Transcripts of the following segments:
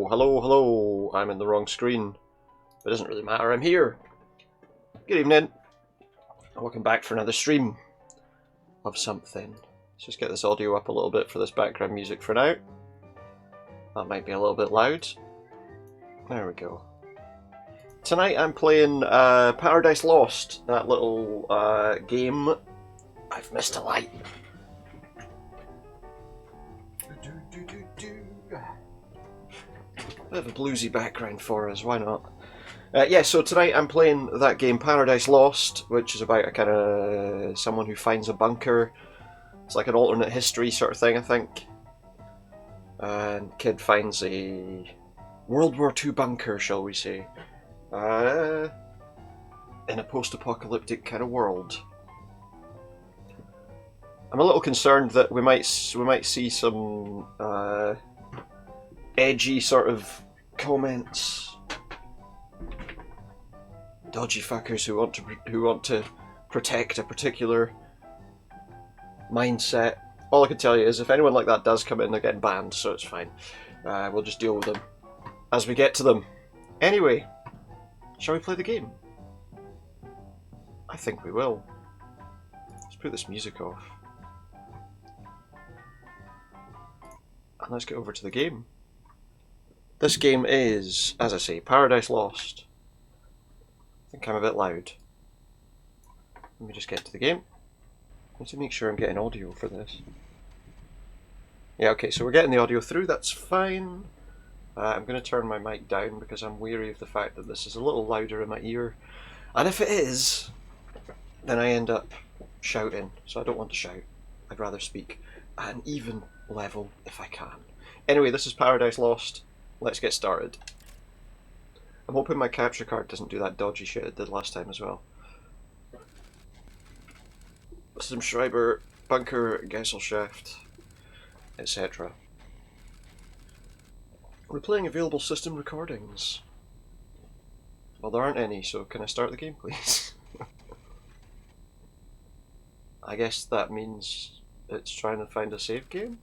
hello. I'm in the wrong screen. But it doesn't really matter, I'm here. Good evening. Welcome back for another stream of something. Let's just get this audio up a little bit for this background music for now. That might be a little bit loud. There we go. Tonight I'm playing Paradise Lost, that little game. I've missed a light. Bit of a bluesy background for us, why not? Yeah, so tonight I'm playing that game Paradise Lost, which is about a kind of someone who finds a bunker. It's like an alternate history sort of thing, I think. And kid finds a World War II bunker, shall we say, in a post-apocalyptic kind of world. I'm a little concerned that we might see some edgy sort of comments, dodgy fuckers who want to protect a particular mindset. All I can tell you is if anyone like that does come in, they're getting banned, so it's fine. We'll just deal with them as we get to them. Anyway, shall we play the game? I think we will. Let's put this music off. And let's get over to the game. This game is, as I say, Paradise Lost. I think I'm a bit loud. Let me just get to the game. I need to make sure I'm getting audio for this. Yeah, okay, so we're getting the audio through, that's fine. I'm going to turn my mic down because I'm wary of the fact that this is a little louder in my ear. And if it is, then I end up shouting, so I don't want to shout. I'd rather speak at an even level if I can. Anyway, this is Paradise Lost. Let's get started. I'm hoping my capture card doesn't do that dodgy shit it did last time as well. Sim Schreiber, Bunker, Gesellschaft, etc. We're playing available system recordings. Well, there aren't any, so can I start the game, please? I guess that means it's trying to find a save game?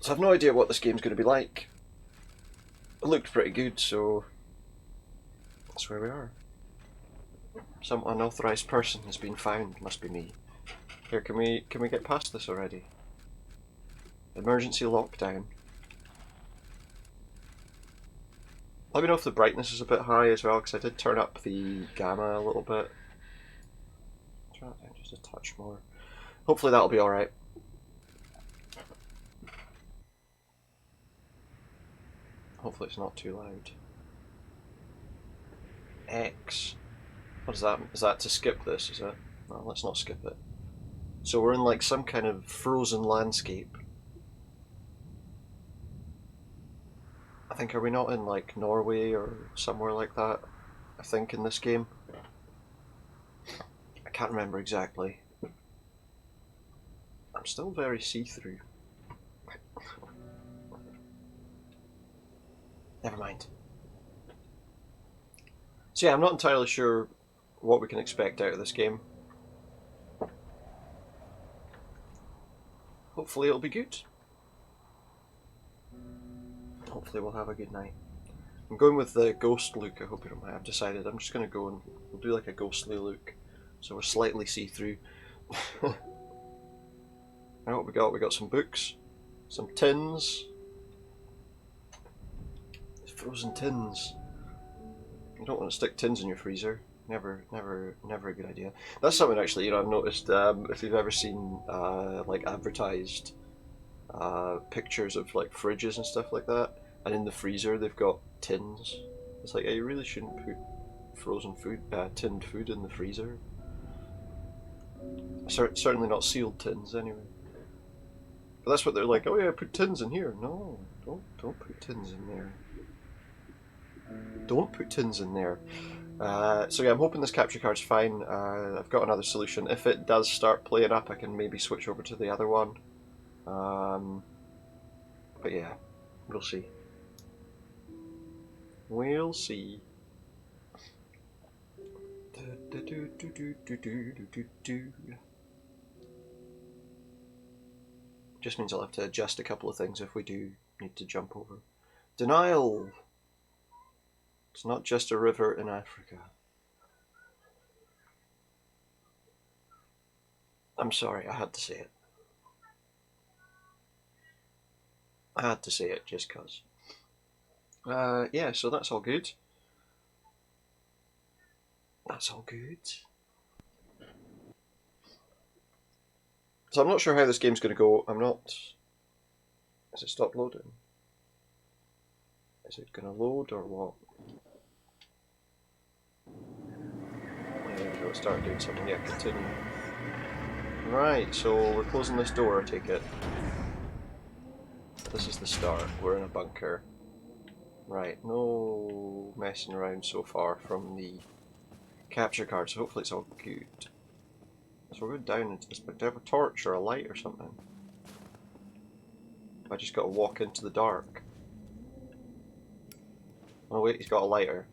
So I've no idea what this game's going to be like. It looked pretty good, so that's where we are. Some unauthorized person has been found. Must be me. Here, can we get past this already? Emergency lockdown. Let me know if the brightness is a bit high as well, because I did turn up the gamma a little bit. Turn it down just a touch more. Hopefully that'll be alright. Hopefully it's not too loud. X. What is that? Is that to skip this, is it? No, let's not skip it. So we're in like some kind of frozen landscape. I think, are we not in like Norway or somewhere like that? I think in this game. I can't remember exactly. I'm still very see-through. Never mind. So yeah, I'm not entirely sure what we can expect out of this game. Hopefully it'll be good. Hopefully we'll have a good night. I'm going with the ghost look, I hope you don't mind. I've decided I'm just going to go and we'll do like a ghostly look. So we're slightly see-through. Now what we got? We got some books, some tins. Frozen tins. You don't want to stick tins in your freezer. Never a good idea. That's something actually, I've noticed. If you've ever seen like advertised pictures of like fridges and stuff like that, and in the freezer they've got tins. It's like, yeah, you really shouldn't put frozen food, tinned food in the freezer. Certainly not sealed tins, anyway. But that's what they're like. Oh yeah, put tins in here. No, don't put tins in there. Don't put tins in there. So yeah, I'm hoping this capture card's fine. I've got another solution. If it does start playing up, I can maybe switch over to the other one. But yeah, we'll see. We'll see. Just means I'll have to adjust a couple of things if we do need to jump over. Denial! It's not just a river in Africa. I'm sorry, I had to say it. I had to say it just cause. Yeah, so that's all good. That's all good. So I'm not sure how this game's going to go. I'm not... Has it stopped loading? Is it going to load or what? There we go, start doing something. Yeah, continue. Right, so we're closing this door, I take it. This is the start. We're in a bunker. Right, no messing around so far from the capture card, so hopefully it's all good. So we're going down into this, but do I have a torch or a light or something? I just got to walk into the dark. Oh wait, he's got a lighter.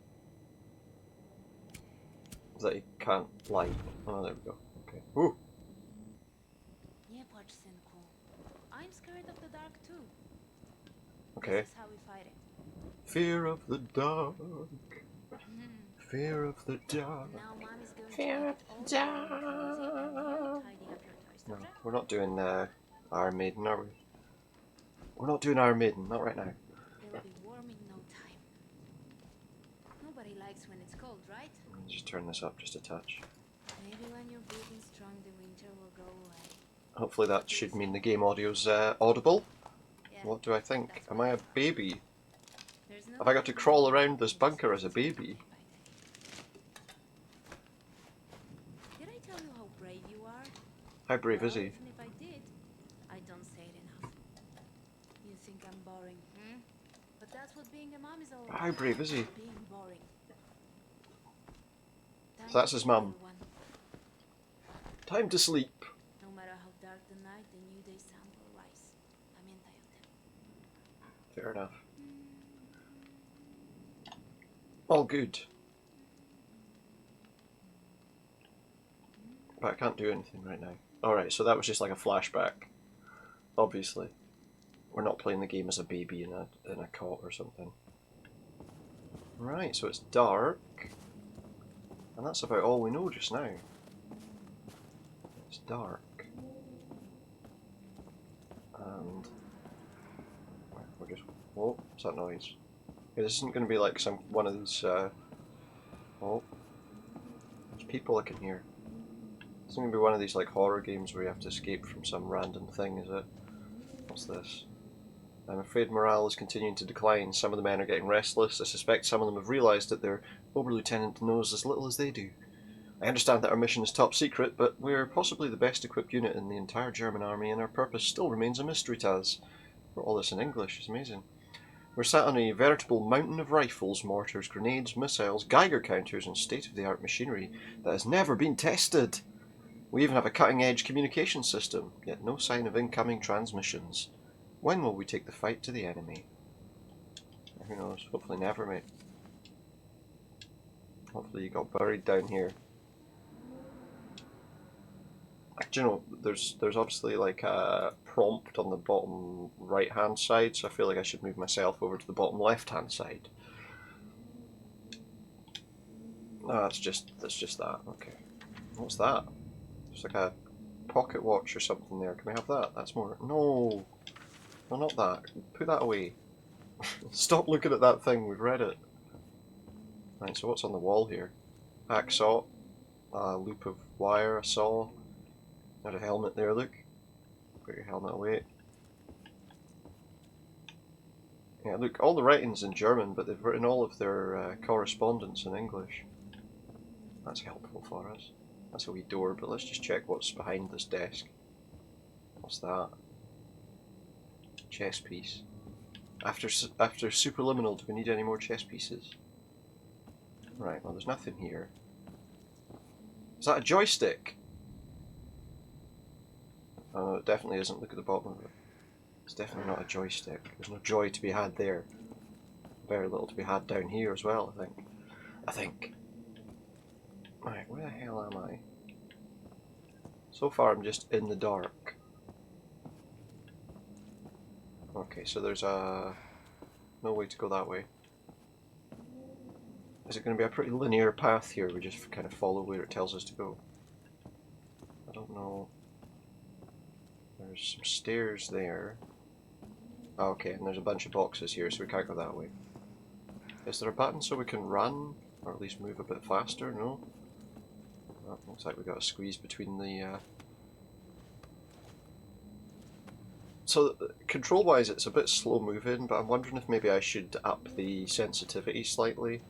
That he can't light. Oh, there we go. Okay. Ooh! I'm scared of the dark too. Okay. This is how we fight it. Fear of the dark. Fear of the dark. Now mom is going Fear to of make the it all warm and cozy, and dark. you tidy up your toys, No, dobrze? we're not doing Iron Maiden, are we? We're not doing Iron Maiden, not right now. It'll be warm in no time. Nobody likes when it's cold, right? Just turn this up just a touch. Maybe when you're breathing strong, the winter will go away. Hopefully that should mean the game audio's audible. Yeah, What do I think? Am I a baby? there's no Have I got to crawl around this bunker as a baby? Did I tell you how brave you are? How brave is Well, he? even if I did, I don't say it enough. You think I'm boring, hmm? But that's what being a mom is all about. How brave is he? Being boring. So that's his mum. Little one. Time to sleep. No matter how dark the night, the new day sun will rise. Pamiętaj o tym. Fair enough. All good. But I can't do anything right now. Alright, so that was just like a flashback. Obviously. We're not playing the game as a baby in a cot or something. Right, so it's dark. And that's about all we know just now. It's dark. And... we're just... Whoa, what's that noise? Okay, this isn't going to be like one of these... Oh. There's people I can hear. It's going to be one of these like horror games where you have to escape from some random thing, is it? What's this? I'm afraid morale is continuing to decline. Some of the men are getting restless. I suspect some of them have realised that their Oberlieutenant knows as little as they do. I understand that our mission is top secret, but we're possibly the best equipped unit in the entire German army, and our purpose still remains a mystery to us. Wrote all this in English, it's amazing. We're sat on a veritable mountain of rifles, mortars, grenades, missiles, Geiger counters, and state-of-the-art machinery that has never been tested. We even have a cutting-edge communication system, yet no sign of incoming transmissions. When will we take the fight to the enemy? Who knows? Hopefully never, mate. Hopefully you got buried down here. Do you know, there's obviously like a prompt on the bottom right-hand side, so I feel like I should move myself over to the bottom left-hand side. No, that's just that. Okay. What's that? It's like a pocket watch or something there. Can we have that? That's more... No! No, not that. Put that away. Stop looking at that thing, we've read it. Right, so what's on the wall here? Hacksaw. A loop of wire, a saw. Got a helmet there, look. Put your helmet away. Yeah, look, all the writing's in German, but they've written all of their correspondence in English. That's helpful for us. That's a wee door, but let's just check what's behind this desk. What's that? Chess piece. After Superliminal, do we need any more chess pieces? Right, well there's nothing here. Is that a joystick? Oh no, it definitely isn't. Look at the bottom of it. It's definitely not a joystick. There's no joy to be had there. Very little to be had down here as well, I think. Right, where the hell am I? So far I'm just in the dark. Or Okay, so there's no way to go that way. Is it going to be a pretty linear path here? We just kind of follow where it tells us to go. I don't know. There's some stairs there. Oh, okay, and there's a bunch of boxes here, so we can't go that way. Is there a button so we can run? Or at least move a bit faster? No? Oh, looks like we got a squeeze between the... So, control-wise it's a bit slow moving, but I'm wondering if maybe I should up the sensitivity slightly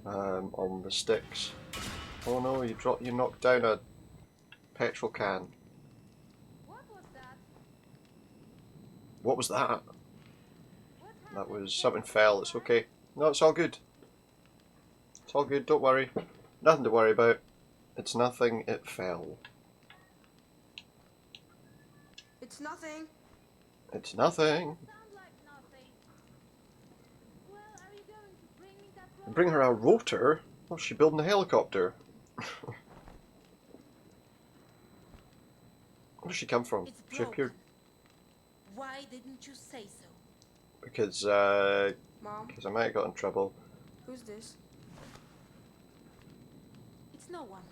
on the sticks. Oh no, you knocked down a petrol can. What was that? What was that? What That happened? was... something fell, it's okay. No, it's all good. It's all good, don't worry. Nothing to worry about. It's nothing, it fell. It's nothing. It's nothing. Sound like nothing. Well, are you going to bring me that Bring her a rotor? Oh, she's building a helicopter. Where did she come from? It's She appeared Why didn't you say so? because Mom, I might have got in trouble. who's this? It's no one.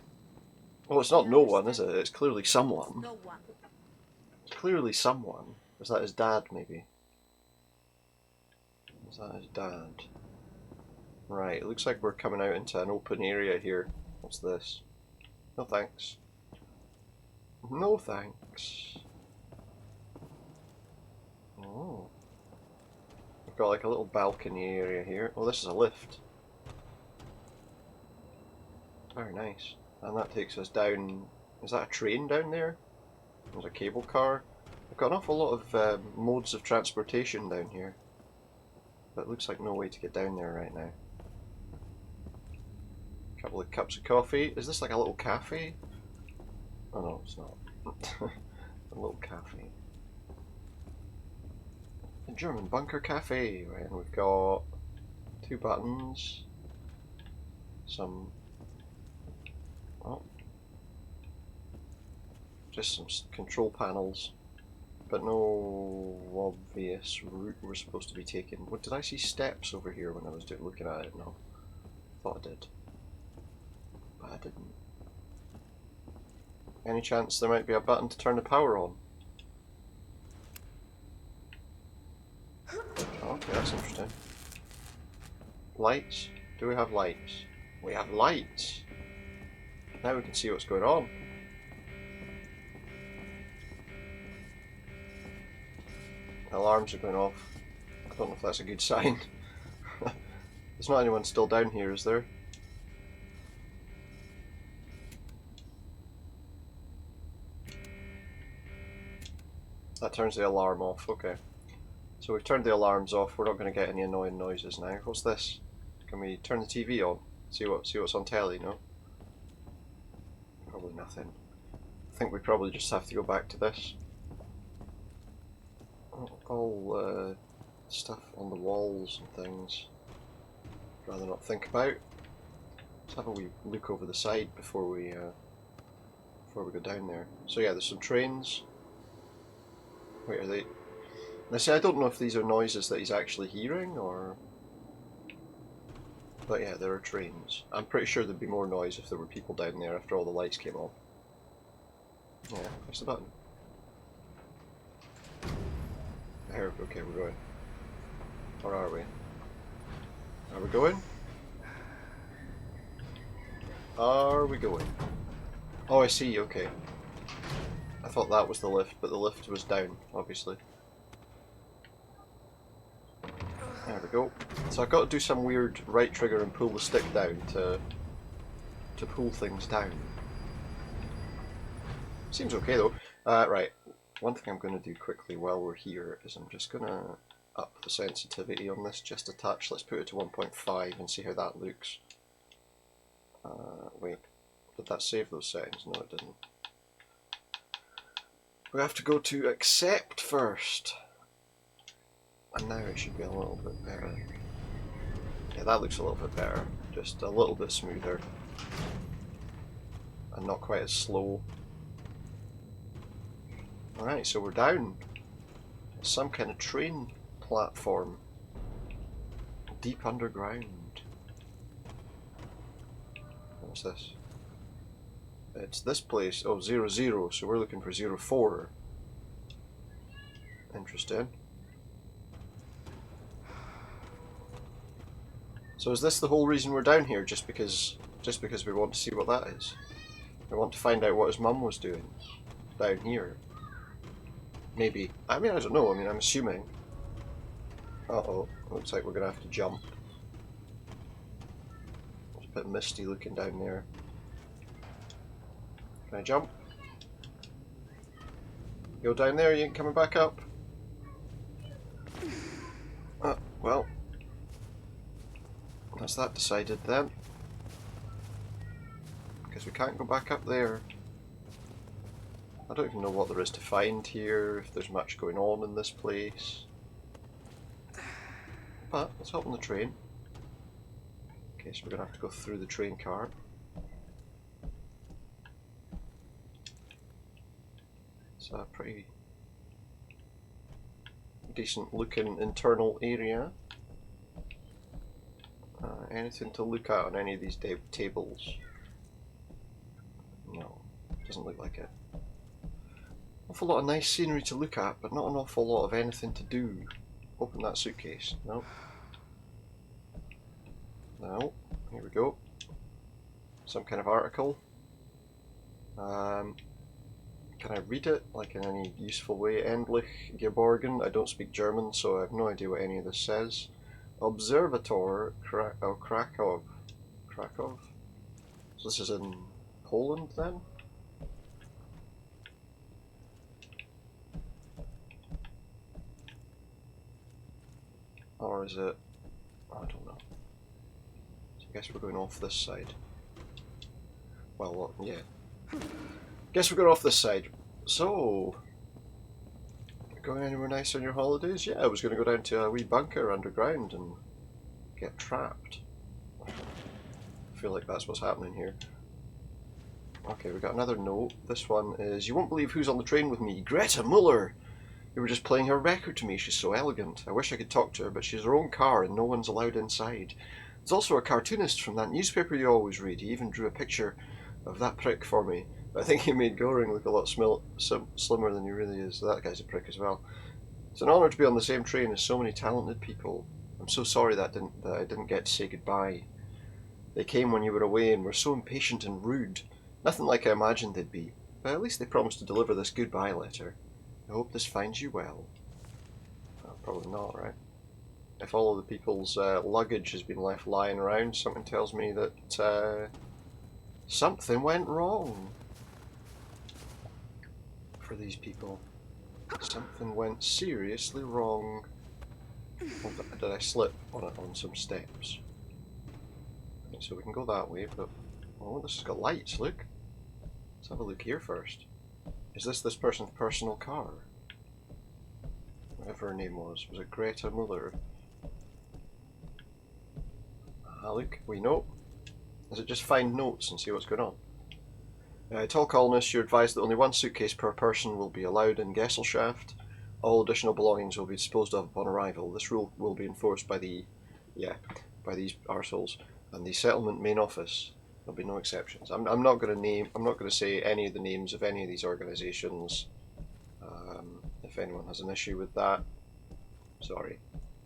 Well, it's not no one, is it? It's clearly someone. No one. It's clearly someone. Is that his dad, maybe? Is that his dad? Right, it looks like we're coming out into an open area here. What's this? No thanks. No thanks. Oh. We've got like a little balcony area here. Oh, this is a lift. Very nice. And that takes us down... Is that a train down there? There's a cable car. We've got an awful lot of modes of transportation down here. But it looks like no way to get down there right now. A couple of cups of coffee. Is this like a little cafe? Oh no, it's not. A little cafe. A German bunker cafe. Right, and we've got 2 buttons. Some... Oh. Just some control panels. But no obvious route we're supposed to be taking. What, did I see steps over here when I was looking at it? No. Thought I did. But I didn't. Any chance there might be a button to turn the power on? Okay, that's interesting. Lights? Do we have lights? We have lights! Now we can see what's going on. Alarms are going off. I don't know if that's a good sign. There's not anyone still down here, is there? That turns the alarm off, okay. So we've turned the alarms off, we're not going to get any annoying noises now. What's this? Can we turn the TV on? See what's on telly, no? Probably nothing. I think we probably just have to go back to this. All stuff on the walls and things. I'd rather not think about. Let's have a wee look over the side before we go down there. So yeah, there's some trains. Wait, are they? Now see, I don't know if these are noises that he's actually hearing or... But yeah, there are trains. I'm pretty sure there'd be more noise if there were people down there after all the lights came on. Yeah, press the button. Here, okay, we're going. Or are we? Are we going? Are we going? Oh, I see, okay. I thought that was the lift, but the lift was down, obviously. There we go. So I've got to do some weird right trigger and pull the stick down to pull things down. Seems okay though. Right, one thing I'm going to do quickly while we're here is I'm just going to up the sensitivity on this just a touch. Let's put it to 1.5 and see how that looks. Wait, did that save those settings? No, it didn't. We have to go to accept first. And now it should be a little bit better. Yeah, that looks a little bit better. Just a little bit smoother. And not quite as slow. Alright, so we're down. some kind of train platform deep underground. What's this? It's this place. Oh, 00, so we're looking for 04. Interesting. So is this the whole reason we're down here? Just because we want to see what that is? We want to find out what his mum was doing down here. Maybe. I mean, I don't know. I mean, I'm assuming. Uh-oh. Looks like we're going to have to jump. It's a bit misty looking down there. Can I jump? Go down there, you ain't coming back up. Well. That's that decided then. Because we can't go back up there. I don't even know what there is to find here, if there's much going on in this place. But let's hop on the train. Okay, so we're going to have to go through the train car. It's a pretty decent looking internal area. Anything to look at on any of these tables? No, doesn't look like it. Awful lot of nice scenery to look at, but not an awful lot of anything to do. Open that suitcase. No. No. Here we go. Some kind of article. Can I read it, like in any useful way? Endlich Geborgen. I don't speak German, so I have no idea what any of this says. Observator Krakow. Krakow? So this is in Poland then? Or is it... I don't know. So I guess we're going off this side. Well, yeah. Guess we're going off this side. So... going anywhere nice on your holidays? Yeah, I was going to go down to a wee bunker underground and get trapped. I feel like that's what's happening here. Okay, we got another note. This one is, you won't believe who's on the train with me. Greta Muller! We were just playing her record to me. She's so elegant. I wish I could talk to her, but she's her own car and no one's allowed inside. There's also a cartoonist from that newspaper you always read. He even drew a picture of that prick for me. But I think he made Goring look a lot slimmer than he really is. So that guy's a prick as well. It's an honour to be on the same train as so many talented people. I'm so sorry that I didn't get to say goodbye. They came when you were away and were so impatient and rude. Nothing like I imagined they'd be. But at least they promised to deliver this goodbye letter. I hope this finds you well. Well, probably not, right? If all of the people's luggage has been left lying around, something tells me that something went wrong for these people. Something went seriously wrong. Did I slip on some steps? Okay, so we can go that way, but oh, this has got lights. Look. Let's have a look here first. Is this person's personal car? Whatever her name was. Was it Greta Muller? Look, we know. Does it just find notes and see what's going on? Tall colonists, you're advised that only one suitcase per person will be allowed in Gesellschaft. All additional belongings will be disposed of upon arrival. This rule will be enforced by these arseholes and the settlement main office. There'll be no exceptions. I'm not going to say any of the names of any of these organisations. If anyone has an issue with that, sorry,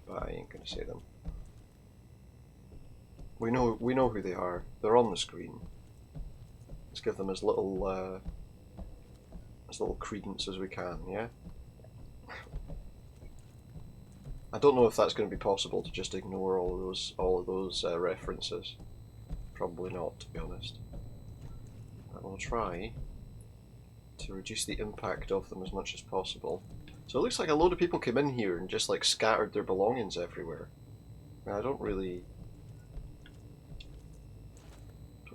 but I ain't going to say them. We know who they are. They're on the screen. Let's give them as little credence as we can. Yeah. I don't know if that's going to be possible to just ignore all of those references. Probably not, to be honest. But we'll try to reduce the impact of them as much as possible. So it looks like a load of people came in here and just like scattered their belongings everywhere. Now, I don't really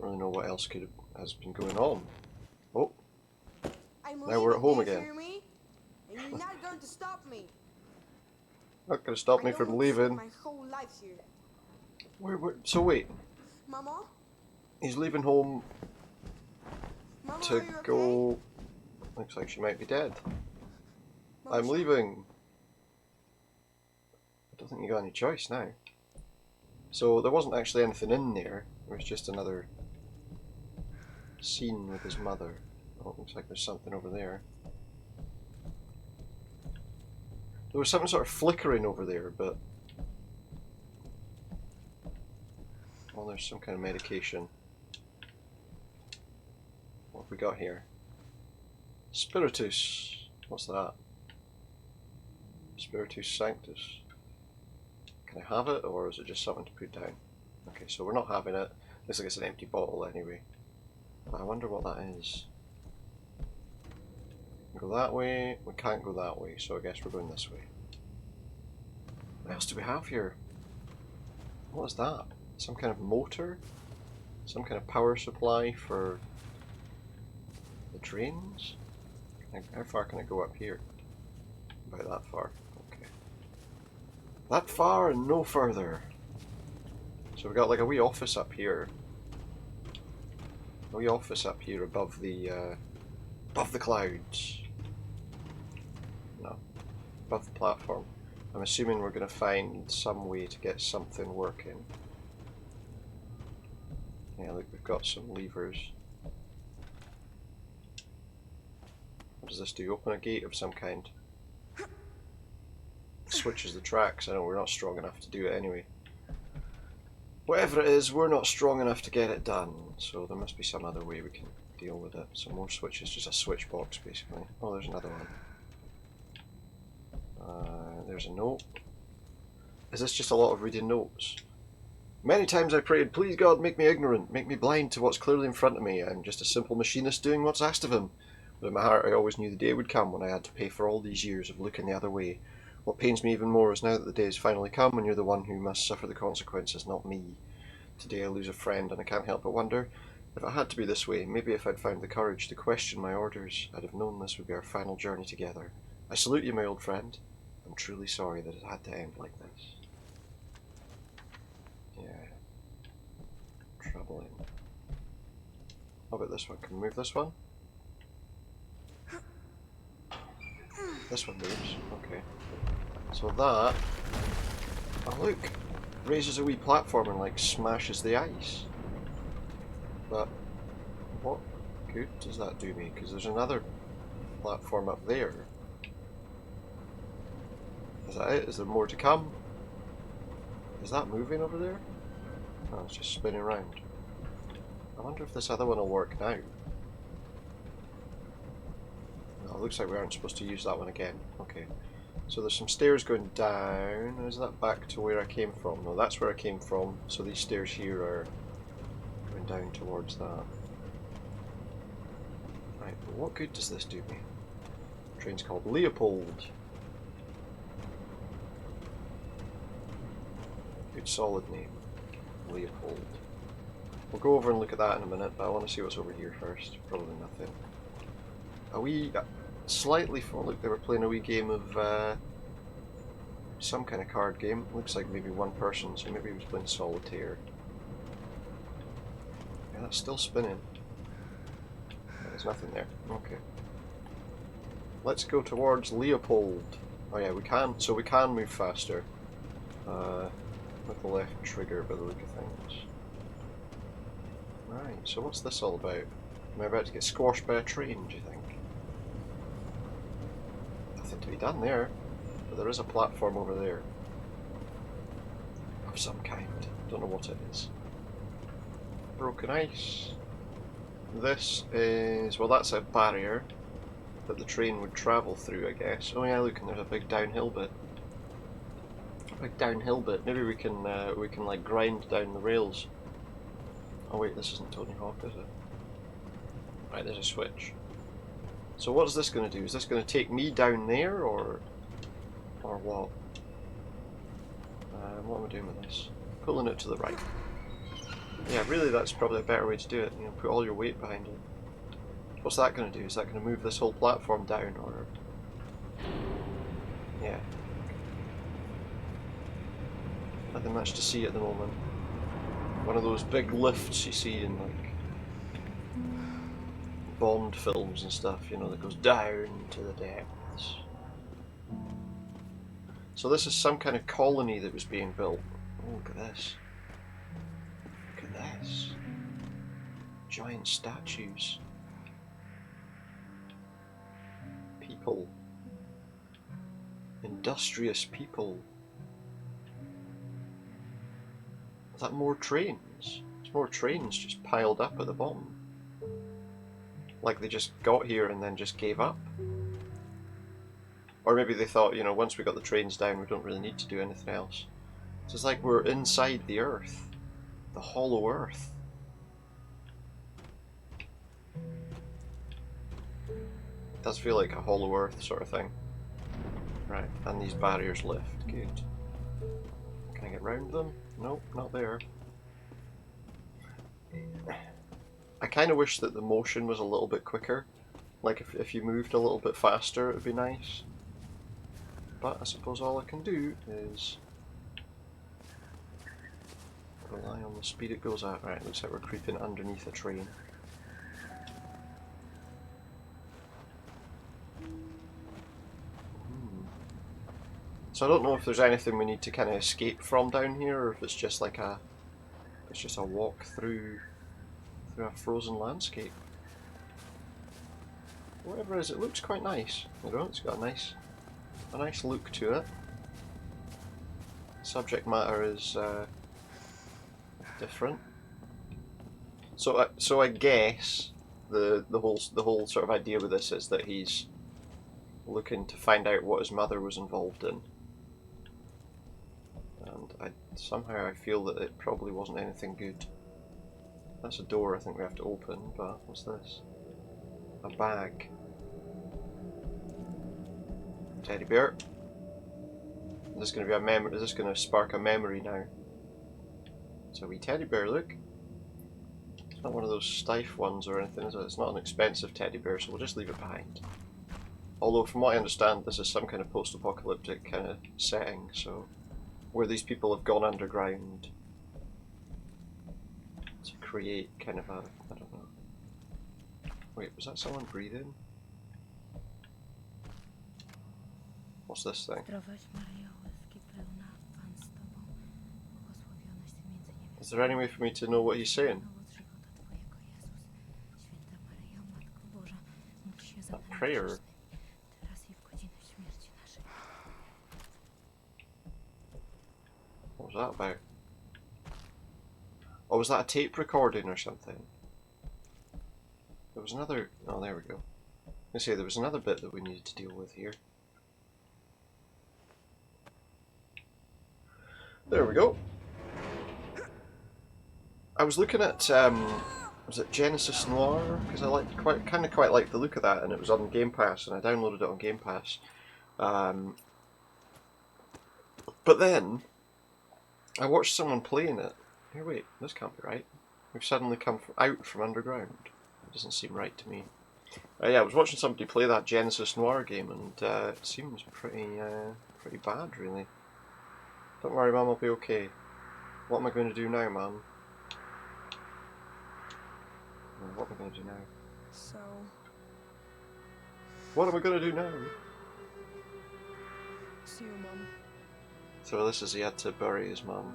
know what else has been going on. Oh, now we're at home again. Hear me? And you're not going to stop me. Not going to stop me from leaving. My whole life here. So wait, Mama? he's leaving home Mama, to are you go. okay? Looks like she might be dead. Mama, I'm leaving. don't think you got any choice now. So there wasn't actually anything in there. It was just another scene with his mother. Oh, it looks like there's something over there. There was something sort of flickering over there, but... Oh, there's some kind of medication. What have we got here? Spiritus. What's that? Spiritus Sanctus. Can I have it, or is it just something to put down? Okay, so we're not having it. Looks like it's an empty bottle anyway. But I wonder what that is. Go that way. We can't go that way, so I guess we're going this way. What else do we have here? What is that? Some kind of motor? Some kind of power supply for the trains? How far can I go up here? About that far. Okay. That far and no further. So we've got like a wee office up here. A wee office up here above the clouds. No. Above the platform. I'm assuming we're going to find some way to get something working. Yeah, look, we've got some levers. What does this do? Open a gate of some kind. Switches the tracks. I know we're not strong enough to do it anyway. Whatever it is, we're not strong enough to get it done. So there must be some other way we can deal with it. Some more switches, just a switch box basically. Oh, there's another one. There's a note. Is this just a lot of reading notes? Many times I prayed, please God, make me ignorant, make me blind to what's clearly in front of me. I'm just a simple machinist doing what's asked of him. But in my heart I always knew the day would come when I had to pay for all these years of looking the other way. What pains me even more is now that the day has finally come and you're the one who must suffer the consequences, not me. Today I lose a friend and I can't help but wonder, if it had to be this way, maybe if I'd found the courage to question my orders, I'd have known this would be our final journey together. I salute you, my old friend. I'm truly sorry that it had to end like this. Yeah. Troubling. How about this one? Can we move this one? This one moves. Okay. So that... Oh look! Raises a wee platform and like smashes the ice. But what good does that do me? Because there's another platform up there. Is that it? Is there more to come? Is that moving over there? No, it's just spinning around. I wonder if this other one will work now. No, it looks like we aren't supposed to use that one again. Okay. So there's some stairs going down. Is that back to where I came from? No, that's where I came from. So these stairs here are going down towards that. Right, but what good does this do me? The train's called Leopold. Good solid name. Leopold. We'll go over and look at that in a minute, but I want to see what's over here first. Probably nothing. A wee... slightly... Oh, look, they were playing a wee game of... some kind of card game. Looks like maybe one person, so maybe he was playing solitaire. Yeah, that's still spinning. There's nothing there. Okay. Let's go towards Leopold. Oh yeah, we can. So we can move faster. With the left trigger by the look of things. Right, so what's this all about? Am I about to get squashed by a train, do you think? Nothing to be done there, but there is a platform over there. Of some kind. Don't know what it is. Broken ice. This is... well, that's a barrier that the train would travel through, I guess. Oh yeah, look, and there's a big downhill bit. Big downhill bit. Maybe we can like grind down the rails. Oh wait, this isn't Tony Hawk, is it? Right, there's a switch. So what is this going to do? Is this going to take me down there, or what? What am I doing with this? Pulling it to the right. Yeah, really, that's probably a better way to do it. You know, put all your weight behind it. What's that going to do? Is that going to move this whole platform down, or? Yeah. Nothing much to see at the moment. One of those big lifts you see in like Bond films and stuff, you know, that goes down to the depths. So this is some kind of colony that was being built. Oh, look at this. Look at this. Giant statues. People. Industrious people. Is that more trains? There's more trains just piled up at the bottom. Like they just got here and then just gave up. Or maybe they thought, you know, once we got the trains down, we don't really need to do anything else. So it's like we're inside the Earth. The hollow Earth. It does feel like a hollow Earth sort of thing. Right, and these barriers lift. Good. Can I get round them? Nope, not there. I kind of wish that the motion was a little bit quicker. Like if you moved a little bit faster, it would be nice. But I suppose all I can do is rely on the speed it goes at. Right, looks like we're creeping underneath a train. So I don't know if there's anything we need to kind of escape from down here, or if it's just like a walk through a frozen landscape. Whatever it is, it looks quite nice. You know, it's got a nice look to it. Subject matter is different. So I guess the whole sort of idea with this is that he's looking to find out what his mother was involved in. And somehow I feel that it probably wasn't anything good. That's a door I think we have to open, but what's this? A bag. Teddy bear. Is this going to be a memory? Is this going to spark a memory now? It's a wee teddy bear, look. It's not one of those stiff ones or anything, is it? It's not an expensive teddy bear, so we'll just leave it behind. Although from what I understand, this is some kind of post-apocalyptic kind of setting, so where these people have gone underground to create kind of a, I don't know. Wait, was that someone breathing? What's this thing? Is there any way for me to know what he's saying? A prayer? What was that about? Oh, was that a tape recording or something? There was another... Oh, there we go. I say there was another bit that we needed to deal with here. There we go. I was looking at, was it Genesis Noir? Because I kind of quite liked the look of that, and it was on Game Pass, and I downloaded it on Game Pass. But then I watched someone playing it. Here, wait, this can't be right. We've suddenly come out from underground. It doesn't seem right to me. Yeah, I was watching somebody play that Genesis Noir game, and it seems pretty bad, really. Don't worry, Mum, I'll be okay. What am I going to do now, Mum? What am I going to do now? So, What am I going to do now? see you, Mum. So this is he had to bury his mum.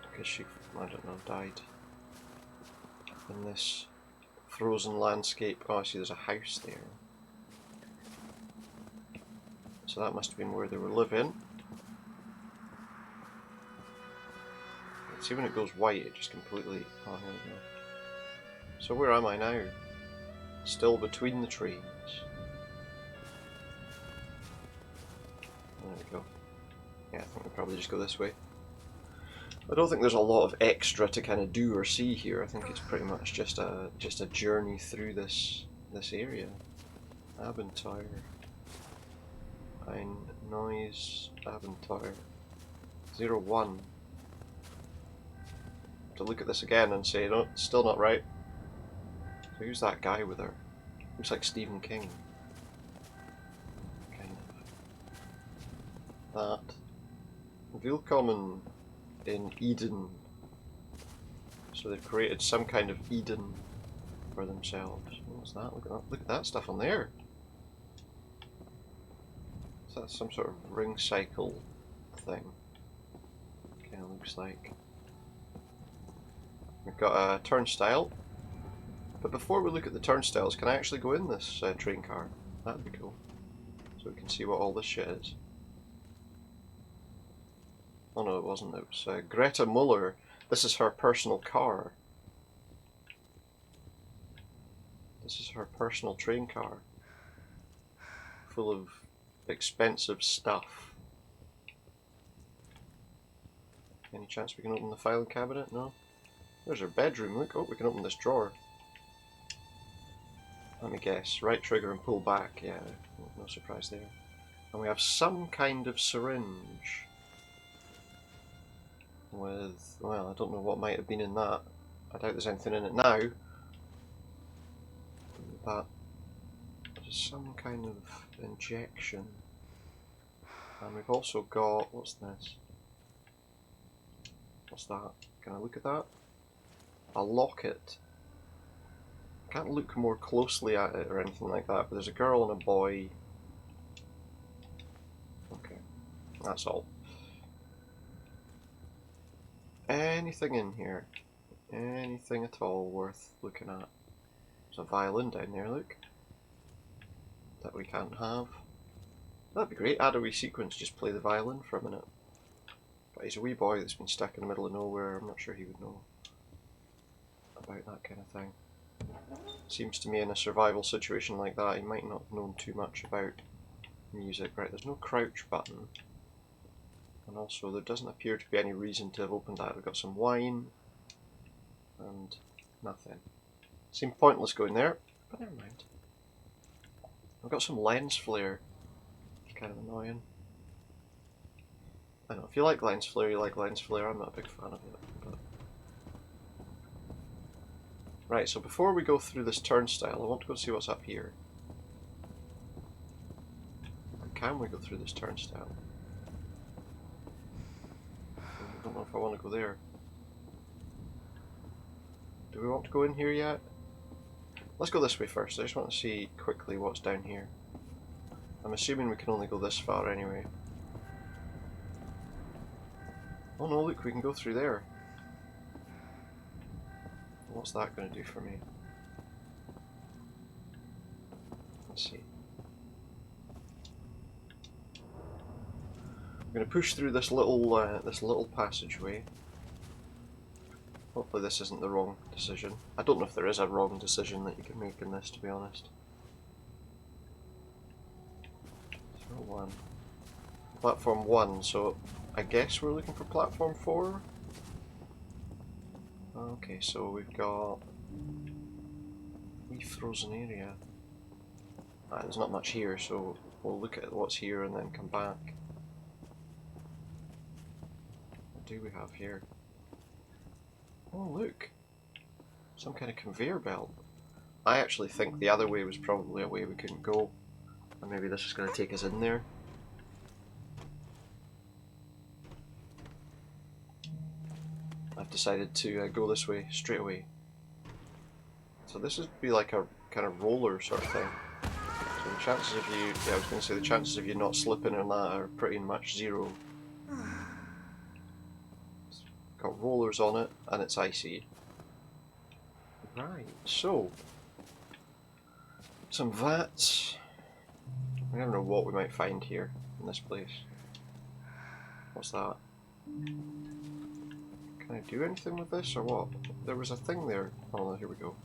Because she, I don't know, died in this frozen landscape. Oh, I see there's a house there. So that must have been where they were living. See, when it goes white, it just completely... Oh, here we go. So where am I now? Still between the trains. There we go. Yeah, I think we'll probably just go this way. I don't think there's a lot of extra to kind of do or see here. I think it's pretty much just a journey through this area. Abenteuer. Ein neues Abenteuer. 01. To look at this again and say, no, still not right. So who's that guy with her? Looks like Stephen King. Kind of. That. Willkommen in Eden. So they've created some kind of Eden for themselves. What's that? Look at that stuff on there. that some sort of ring cycle thing? Kind of looks like. We've got a turnstile. But before we look at the turnstiles, can I actually go in this train car? That'd be cool. So we can see what all this shit is. Oh no, it wasn't. It was Greta Muller. This is her personal car. This is her personal train car. Full of expensive stuff. Any chance we can open the filing cabinet? No? There's her bedroom. Look, oh, we can open this drawer. Let me guess. Right trigger and pull back. Yeah, no surprise there. And we have some kind of syringe. With, well, I don't know what might have been in that. I doubt there's anything in it now. But there's some kind of injection. And we've also got, what's this? What's that? Can I look at that? A locket. I can't look more closely at it or anything like that, but there's a girl and a boy. Okay, that's all. Anything in here? Anything at all worth looking at? There's a violin down there, look. That we can't have. That'd be great. Add a wee sequence, just play the violin for a minute. But he's a wee boy that's been stuck in the middle of nowhere. I'm not sure he would know about that kind of thing. Seems to me in a survival situation like that, he might not have known too much about music. Right, there's no crouch button. And also, there doesn't appear to be any reason to have opened that. We've got some wine. And nothing. Seemed pointless going there, but never mind. I've got some lens flare. It's kind of annoying. I know, if you like lens flare, you like lens flare. I'm not a big fan of it. But... Right, so before we go through this turnstile, I want to go see what's up here. Can we go through this turnstile? I don't know if I want to go there. Do we want to go in here yet? Let's go this way first. I just want to see quickly what's down here. I'm assuming we can only go this far anyway. Oh no, look, we can go through there. What's that going to do for me? Let's see. I'm going to push through this little passageway. Hopefully this isn't the wrong decision. I don't know if there is a wrong decision that you can make in this, to be honest. 1. Platform 1, so I guess we're looking for platform 4? Okay, so we've got wee frozen area. There's not much here, so we'll look at what's here and then come back. What do we have here? Oh look! Some kind of conveyor belt. I actually think the other way was probably a way we couldn't go. And maybe this is going to take us in there. I've decided to go this way straight away. So this would be like a kind of roller sort of thing. So the chances of you, yeah, I was going to say the chances of you not slipping on that are pretty much zero. It's got rollers on it and it's icy. Right, so some vats. I never know what we might find here in this place. What's that? Can I do anything with this or what? There was a thing there. Oh, here we go.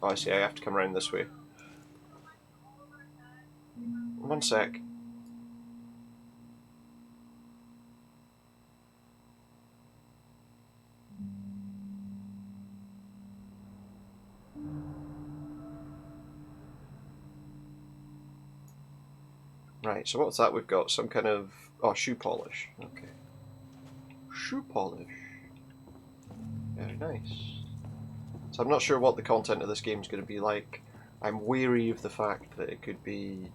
Oh, I see, I have to come around this way. One sec. Right, so what's that we've got? Some kind of... oh, shoe polish. Okay. Shoe polish. Very nice. So I'm not sure what the content of this game is going to be like. I'm wary of the fact that it could be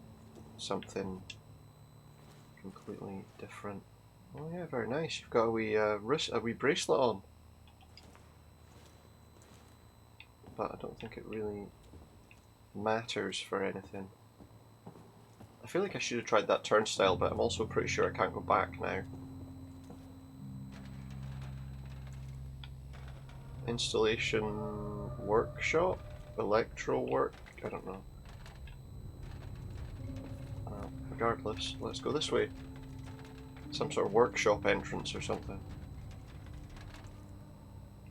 something completely different. Oh yeah, very nice. You've got a wee bracelet on. But I don't think it really matters for anything. I feel like I should have tried that turnstile, but I'm also pretty sure I can't go back now. Installation workshop? Electro work? I don't know. Regardless, let's go this way. Some sort of workshop entrance or something.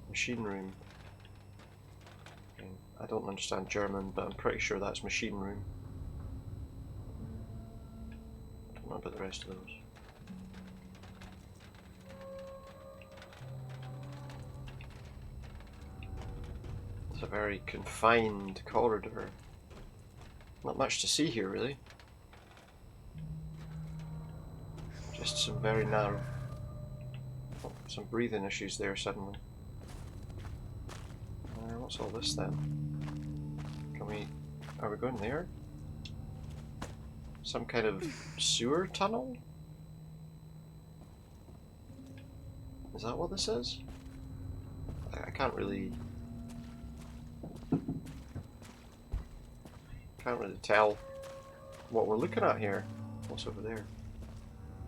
Machine room. Okay. I don't understand German, but I'm pretty sure that's machine room. I don't know about the rest of those. It's a very confined corridor. Not much to see here, really. Just some very narrow... Oh, some breathing issues there suddenly. What's all this then? Can we... Are we going there? Some kind of sewer tunnel? Is that what this is? I can't really tell what we're looking at here. What's over there?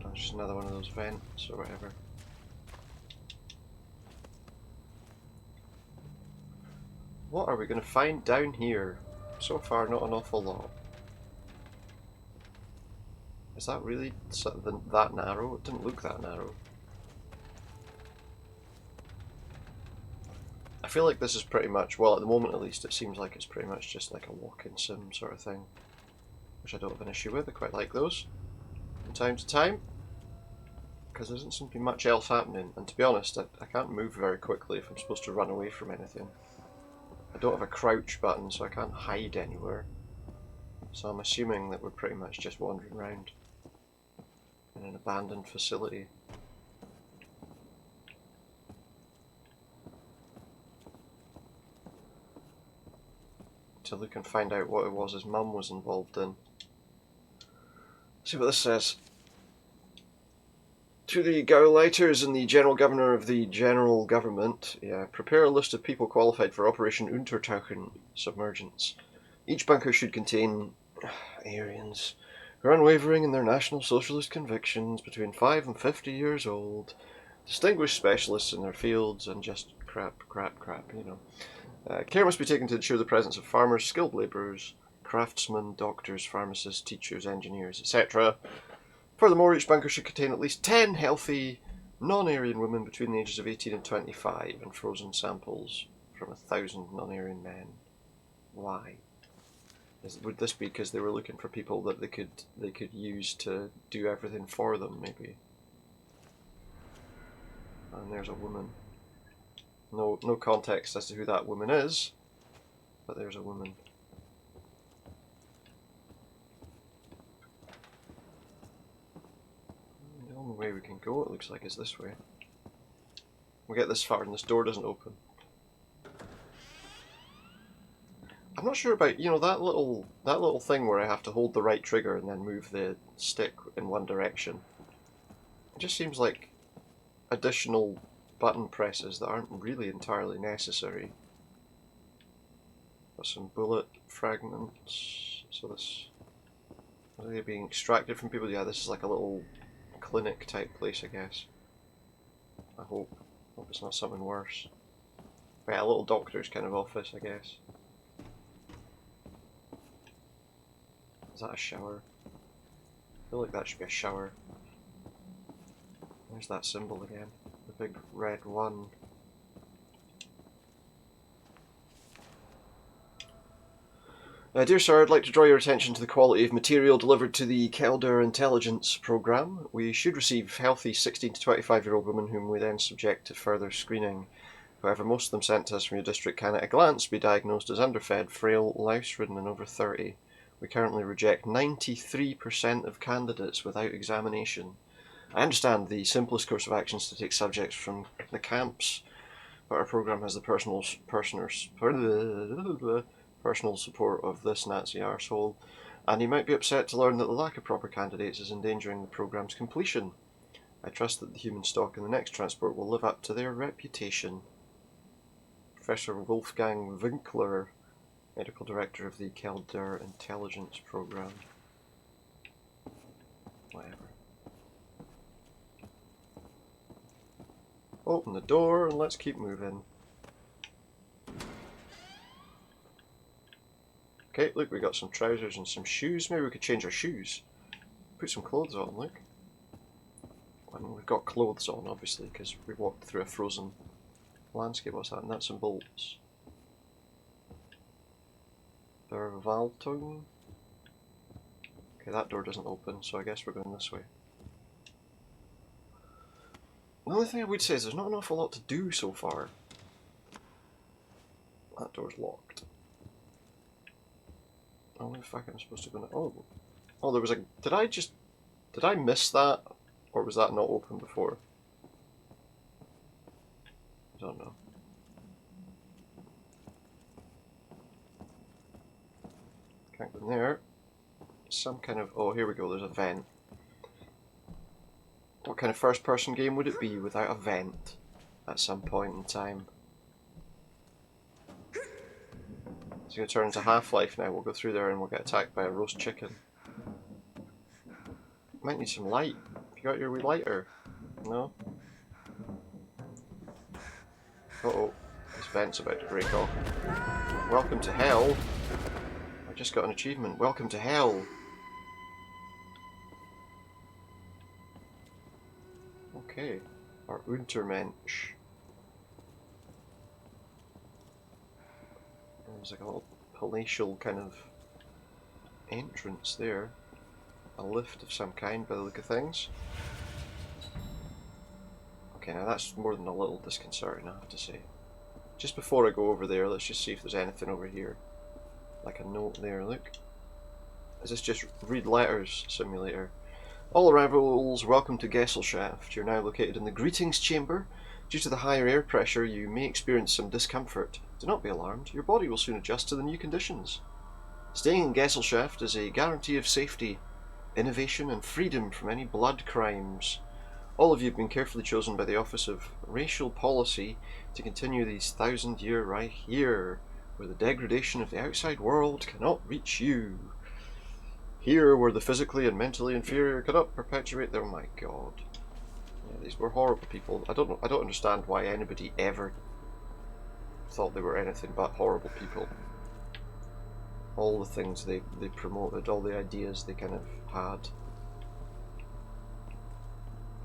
Oh, it's just another one of those vents or whatever. What are we going to find down here? So far, not an awful lot. Is that really that narrow? It didn't look that narrow. I feel like this is pretty much, well, at the moment at least, it seems like it's pretty much just like a walk-in sim sort of thing. Which I don't have an issue with, I quite like those. From time to time. Because there doesn't seem to be much else happening. And to be honest, I can't move very quickly if I'm supposed to run away from anything. I don't have a crouch button, so I can't hide anywhere. So I'm assuming that we're pretty much just wandering around in an abandoned facility. To look and find out what it was his mum was involved in. Let's see what this says. To the Gauleiters and the General Governor of the General Government, prepare a list of people qualified for Operation Untertauchen, submergence. Each bunker should contain Aryans who are unwavering in their National Socialist convictions, between 5 and 50 years old, distinguished specialists in their fields, and just crap, you know. Care must be taken to ensure the presence of farmers, skilled labourers, craftsmen, doctors, pharmacists, teachers, engineers, etc. Furthermore, each bunker should contain at least 10 healthy, non-Aryan women between the ages of 18 and 25, and frozen samples from 1,000 non-Aryan men. Why? Would this be because they were looking for people that they could use to do everything for them, maybe? And there's a woman. No context as to who that woman is, but there's a woman. The only way we can go, it looks like, is this way. We get this far and this door doesn't open. I'm not sure about, you know, that little thing where I have to hold the right trigger and then move the stick in one direction. It just seems like additional button presses that aren't really entirely necessary. Got some bullet fragments. So this... Are they being extracted from people? Yeah, this is like a little clinic type place, I guess. I hope it's not something worse. Yeah, a little doctor's kind of office, I guess. Is that a shower? I feel like that should be a shower. There's that symbol again. The big red one. Dear sir, I'd like to draw your attention to the quality of material delivered to the Kelder Intelligence Programme. We should receive healthy 16 to 25-year-old women whom we then subject to further screening. However, most of them sent to us from your district can at a glance be diagnosed as underfed, frail, louse-ridden and over 30. We currently reject 93% of candidates without examination. I understand the simplest course of action is to take subjects from the camps, but our programme has the personal support of this Nazi arsehole, and he might be upset to learn that the lack of proper candidates is endangering the programme's completion. I trust that the human stock in the next transport will live up to their reputation. Professor Wolfgang Winkler, Medical Director of the Kelder Intelligence Programme. Whatever. Open the door and let's keep moving. Okay, look, we got some trousers and some shoes. Maybe we could change our shoes. Put some clothes on, look. And we've got clothes on, obviously, because we walked through a frozen landscape. What's that? Nuts and bolts. Verwaltung. Okay, that door doesn't open, so I guess we're going this way. The only thing I would say is there's not an awful lot to do so far. That door's locked. Oh, in fact, I'm supposed to go now. Oh, there was a. Did I miss that, or was that not open before? I don't know. Can't go in there. Some kind of. Oh, here we go. There's a vent. What kind of first-person game would it be without a vent at some point in time? It's going to turn into Half-Life now. We'll go through there and we'll get attacked by a roast chicken. Might need some light. You got your wee lighter? No? Uh-oh. This vent's about to break off. Welcome to hell. I just got an achievement. Welcome to hell. Okay. Our Untermensch. There's like a little palatial kind of entrance there. A lift of some kind by the look of things. Okay, now that's more than a little disconcerting, I have to say. Just before I go over there, let's just see if there's anything over here. Like a note there, look. Is this just read letters simulator? All arrivals, welcome to Gesellschaft. You're now located in the greetings chamber. Due to the higher air pressure, you may experience some discomfort. Do not be alarmed, your body will soon adjust to the new conditions. Staying in Gesellschaft is a guarantee of safety, innovation and freedom from any blood crimes. All of you have been carefully chosen by the Office of Racial Policy to continue these 1,000-year Reich here, where the degradation of the outside world cannot reach you. Here, where the physically and mentally inferior cannot perpetuate their... Oh my god. Yeah, these were horrible people. I don't understand why anybody ever thought they were anything but horrible people. All the things they promoted, all the ideas they kind of had.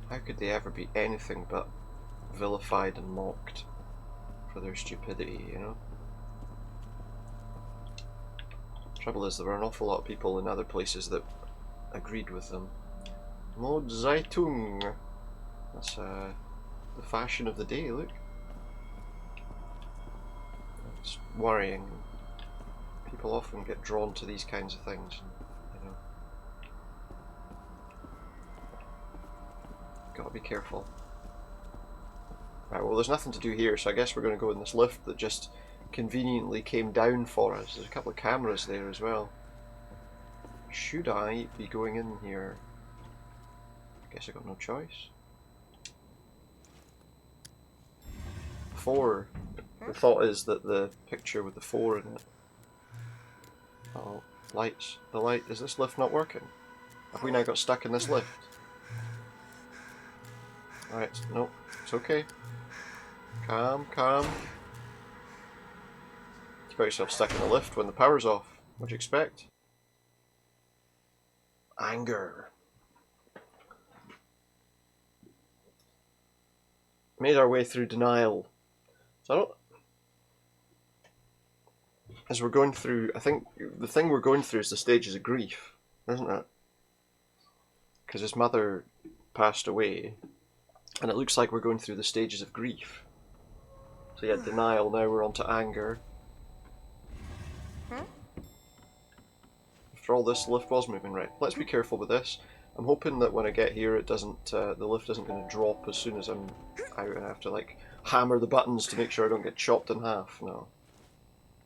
How could they ever be anything but vilified and mocked for their stupidity, you know? Trouble is, there were an awful lot of people in other places that agreed with them. Mode Zeitung. That's the fashion of the day, look. It's worrying. People often get drawn to these kinds of things, you know. Gotta be careful. Right, well, there's nothing to do here, so I guess we're going to go in this lift that just conveniently came down for us. There's a couple of cameras there as well. Should I be going in here? I guess I got no choice. 4. The thought is that the picture with the 4 in it. Oh, lights. The light. Is this lift not working? Have we now got stuck in this lift? Alright, nope. It's okay. Calm, calm. You got yourself stuck in the lift when the power's off. What'd you expect? Anger. Made our way through denial. So I don't... As we're going through, I think the thing we're going through is the stages of grief, isn't it? Because his mother passed away, and it looks like we're going through the stages of grief. So yeah, denial, now we're on to anger. After all this, the lift was moving right. Let's be careful with this. I'm hoping that when I get here it doesn't, the lift isn't going to drop as soon as I'm out and I have to like hammer the buttons to make sure I don't get chopped in half. No.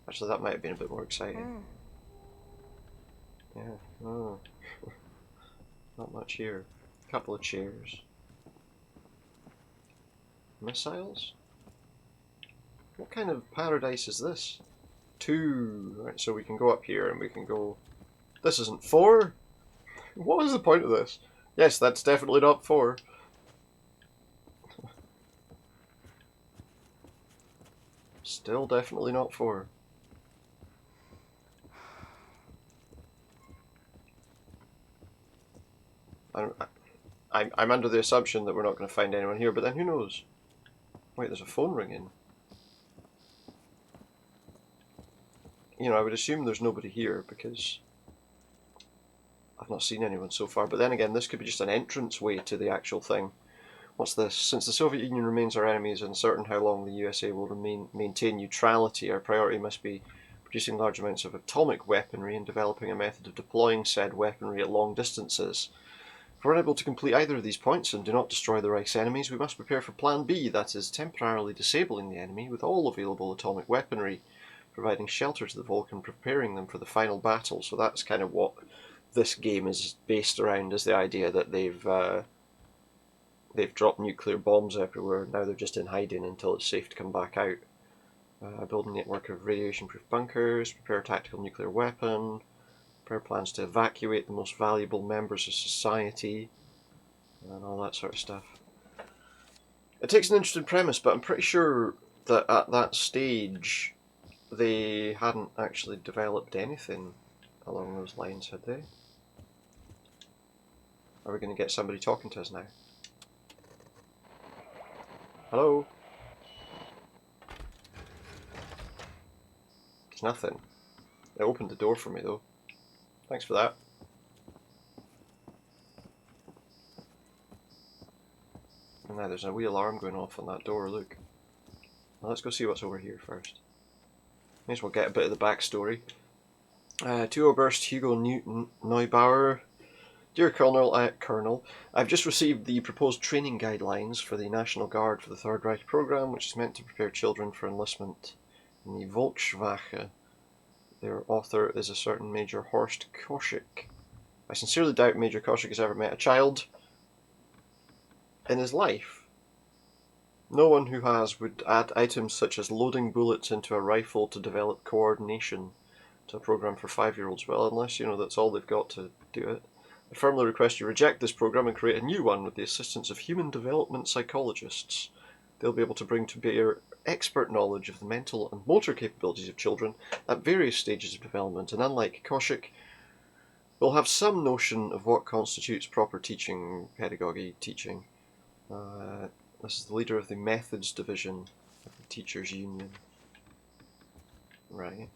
Actually, that might have been a bit more exciting. Yeah, oh. Not much here. A couple of chairs. Missiles? What kind of paradise is this? 2. Right, so we can go up here and we can go... This isn't 4? What is the point of this? Yes, that's definitely not 4. Still definitely not 4. I'm under the assumption that we're not going to find anyone here, but then who knows? Wait, there's a phone ringing. You know, I would assume there's nobody here because I've not seen anyone so far. But then again, this could be just an entrance way to the actual thing. What's this? Since the Soviet Union remains our enemy, it is uncertain how long the USA will maintain neutrality. Our priority must be producing large amounts of atomic weaponry and developing a method of deploying said weaponry at long distances. If we're unable to complete either of these points and do not destroy the Reich's enemies, we must prepare for Plan B, that is, temporarily disabling the enemy with all available atomic weaponry, providing shelter to the Vulcan, preparing them for the final battle. So that's kind of what this game is based around, is the idea that they've dropped nuclear bombs everywhere. Now they're just in hiding until it's safe to come back out. Build a network of radiation-proof bunkers, prepare a tactical nuclear weapon, prepare plans to evacuate the most valuable members of society, and all that sort of stuff. It takes an interesting premise, but I'm pretty sure that at that stage they hadn't actually developed anything along those lines, had they? Are we going to get somebody talking to us now? Hello? There's nothing. It opened the door for me though. Thanks for that. And now there's a wee alarm going off on that door, look. Well, let's go see what's over here first. May as well get a bit of the backstory. To Oberst Hugo Newton Neubauer. Dear Colonel, I've just received the proposed training guidelines for the National Guard for the Third Reich program, which is meant to prepare children for enlistment in the Volkswache. Their author is a certain Major Horst Koschek. I sincerely doubt Major Koschek has ever met a child in his life. No one who has would add items such as loading bullets into a rifle to develop coordination to a program for 5-year-olds. Well, unless, you know, that's all they've got to do it. I firmly request you reject this program and create a new one with the assistance of human development psychologists. They'll be able to bring to bear expert knowledge of the mental and motor capabilities of children at various stages of development, and unlike Koschek, will have some notion of what constitutes proper pedagogy teaching. This is the leader of the Methods Division of the Teachers' Union. Right.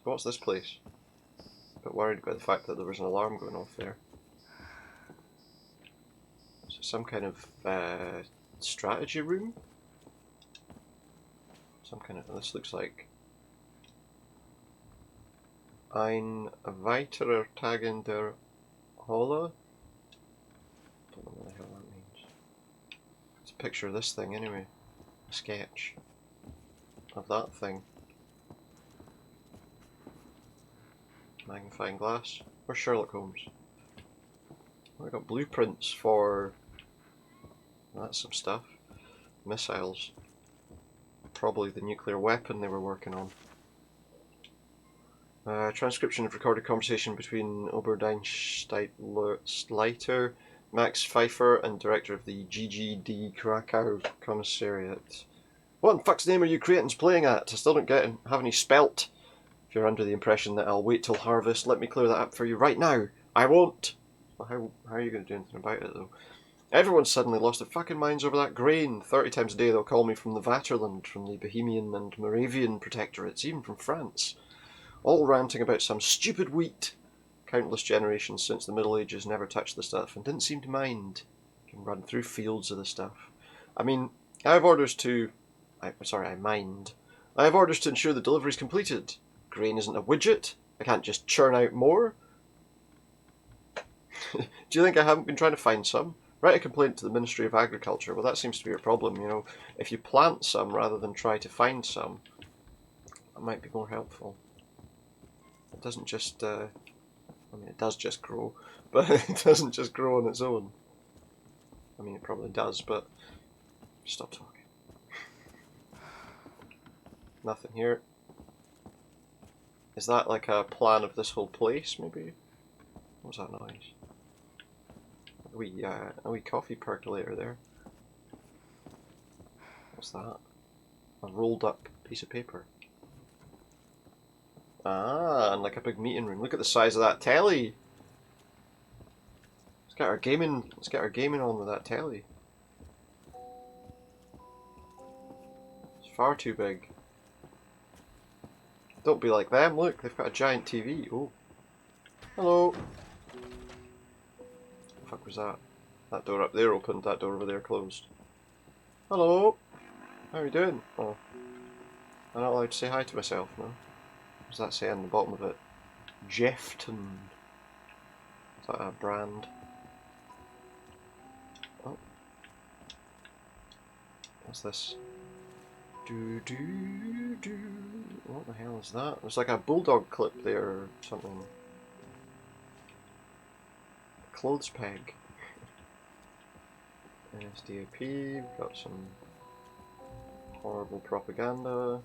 So what's this place? A bit worried about the fact that there was an alarm going off there. So some kind of strategy room? Some kind of... This looks like... Ein weiterer Tag in der Hölle? Don't know what the hell that means. It's a picture of this thing anyway. A sketch of that thing. Magnifying glass. Where's Sherlock Holmes? Oh, I got blueprints for... That's some stuff. Missiles. Probably the nuclear weapon they were working on. Transcription of recorded conversation between Oberdienstleiter Max Pfeiffer and director of the GGD Krakow Commissariat. What in fuck's name are you Cretans playing at? I still don't have any spelt. If you're under the impression that I'll wait till harvest, let me clear that up for you right now. I won't. Well, how are you going to do anything about it though? Everyone's suddenly lost their fucking minds over that grain. 30 times a day they'll call me from the Vaterland, from the Bohemian and Moravian protectorates, even from France. All ranting about some stupid wheat. Countless generations since the Middle Ages never touched the stuff and didn't seem to mind. Can run through fields of the stuff. I mean, I have orders to... I mind. I have orders to ensure the delivery's completed. Grain isn't a widget. I can't just churn out more. Do you think I haven't been trying to find some? Write a complaint to the Ministry of Agriculture. Well, that seems to be your problem, you know. If you plant some rather than try to find some, that might be more helpful. It doesn't just, I mean, it does just grow, but it doesn't just grow on its own. I mean, it probably does, but stop talking. Nothing here. Is that like a plan of this whole place, maybe? What was that noise? A wee coffee percolator there. What's that? A rolled up piece of paper. Ah, and like a big meeting room. Look at the size of that telly. Let's get our gaming. Let's get our gaming on with that telly. It's far too big. Don't be like them. Look, they've got a giant TV. Oh, hello. What the fuck was that? That door up there opened. That door over there closed. Hello. How are you doing? Oh, I'm not allowed to say hi to myself now. What does that say on the bottom of it? Jeffton. Is that a brand? Oh. What's this? Do do do. What the hell is that? It's like a bulldog clip there or something. Clothes peg. NSDAP. We've got some horrible propaganda.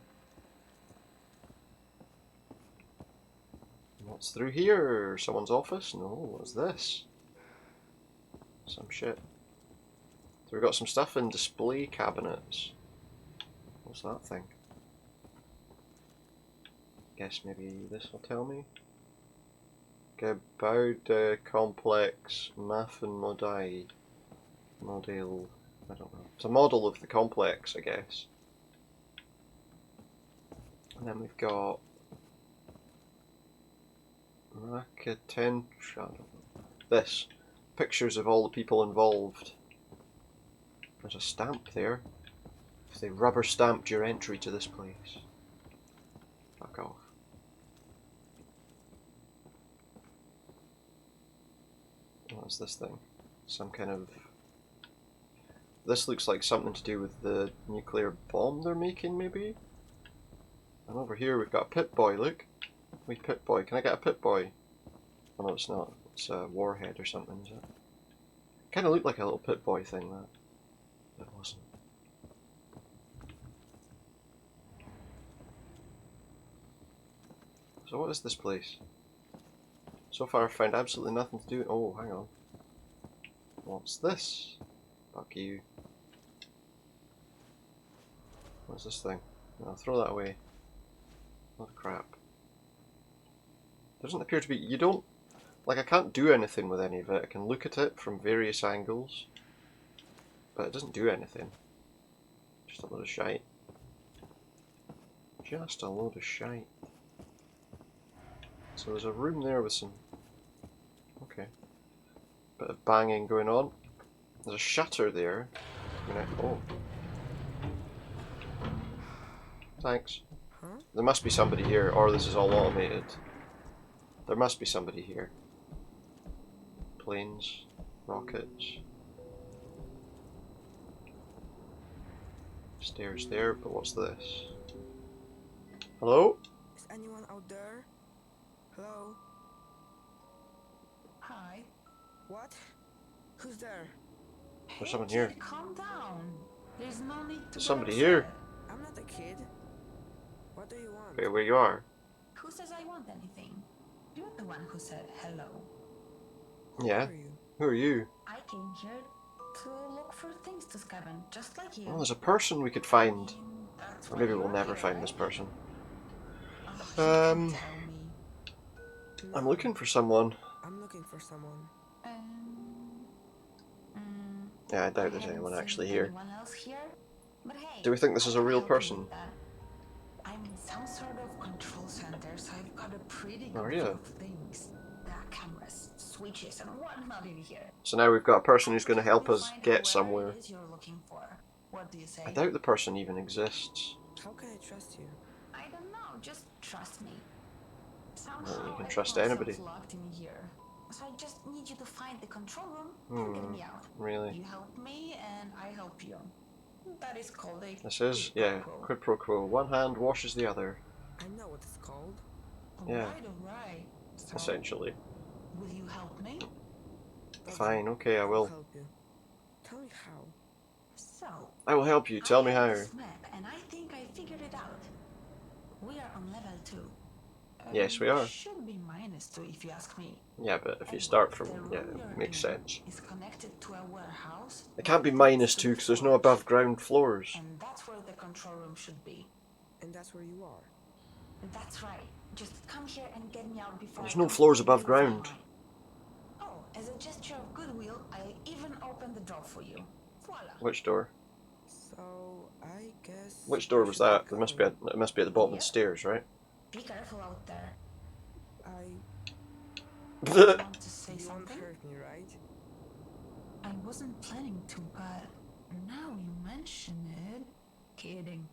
What's through here? Someone's office? No, what's this? Some shit. So we've got some stuff in display cabinets. What's that thing? Guess maybe this will tell me. Gebouwde complex Maffen Modai. Model. I don't know. It's a model of the complex, I guess. And then we've got Rakatentra. This. Pictures of all the people involved. There's a stamp there. If they rubber stamped your entry to this place. Fuck off. What's this thing? Some kind of... This looks like something to do with the nuclear bomb they're making, maybe? And over here we've got a Pip-Boy, look. Wee Pip-Boy. Can I get a Pip-Boy? Oh no, it's not. It's a warhead or something, is it? Kinda looked like a little Pip-Boy thing, that. But it wasn't. So what is this place? So far I've found absolutely nothing to do. Oh, hang on. What's this? Fuck you. What's this thing? No, throw that away. What crap. Doesn't appear to be... You don't... Like, I can't do anything with any of it. I can look at it from various angles. But it doesn't do anything. Just a load of shite. Just a load of shite. So there's a room there with some... Okay. Bit of banging going on. There's a shutter there. Oh. Thanks. Huh? There must be somebody here, or this is all automated. There must be somebody here. Planes, rockets. Stairs there, but what's this? Hello? Is anyone out there? Hello? Hi. What? Who's there? There's someone Hey, here. kid, calm down. There's no need to There's get somebody upset. here. I'm not a kid. What do you want? Where you are? Who says I want anything? You're the one who said hello. Yeah. Who are you? Who are you? I came here to look for things to scavenge, just like you. Oh, there's a person we could find. That's Or why maybe you're we'll never here, find this right? person. Oh, you Um, can tell me. I'm No, looking for someone. I'm looking for someone. Yeah, I doubt I there's haven't anyone seen actually here. anyone else here? But hey, Do we think this is I a can real help you person? with that. I'm in some sort of control center, so I've got a pretty Oh, good yeah. view of things. There are cameras, switches, and whatnot in here. So now we've got a person who's going to help You us find get whoever somewhere. it is you're looking for. What do you say? I doubt the person even exists. How can I trust you? I don't know. Just trust me. Somehow Well, you can I trust got myself anybody. locked in here, so I just need you to find the control room and get me out. Really? You help me, and I help you. That is called a This is, quid pro yeah, quo. quid pro quo. One hand washes the other, I know what it's called. Yeah. Alright. So, essentially. will you help me? Okay, Fine, okay, I I'll will. help you. Tell me how. So, I will help you, tell me I how. have this map, and I think I figured it out. We are on level 2. Yes, we are. Should be -2 if you ask me. Yeah, but if you And start from... the yeah, room it you're makes in sense. is connected to a warehouse. It can't be that leads -2 to the because there's no forge. above ground floors. And that's where the control room should be. And that's where you are. That's right. Just come here and get me out before There's I no floors completely above lose my ground. mind. Oh, as a gesture of goodwill, I'll even open the door for you. Voila. Which door? So I guess. Which door we was should get that? It must be going. it must be at the bottom of the Yep. stairs, right? Be careful out there. I. You want to say You won't something? hurt me, right? I wasn't planning to, but now you mention it. Kidding.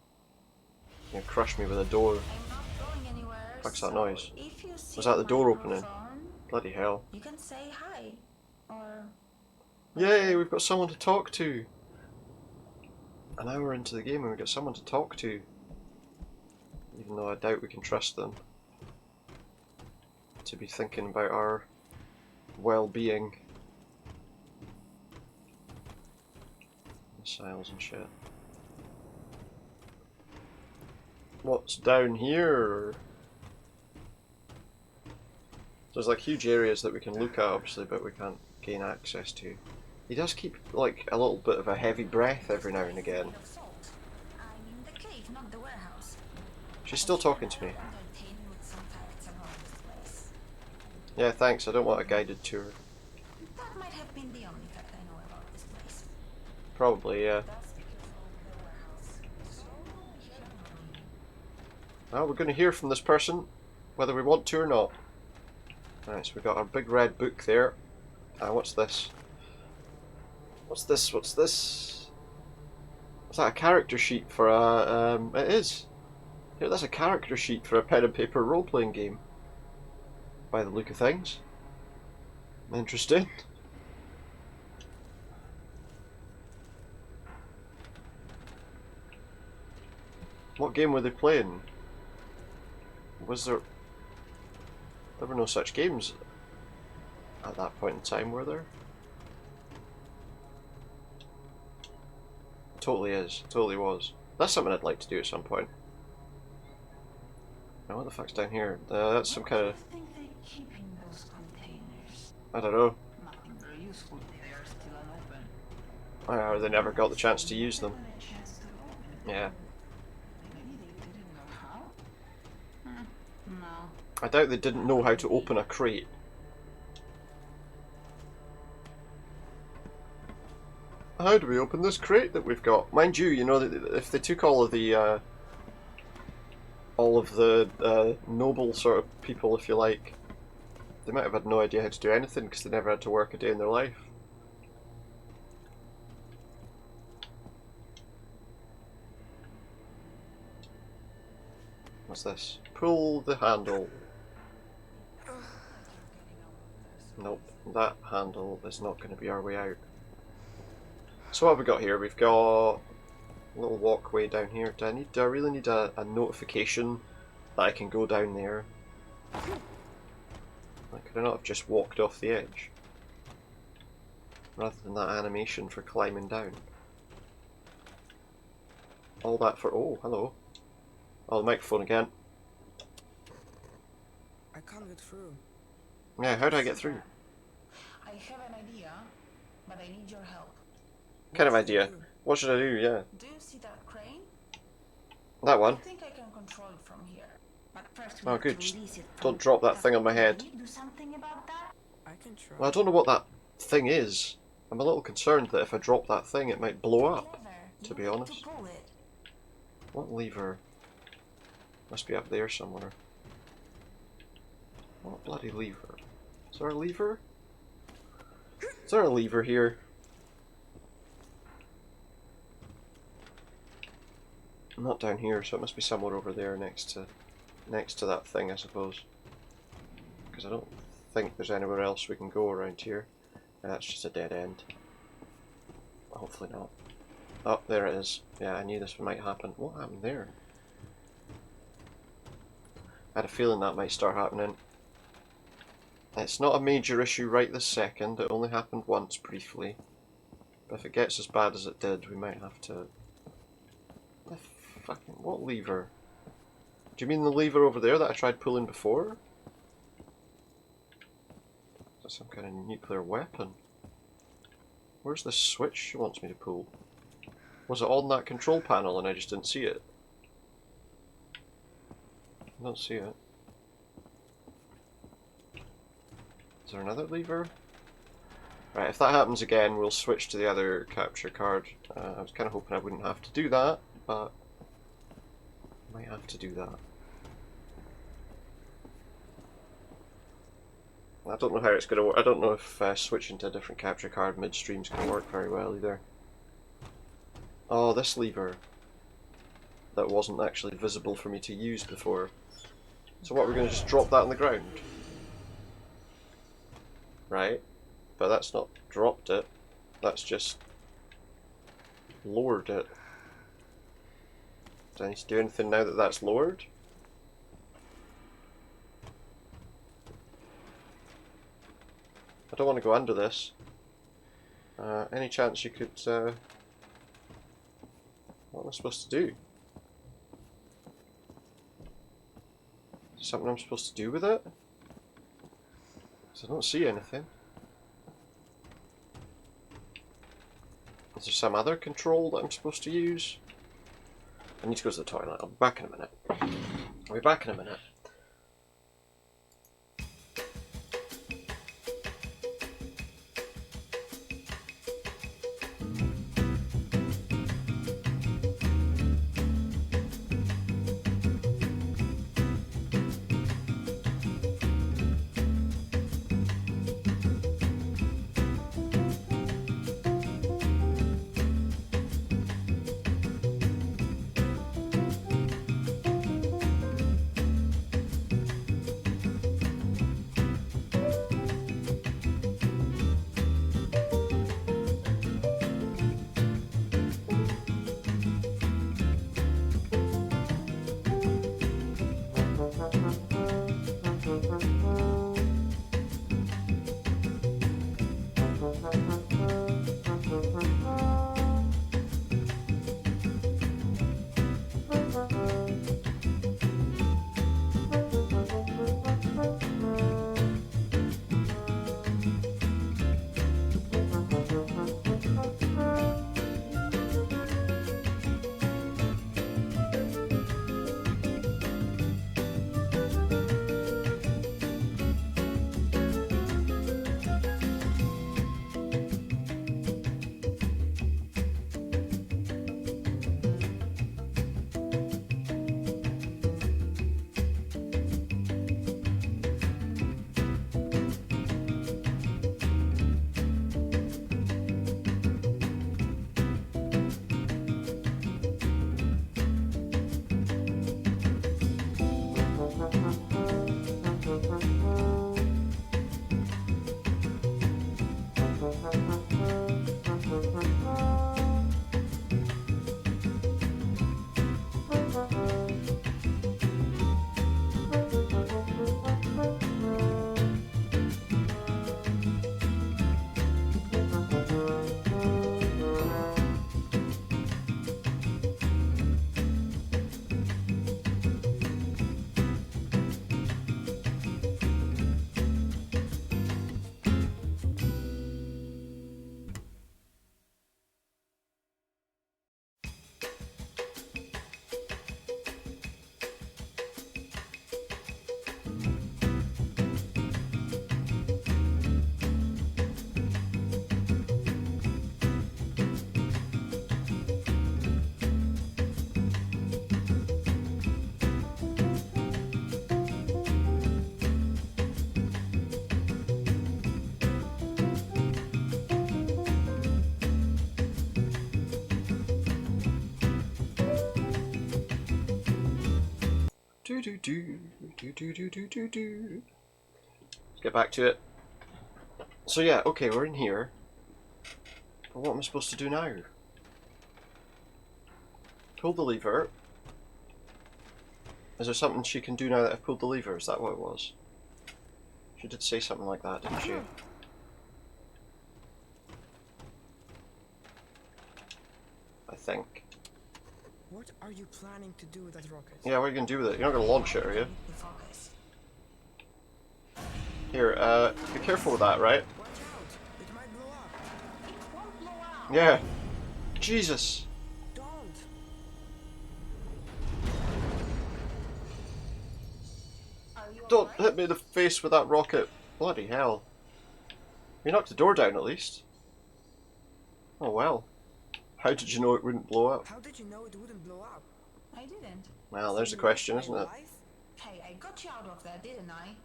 You crushed me with a door. I'm not going anywhere. Fuck's that so noise? If you see Was that a the door opening? microphone, Bloody hell. you can say hi. Or Yay, we've got someone to talk to! An hour into the game and we've got someone to talk to. Even though I doubt we can trust them to be thinking about our well-being. Missiles and shit. What's down here? There's like huge areas that we can look at obviously, but we can't gain access to. He does keep like a little bit of a heavy breath every now and again. of salt. I'm in the cave, not the warehouse. She's still talking to me. Entertain with some facts about this place. Yeah, thanks, I don't want a guided tour. That might have been the only fact I know about this place. Probably, yeah. That's because of the warehouse. So Well, we're going to hear from this person, whether we want to or not. Right, so we've got our big red book there. What's this? What's this? What's this? Is that a character sheet for a... it is. Yeah, that's a character sheet for a pen and paper role-playing game. By the look of things. Interesting. What game were they playing? Was there... There were no such games at that point in time, were there? Totally is. Totally was. That's something I'd like to do at some point. Now what the fuck's down here? That's some kind of... I think they keep in those containers. I don't know. Nothing very useful. They are still unopened. Or they never got the chance to use them. Given a chance to open it. Yeah. Maybe they didn't know how? No. I doubt they didn't know how to open a crate. How do we open this crate that we've got? Mind you, you know, that if they took all of the noble sort of people, if you like, they might have had no idea how to do anything because they never had to work a day in their life. What's this? Pull the handle. Nope, that handle is not going to be our way out. So what have we got here? We've got a little walkway down here. Do I really need a notification that I can go down there? Like, could I not have just walked off the edge? Rather than that animation for climbing down. All that for... oh, hello. Oh, the microphone again. I can't get through. Yeah, how do I get through? I have an idea, but I need your help. Kind of What should I idea. do? What should I do? Yeah. Do you see that crane? That I one. think I can control it from here. But first Oh, have good. to Just release it don't from drop that thing on my head. Can you do something about that? I can try. Well, I don't know what that thing is. I'm a little concerned that if I drop that thing, it might blow up. Lever. to You be need honest. To pull it. What lever? Must be up there somewhere. What bloody lever? Is there a lever? Is there a lever here? Not down here, so it must be somewhere over there next to that thing, I suppose. Because I don't think there's anywhere else we can go around here. And that's just a dead end. Hopefully not. Oh, there it is. Yeah, I knew this might happen. What happened there? I had a feeling that might start happening. It's not a major issue right this second. It only happened once briefly. But if it gets as bad as it did, we might have to... The fucking... what lever? Do you mean the lever over there that I tried pulling before? Is that some kind of nuclear weapon? Where's the switch she wants me to pull? Was it on that control panel and I just didn't see it? I don't see it. Is there another lever? Right, if that happens again, we'll switch to the other capture card. I was kind of hoping I wouldn't have to do that, but I might have to do that. I don't know how it's going to work. I don't know if switching to a different capture card midstream is going to work very well either. Oh, this lever that wasn't actually visible for me to use before. So what, we're going to just drop that on the ground? Right, but that's not dropped it, that's just lowered it. Do I need to do anything now that that's lowered? I don't want to go under this. Any chance you could... what am I supposed to do? Is there something I'm supposed to do with it? Because I don't see anything. Is there some other control that I'm supposed to use? I need to go to the toilet. I'll be back in a minute. I'll be back in a minute. Let's get back to it. So yeah, okay, we're in here. But what am I supposed to do now? Pull the lever. Is there something she can do now that I've pulled the lever? Is that what it was? She did say something like that, didn't she? I think. What are you planning to do with that rocket? Yeah, what are you going to do with it? You're not going to launch it, are you? The focus. Here, be careful with that, right? Watch out! It might blow up. It won't blow out. Yeah. Jesus. Don't! Are you Don't alright? hit me in the face with that rocket. Bloody hell. You knocked the door down at least. Oh well. How did you know it wouldn't blow up? How did you know it wouldn't blow up? I didn't. Well, there's the You question, risked isn't my it? life? Hey, I got you out of there, didn't I?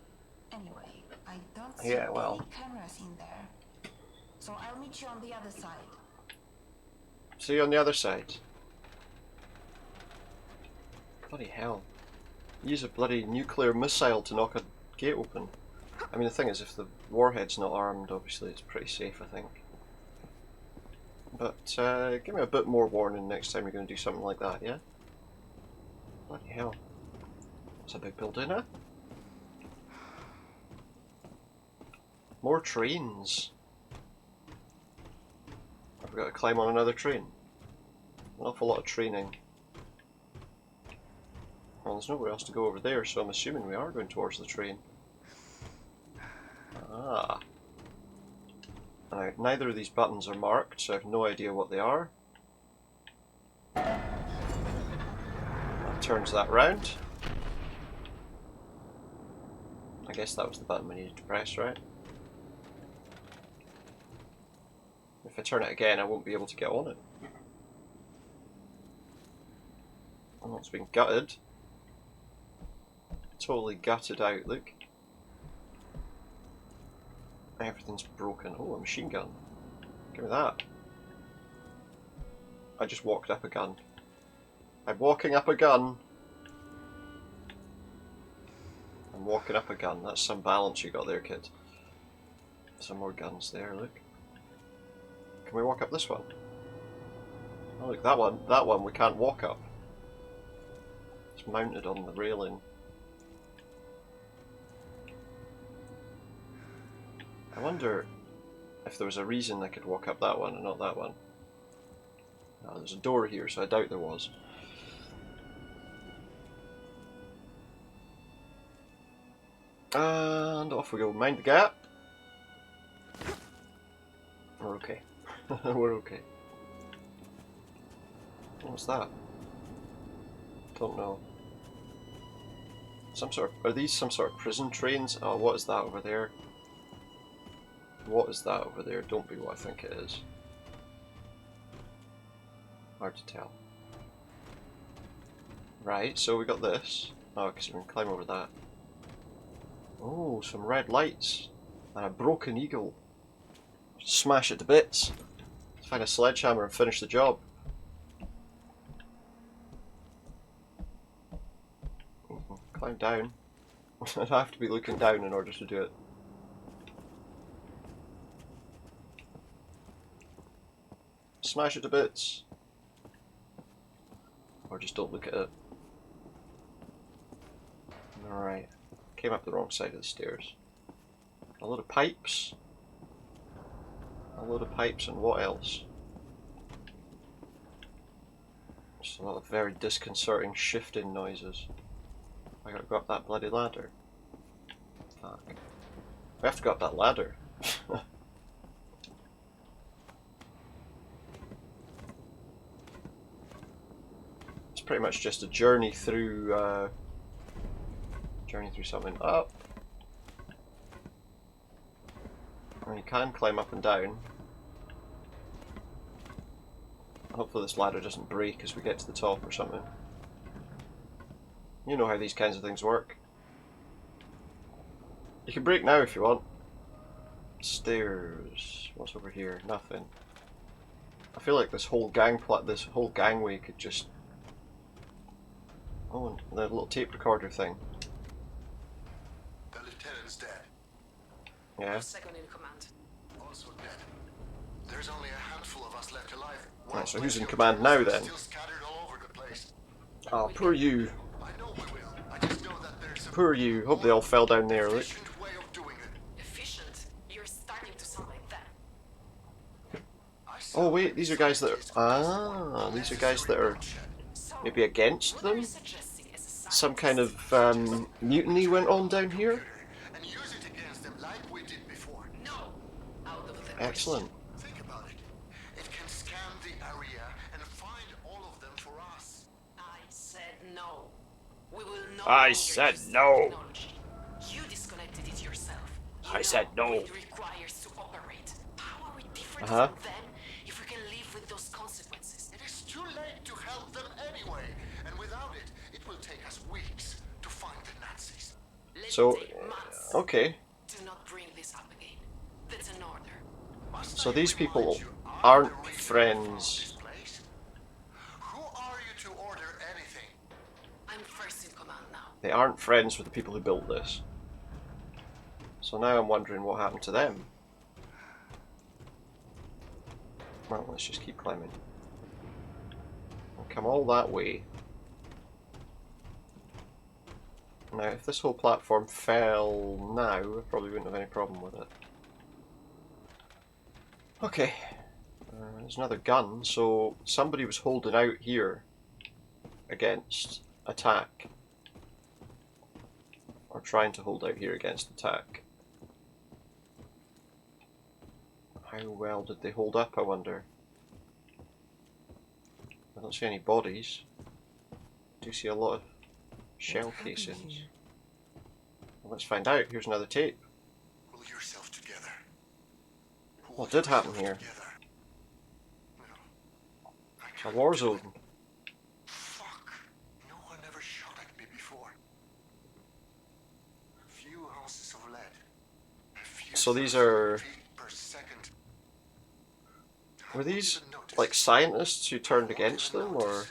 Anyway, I don't see Yeah, well. any cameras in there. So I'll meet you on the other side. See you on the other side. Bloody hell. Use a bloody nuclear missile to knock a gate open. I mean, the thing is, if the warhead's not armed, obviously it's pretty safe, I think. But, give me a bit more warning next time you're going to do something like that, yeah? Bloody hell. It's a big building, huh? More trains. Have we got to climb on another train? An awful lot of training. Well, there's nowhere else to go over there, so I'm assuming we are going towards the train. Ah. Now, neither of these buttons are marked, so I have no idea what they are. That turns that round. I guess that was the button we needed to press, right? If I turn it again, I won't be able to get on it. Oh, it's been gutted. Totally gutted out, look. Everything's broken. Oh, a machine gun. Give me that. I just walked up a gun. I'm walking up a gun. I'm walking up a gun. That's some balance you got there, kid. Some more guns there, look. Can we walk up this one? Oh look, that one we can't walk up. It's mounted on the railing. I wonder if there was a reason I could walk up that one and not that one. No, there's a door here, so I doubt there was. And off we go. Mind the gap. We're okay. We're okay. What's that? Don't know. Are these some sort of prison trains? Oh, what is that over there? What is that over there? Don't be what I think it is. Hard to tell. Right, so we got this. Oh, because we can climb over that. Oh, some red lights. And a broken eagle. Smash it to bits. Let's find a sledgehammer and finish the job. Climb down. I'd have to be looking down in order to do it. Smash it to bits. Or just don't look at it. Alright. Came up the wrong side of the stairs. A load of pipes. A load of pipes and what else? Just a lot of very disconcerting shifting noises. I gotta go up that bloody ladder. Fuck. We have to go up that ladder. It's pretty much just a journey through something up. And you can climb up and down. Hopefully this ladder doesn't break as we get to the top or something. You know how these kinds of things work. You can break now if you want. Stairs. What's over here? Nothing. I feel like this whole gangway could just... Oh, and the little tape recorder thing. The lieutenant's dead. Yeah. Second in command. Also dead. There's only a handful of us left alive. Right, so who's in command now then? Still scattered all over the place. Oh, poor you. I know we will. I just know that there's a Poor you. Hope they all fell down there, look. efficient way of doing it. Efficient? You're starting to sound like that. I Oh sound wait, like these are guys that are... scientists with Ah, these are guys that are... So, maybe against What are you them? suggesting as a Some kind scientist? of mutiny went on down here? And use it against them like we did before. No! Out of the Excellent. Think about it. It can scan the area and find all of them for us. I said no. We will no I longer said use no. the technology. You disconnected it yourself. I said no. What it requires to operate. How are we different Uh-huh. from them if we can live with those consequences? It is too late to help them anyway. And without it, it will take us weeks to find the Nazis. Let So, it take months. okay. Do not bring this up again. That's an order. Must So I these remind people you, I'm aren't the reason friends. we found this place? Who are you to order anything? I'm first in command now. They aren't friends with the people who built this. So now I'm wondering what happened to them. Well, let's just keep climbing. We'll come all that way. Now, if this whole platform fell now, I probably wouldn't have any problem with it. Okay. There's another gun, so somebody was holding out here against attack. Or trying to hold out here against attack. How well did they hold up, I wonder? I don't see any bodies. I do see a lot of shell What happened casings. here? Well, let's find out. Here's another tape. Pull yourself together. Pull What did happen yourself here? together. No. I A can't war do it. zone. Fuck. No one ever shot at me before. Few ounces of lead. A few So these thousand are- feet per second. Were I won't these even notice. like scientists who turned I won't against even them, or? notice.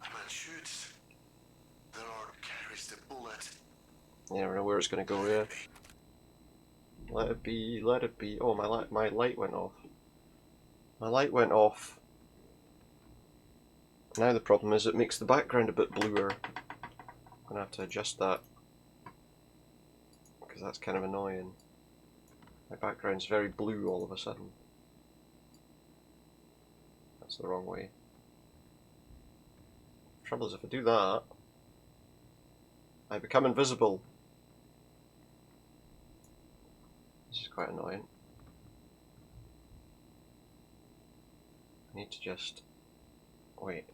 A man shoots. The Lord carries the bullet. You never know where it's going to go, yeah. Let it be, let it be. Oh, my light went off. My light went off. Now the problem is it makes the background a bit bluer. I'm going to have to adjust that. Because that's kind of annoying. My background's very blue all of a sudden. That's the wrong way. Trouble is, if I do that, I become invisible. This is quite annoying. I need to just wait.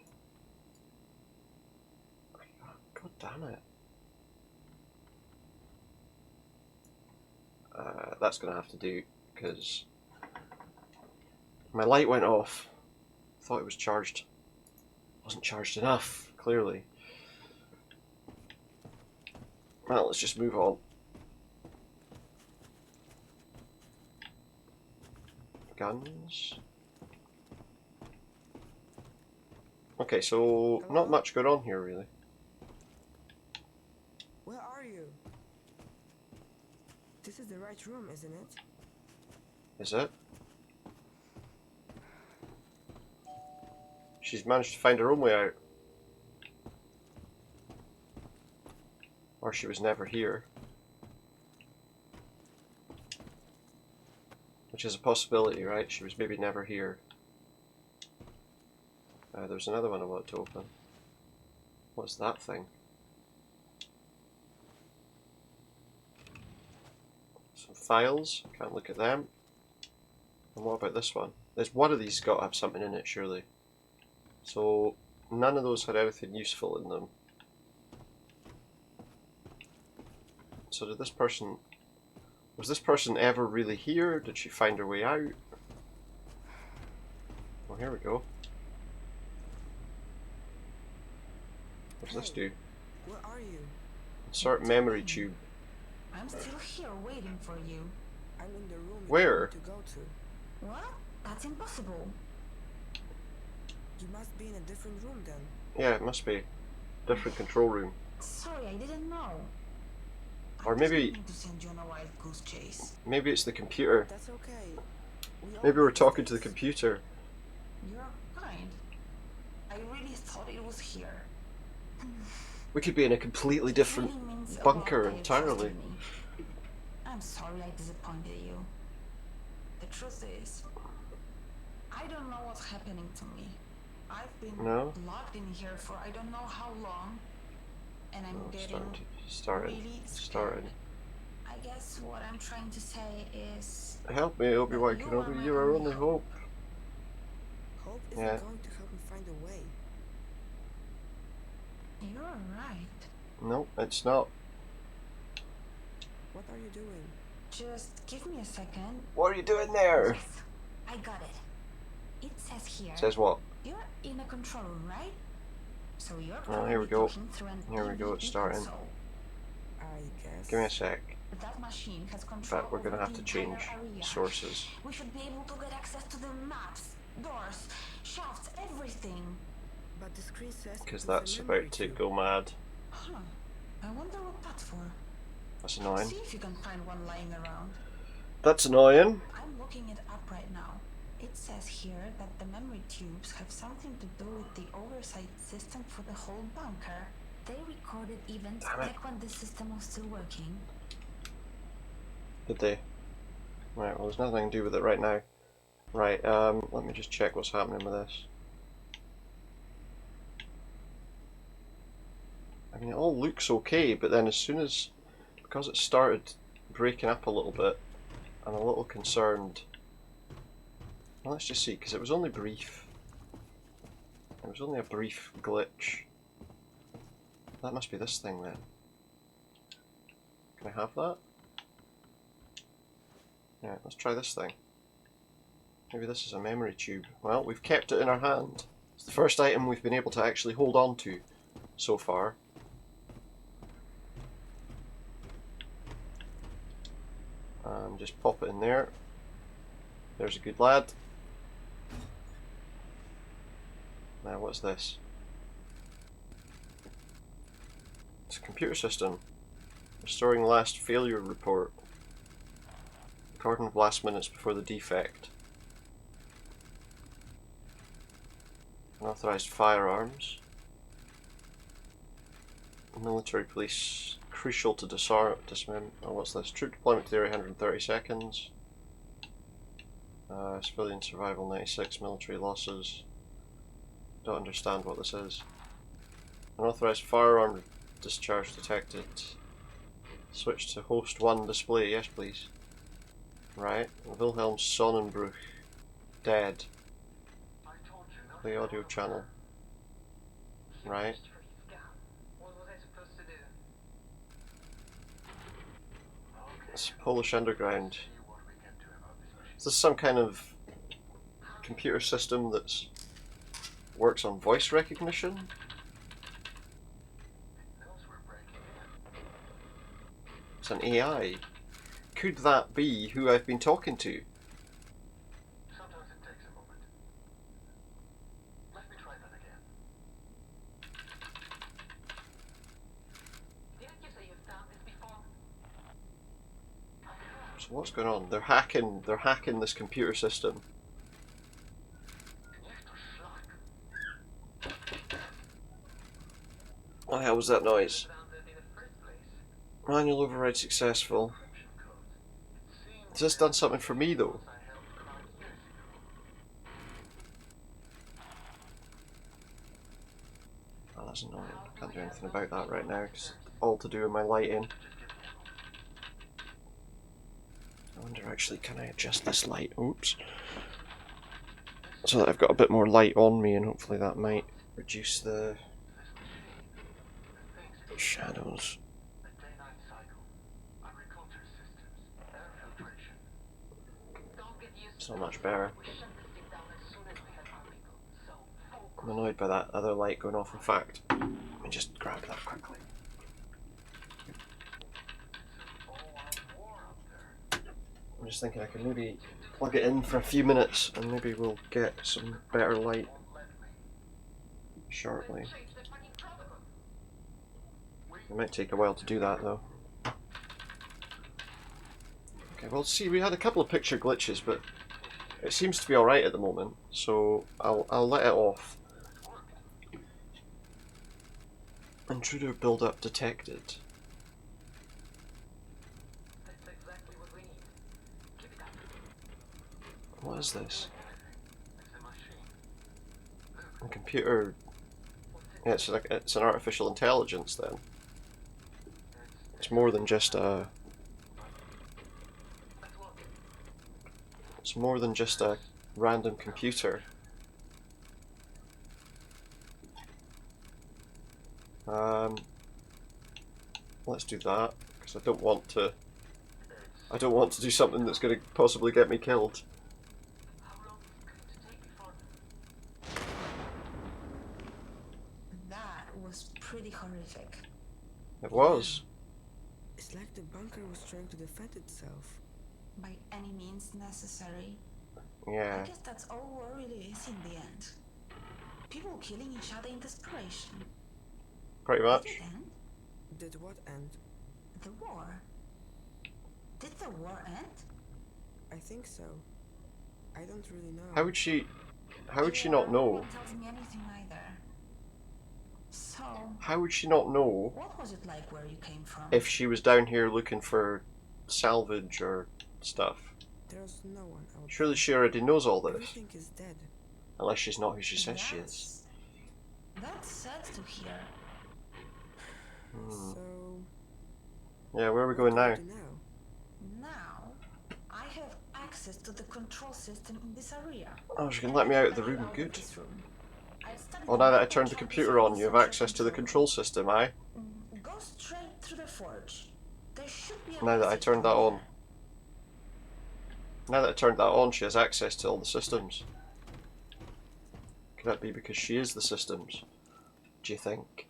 God damn it. That's gonna have to do, because my light went off. I thought it was charged. Wasn't charged enough, clearly. Well, let's just move on. Guns. Okay, so not much going on here, really. Where are you? This is the right room, isn't it? Is it? She's managed to find her own way out. Or she was never here. Which is a possibility, right? She was maybe never here. There's another one I wanted to open. What's that thing? Some files. Can't look at them. And what about this one? There's one of these got to have something in it, surely. So none of those had anything useful in them. So did this person... Was this person ever really here? Did she find her way out? Well, here we go. What does this do? Where are you? Insert memory tube. I'm still here waiting for you. I'm in the room you Where? told me to go to. What? That's impossible. You must be in a different room then. Yeah, it must be. Different control room. Sorry, I didn't know. Or I maybe- didn't mean to send you on a wild goose chase. Maybe it's the computer. That's okay. We all Maybe we're make talking to the mistakes. computer. You're kind. I really thought it was here. We could be in a completely different Really means a bunker lot that you trusted entirely. me. I'm sorry I disappointed you. The truth is, I don't know what's happening to me. I've been No? locked in here for I don't know how long, and I'm Oh, getting starting. really scared. Starting. I guess what I'm trying to say is Help me, Obi-Wan you Kenobi, are my you're our only only hope. Hope isn't Yeah. going to help me find a way. you're right. No, it's not. What are you doing? Just give me a second. What are you doing there? Yes, I got it. It says here. Says what? You're in a control room, right? So you're Oh, here we probably go. talking through an Here we go, it's starting. console. I guess. Give me a sec. That machine has In control fact, we're over gonna have the to entire change area. sources. We should be able to get access to the maps, doors, shafts, everything. But the screen says Because it was that's a memory about to tube. go mad. Huh. I wonder what that's for. That's annoying. See if you can find one lying around. That's annoying. I'm looking it up right now. It says here that the memory tubes have something to do with the oversight system for the whole bunker. They recorded events Damn it. back when the system was still working. Did they? Right, well there's nothing I can do with it right now. Right, let me just check what's happening with this. I mean, it all looks okay, but then as soon as, because it started breaking up a little bit, I'm a little concerned. Well, let's just see, because it was only brief. It was only a brief glitch. That must be this thing then. Can I have that? Yeah, let's try this thing. Maybe this is a memory tube. Well, we've kept it in our hand. It's the first item we've been able to actually hold on to so far. Just pop it in there. There's a good lad. Now what's this? It's a computer system. Restoring last failure report. Recording of last minutes before the defect. Unauthorized firearms. Military police. Crucial to dismember. Oh, what's this? Troop deployment theory 130 seconds. Civilian survival 96. Military losses. Don't understand what this is. Unauthorized firearm discharge detected. Switch to host 1 display. Yes, please. Right. Wilhelm Sonnenbruch. Dead. The audio channel. Right. It's Polish Underground. Is this some kind of computer system that works on voice recognition? It's an AI. Could that be who I've been talking to? Sometimes it takes a moment. Let me try that again. Didn't you say you've done this before? So what's going on? They're hacking this computer system. What the hell was that noise? Manual override successful. Has this done something for me though? Oh, that's annoying. I can't do anything about that right now because it's all to do with my lighting. I wonder actually, can I adjust this light? Oops. So that I've got a bit more light on me, and hopefully that might reduce the shadows. It's not much better. I'm annoyed by that other light going off. In fact, let me just grab that quickly. I'm just thinking I can maybe plug it in for a few minutes and maybe we'll get some better light shortly. It might take a while to do that though. Okay, well see, we had a couple of picture glitches, but it seems to be alright at the moment, so I'll let it off. Intruder build-up detected. What is this? A computer. Yeah, it's an artificial intelligence then. It's more than just a. It's more than just a random computer. Let's do that because I don't want to. I don't want to do something that's going to possibly get me killed. How long is it going to take before... That was pretty horrific. It was. It's like the bunker was trying to defend itself. By any means necessary. Yeah. I guess that's all war really is in the end. People killing each other in desperation. Pretty much. Did it end? Did what end? The war. Did the war end? I think so. I don't really know. How would she Yeah, not no know? one tells me anything either. So, How would she not know what was it like where you came from? if she was down here looking for salvage or stuff? There's no one out Surely she already knows all there. this. Everything is dead. Unless she's not who she says she is. That's sad to hear. Hmm. So... Yeah, where are we what going do we now? do now? Now, I have access to the control system in this area. Oh, she can let me out of the room, good. Well, now that I turned the computer on, you have access to the control system, aye? Go straight through the forge. There should be a Now that I passage turned that from on. there. Now that I turned that on, she has access to all the systems. Could that be because she is the systems? Do you think?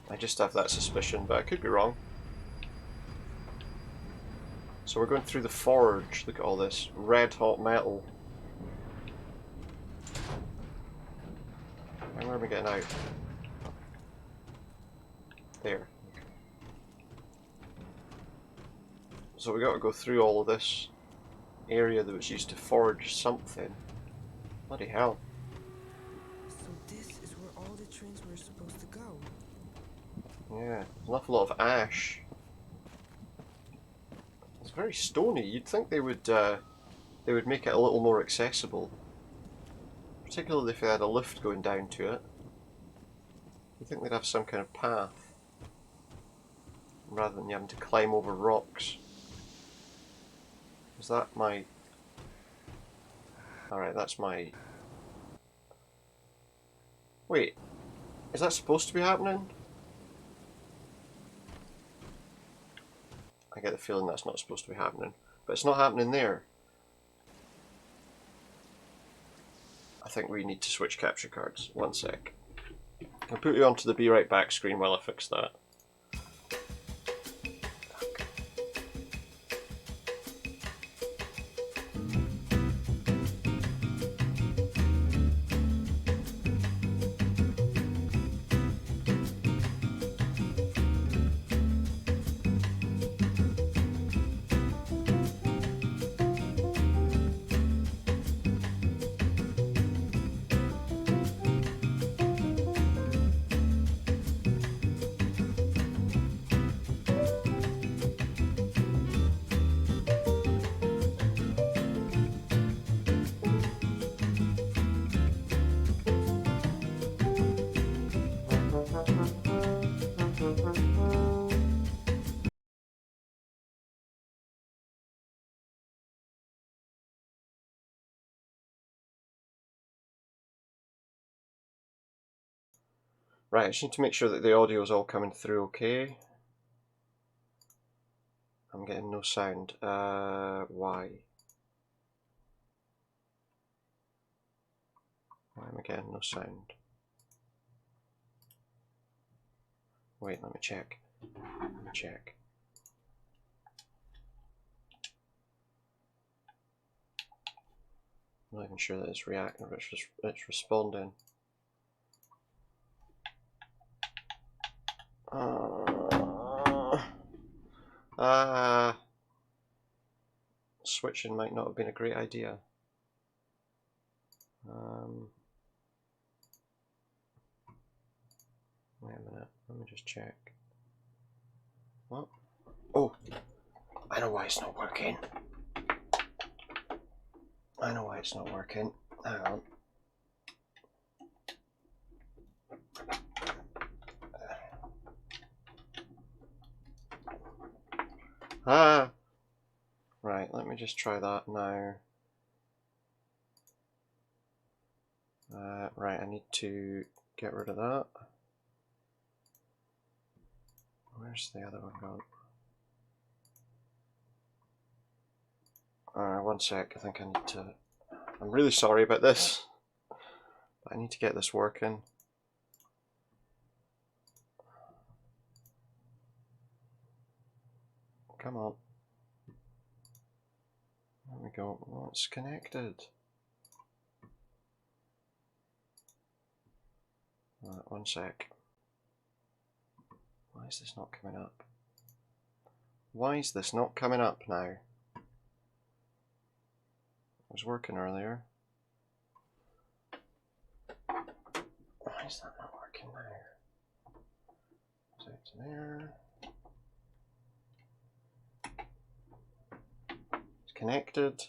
I just have that suspicion, but I could be wrong. So we're going through the forge. Look at all this red hot metal. And where am I getting out? There. So we got to go through all of this area that was used to forge something. Bloody hell. So this is where all the trains were supposed to go. Yeah, there's an awful lot of ash. It's very stony. You'd think they would make it a little more accessible. Particularly if they had a lift going down to it. You'd think they'd have some kind of path. Rather than you having to climb over rocks. Is that my... Alright, that's my... Wait, is that supposed to be happening? I get the feeling that's not supposed to be happening. But it's not happening there. I think we need to switch capture cards. One sec. I'll put you onto the be right back screen while I fix that. Right, I just need to make sure that the audio is all coming through okay. I'm getting no sound. Why? Why am I getting no sound? Wait, let me check. Let me check. I'm not even sure that it's reacting, but it's responding. Switching might not have been a great idea. Wait a minute, let me just check. What? Oh, know why it's not working. I know why it's not working. Hang on. Ah! Right, let me just try that now. Right, I need to get rid of that. Where's the other one gone? One sec, I think I need to... I'm really sorry about this, but I need to get this working. Come on. There we go. Well, it's connected. One sec. Why is this not coming up? Why is this not coming up now? It was working earlier. Why is that not working now? So it's there. It's connected.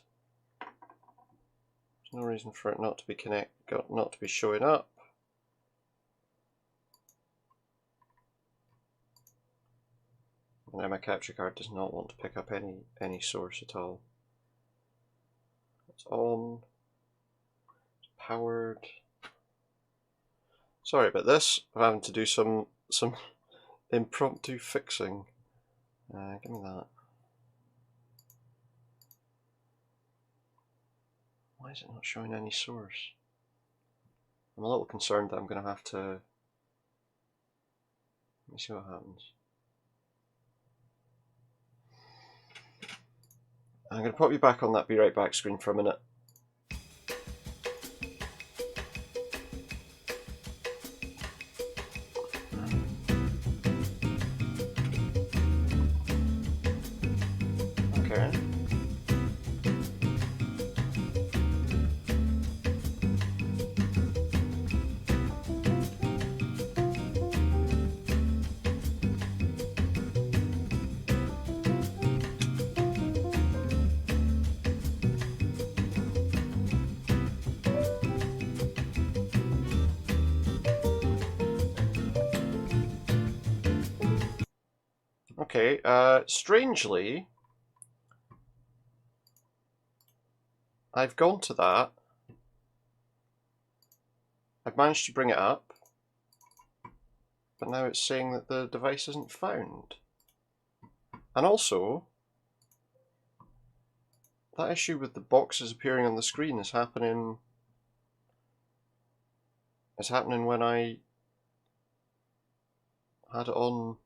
There's no reason for it not to be not to be showing up. And now my capture card does not want to pick up any source at all. It's on. It's powered. Sorry about this. I'm having to do some impromptu fixing. Give me that. Why is it not showing any source? I'm a little concerned that I'm going to have to... Let me see what happens. I'm going to pop you back on that be right back screen for a minute. Okay. Okay, strangely, I've gone to that. I've managed to bring it up, but now it's saying that the device isn't found. And also, that issue with the boxes appearing on the screen is happening. It's happening when I had it on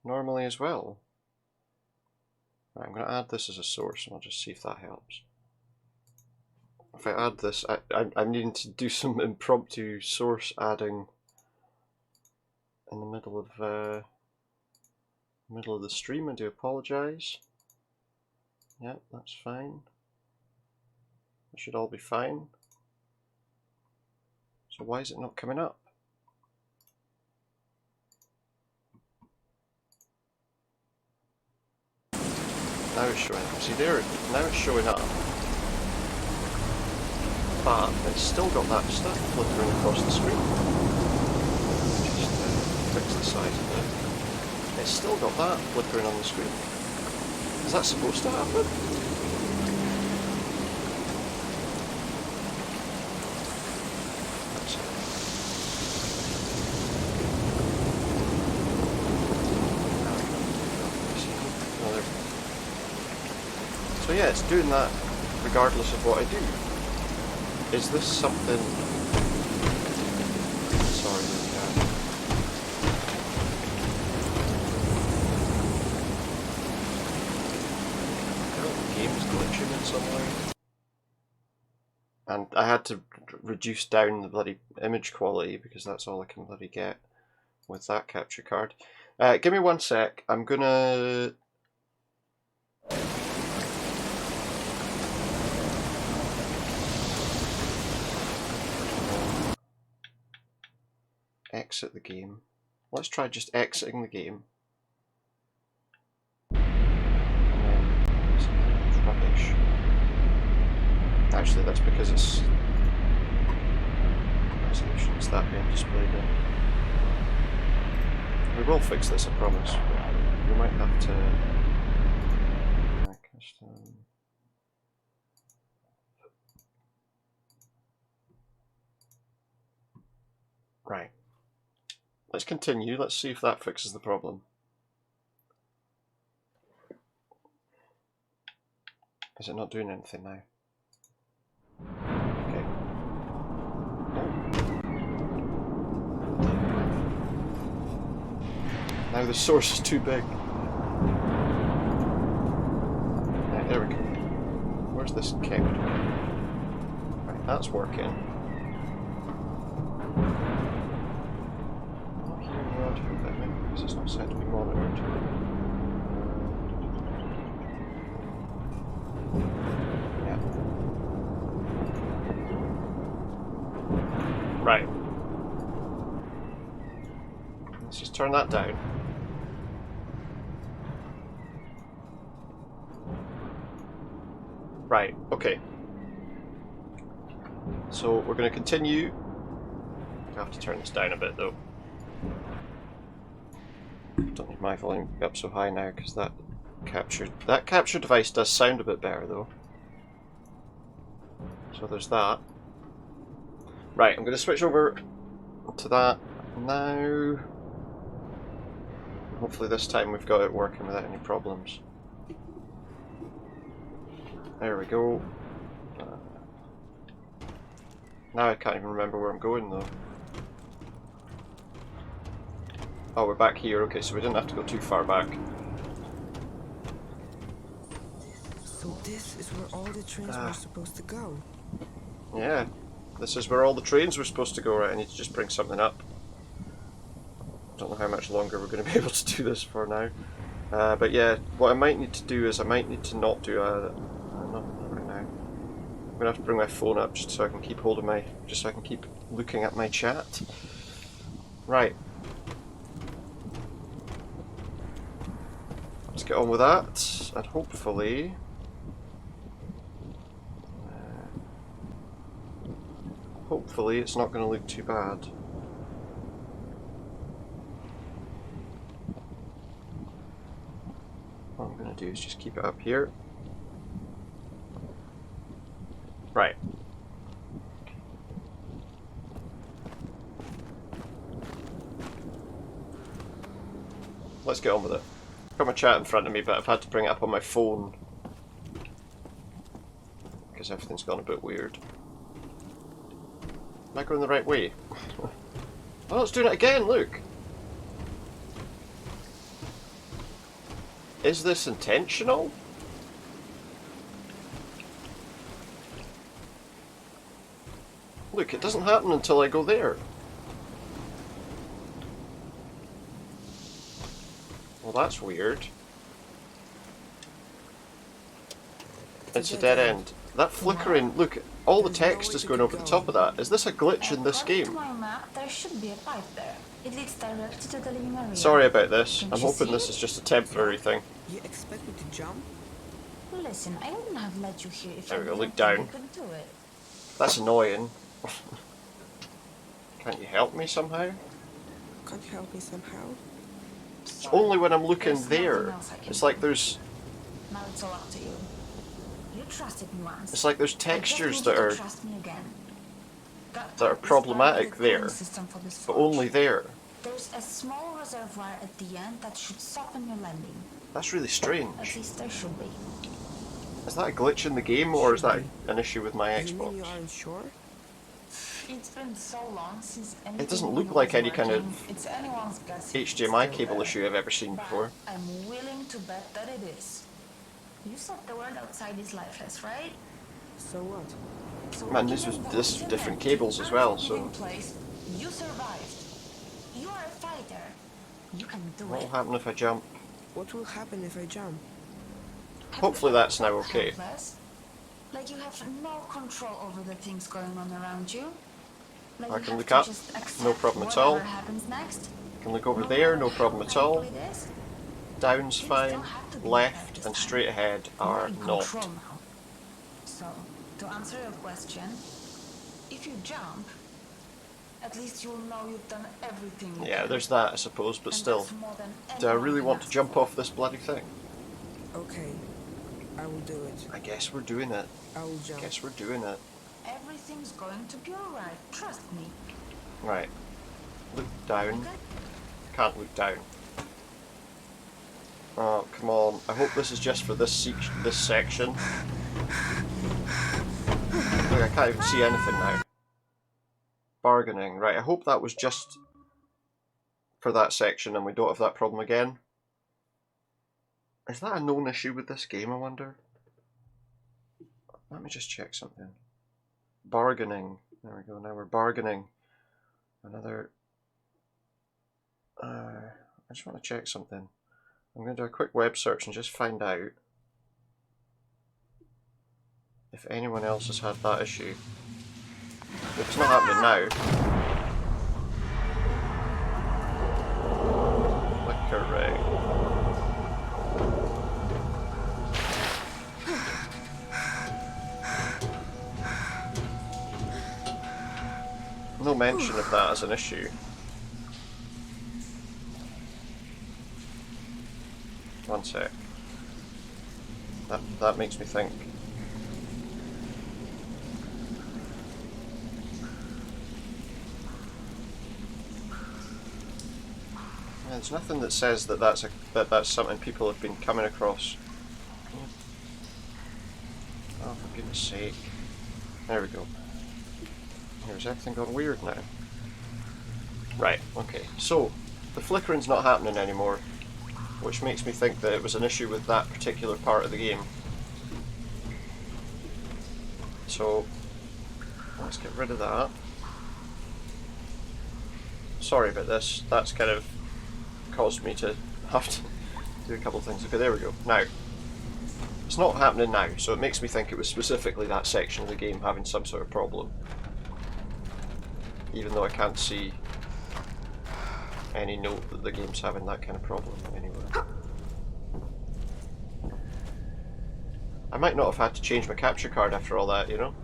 normally as well. Right, I'm going to add this as a source and I'll just see if that helps. If I add this, I'm needing to do some impromptu source adding in the middle of the stream. I do apologise. Yep, that's fine. It should all be fine. So why is it not coming up? Now it's showing up. See there, now it's showing up. But it's still got that stuff flickering across the screen. Just fix the size of it. It's still got that flickering on the screen. Is that supposed to happen? That's it. So yeah, it's doing that regardless of what I do. Is this something... Sorry, the game's glitching in some way. And I had to reduce down the bloody image quality because that's all I can bloody get with that capture card. Give me one sec, I'm gonna... exit the game. Let's try just exiting the game. And then actually, that's because it's resolution's that being displayed in. We will fix this, I promise. But we might have to. Right. Let's continue. Let's see if that fixes the problem. Is it not doing anything now? Okay. Now the source is too big. Right, there we go. Where's this kept? Right, that's working. I'm not hearing the audio bit because it's not set to be monitored. Yeah. Right. Let's just turn that down. Right, okay. So we're going to continue. I have to turn this down a bit though. Don't need my volume up so high now because that capture device does sound a bit better though. So there's that. Right, I'm going to switch over to that now. Hopefully this time we've got it working without any problems. There we go. Now I can't even remember where I'm going though. Oh, we're back here. Okay, so we didn't have to go too far back. So this is where all the trains were supposed to go. Yeah, this is where all the trains were supposed to go. Right, I need to just bring something up. Don't know how much longer we're going to be able to do this for now. But yeah, what I might need to do is I might need to not do not right now. I'm going to have to bring my phone up just so I can keep hold of my, just so I can keep looking at my chat. Right. Let's get on with that, and hopefully it's not going to look too bad. What I'm going to do is just keep it up here. Right. Let's get on with it. I've got my chat in front of me, but I've had to bring it up on my phone because everything's gone a bit weird. Am I going the right way? Oh, it's doing it again, look! Is this intentional? Look, it doesn't happen until I go there. Well, that's weird. It's a dead end. That flickering, look, all the text is going over the top of that. Is this a glitch in this According game? to my map, there should be a pipe there. It leads directly to the living area. Sorry about this. Can't I'm you hoping see? this is just a temporary thing. You expect me to jump? Listen, I wouldn't have let you here if There I we go, didn't look think down. you could do it. That's annoying. Can't you help me somehow? Can't you help me somehow? It's only when I'm looking There's nothing there. else I can It's do. like there's Now it's all up to you. You trusted me once. it's like there's I just textures need that you to are trust me again. That that are pipe is part of problematic the cooling there, system for this but forge. only there. There's a small reservoir at the end that should soften your landing. That's really At strange. least there should be. Is that a glitch in the game or is that an issue with my You mean you Xbox? aren't sure? It's been so long since It doesn't anything look like was any kind of working. It's anyone's guess. HDMI Still cable there. issue I've ever seen But before. I'm willing to bet that it is. You said the world outside is lifeless, right? So what? So Man, even this was though this it's was a different dead, cables as well, unforgiving so place, you survived. You are a fighter. You can do what it. will happen if I jump? What will happen if I jump? Have Hopefully you ever that's now felt okay. helpless? Like you have no control over the things going on around you. Like I you can have look to up, just no accept problem at all. whatever happens next. Can look over No there, no matter problem how at all. painful it is. Down's You fine. still have to be Left prepared this and time. straight ahead You're are in not. control now. So To answer your question, if you jump, at least you'll know you've done everything you Yeah, can. there's that, I suppose, but And still. that's more than Do I anyone really can want to ask jump for. off this bloody thing? Okay, I will do it. I guess we're doing it. I will I jump. guess we're doing it. Everything's going to be alright, trust me. Right. Look down. Okay? Can't look down. Oh, come on. I hope this is just for this section. Look, I can't even see anything now. Bargaining. Right, I hope that was just for that section and we don't have that problem again. Is that a known issue with this game, I wonder? Let me just check something. Bargaining. There we go, now we're bargaining. Another... I just want to check something. I'm going to do a quick web search and just find out if anyone else has had that issue. If it's not happening now. Liquor ray. No mention of that as an issue. One sec. That makes me think. Yeah, there's nothing that says that that's something people have been coming across. Oh, for goodness sake! There we go. Here's everything gone weird now. Right. Okay. So the flickering's not happening anymore, which makes me think that it was an issue with that particular part of the game. So let's get rid of that. Sorry about this. That's kind of caused me to have to do a couple of things. Okay, there we go. Now, it's not happening now, so it makes me think it was specifically that section of the game having some sort of problem. Even though I can't see any note that the game's having that kind of problem anywhere. I might not have had to change my capture card after all that, you know?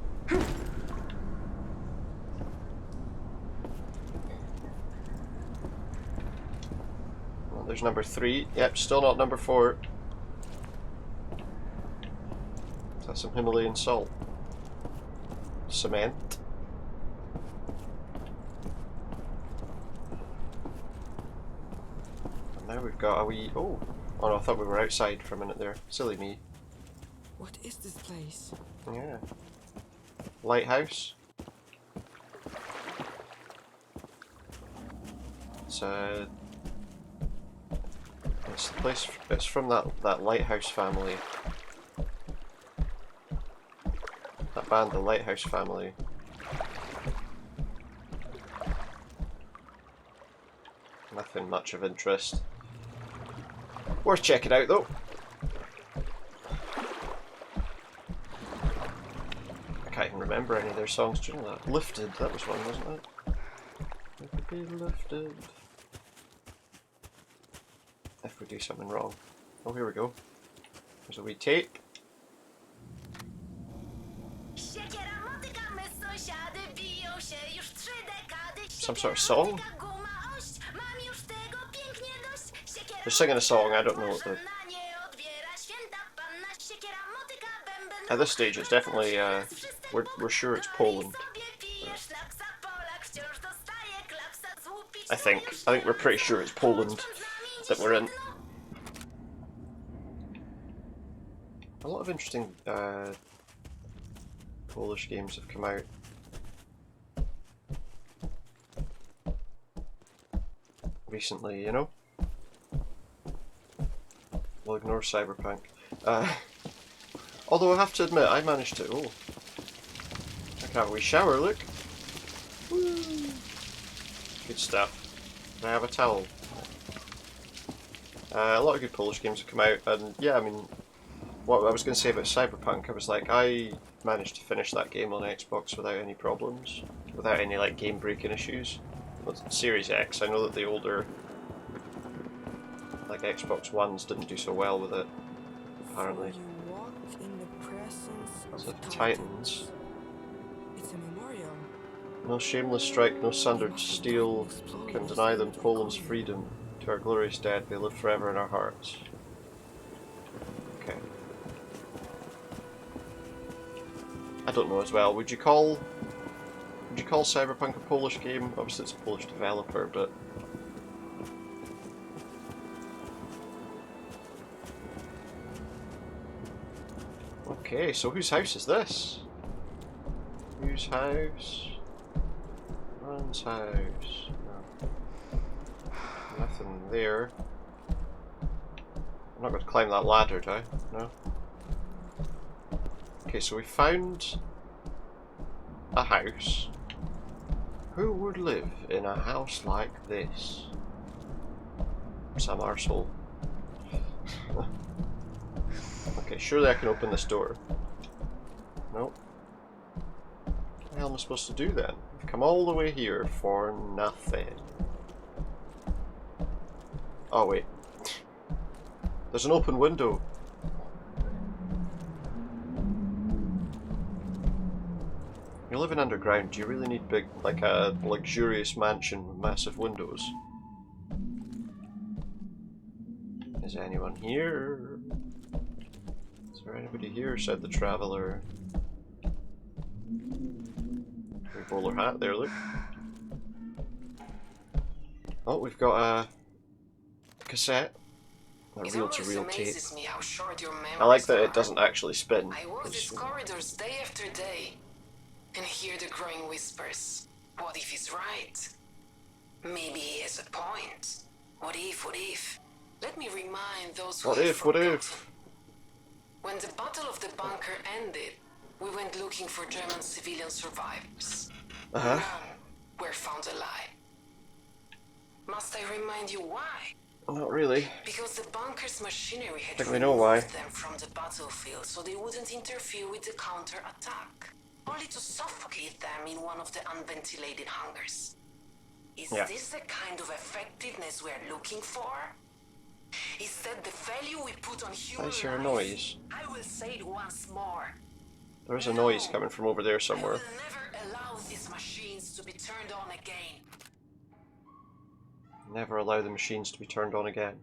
Well, there's number 3. Yep, still not number 4. That's some Himalayan salt. Cement. And now we've got a wee... Oh no, I thought we were outside for a minute there. Silly me. What is this place? Yeah. Lighthouse. It's the place. It's from that Lighthouse family. That band, the Lighthouse Family. Nothing much of interest. Worth checking out though. I can't even remember any of their songs. Do you know that? Lifted, that was one, wasn't it? Never be lifted. If we do something wrong. Oh, here we go. There's a wee tape. Some sort of song? They're singing a song, I don't know what the... At this stage it's definitely, we're sure it's Poland. I think we're pretty sure it's Poland that we're in. A lot of interesting Polish games have come out. Recently, you know? We'll ignore Cyberpunk. Although I have to admit, I managed to... Oh. I can have a wee shower, look. Woo. Good stuff. Can I have a towel? A lot of good Polish games have come out, and yeah, I mean, what I was going to say about Cyberpunk, I was like, I managed to finish that game on Xbox without any problems, without any like game breaking issues. With Series X, I know that the older like Xbox Ones didn't do so well with it, apparently. So you walk in the essence of So the Titans. It's a memorial. No shameless strike, no sundered steel can deny them Poland's freedom. To our glorious dead, they live forever in our hearts. Okay. I don't know as well. Would you call Cyberpunk a Polish game? Obviously it's a Polish developer, but okay, so whose house is this? Whose house? Ron's house. No. Nothing there. I'm not going to climb that ladder, do I? No. Okay, so we found a house. Who would live in a house like this? Some arsehole. Okay, surely I can open this door. Nope. What the hell am I supposed to do then? I've come all the way here for nothing. Oh wait. There's an open window. You're living underground, do you really need big, like a luxurious mansion with massive windows? Is anyone here? Is there anybody here? Said the traveller. Big bowler hat there, look. Oh, we've got a cassette. A reel-to-reel tape. I like that it doesn't actually spin. I walk these corridors day after day and hear the growing whispers. What if he's right? Maybe he has a point. What if, what if? Let me remind those who What have if, what forgotten. if? When the Battle of the Bunker ended, we went looking for German civilian survivors. Uh-huh. None were found alive. Must I remind you why? Not really. Because the bunker's machinery had think we know why. removed them from the battlefield so they wouldn't interfere with the counter-attack. Only to suffocate them in one of the unventilated hangars. Is this the kind of effectiveness we're looking for? Is that the value we put on human I hear a life? noise. I will say it once more. There is a noise coming from over there I somewhere. will never allow these machines to be turned on again. Never allow the machines to be turned on again.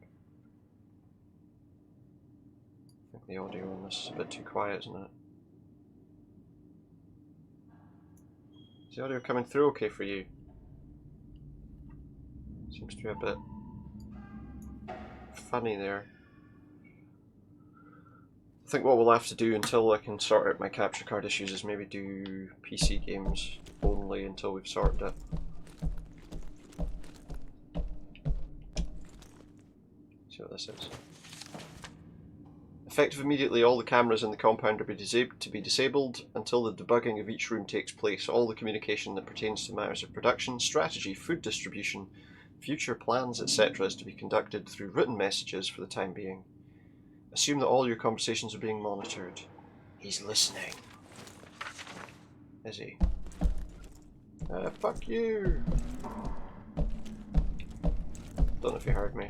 I think the audio on this is a bit too quiet, isn't it? Is the audio coming through okay for you? Seems to be a bit funny there. I think what we'll have to do until I can sort out my capture card issues is maybe do PC games only until we've sorted it. See what this is. Effective immediately, all the cameras in the compound are to be disabled until the debugging of each room takes place. All the communication that pertains to matters of production, strategy, food distribution, future plans, etc. is to be conducted through written messages for the time being. Assume that all your conversations are being monitored. He's listening. Is he? Fuck you! Don't know if he heard me.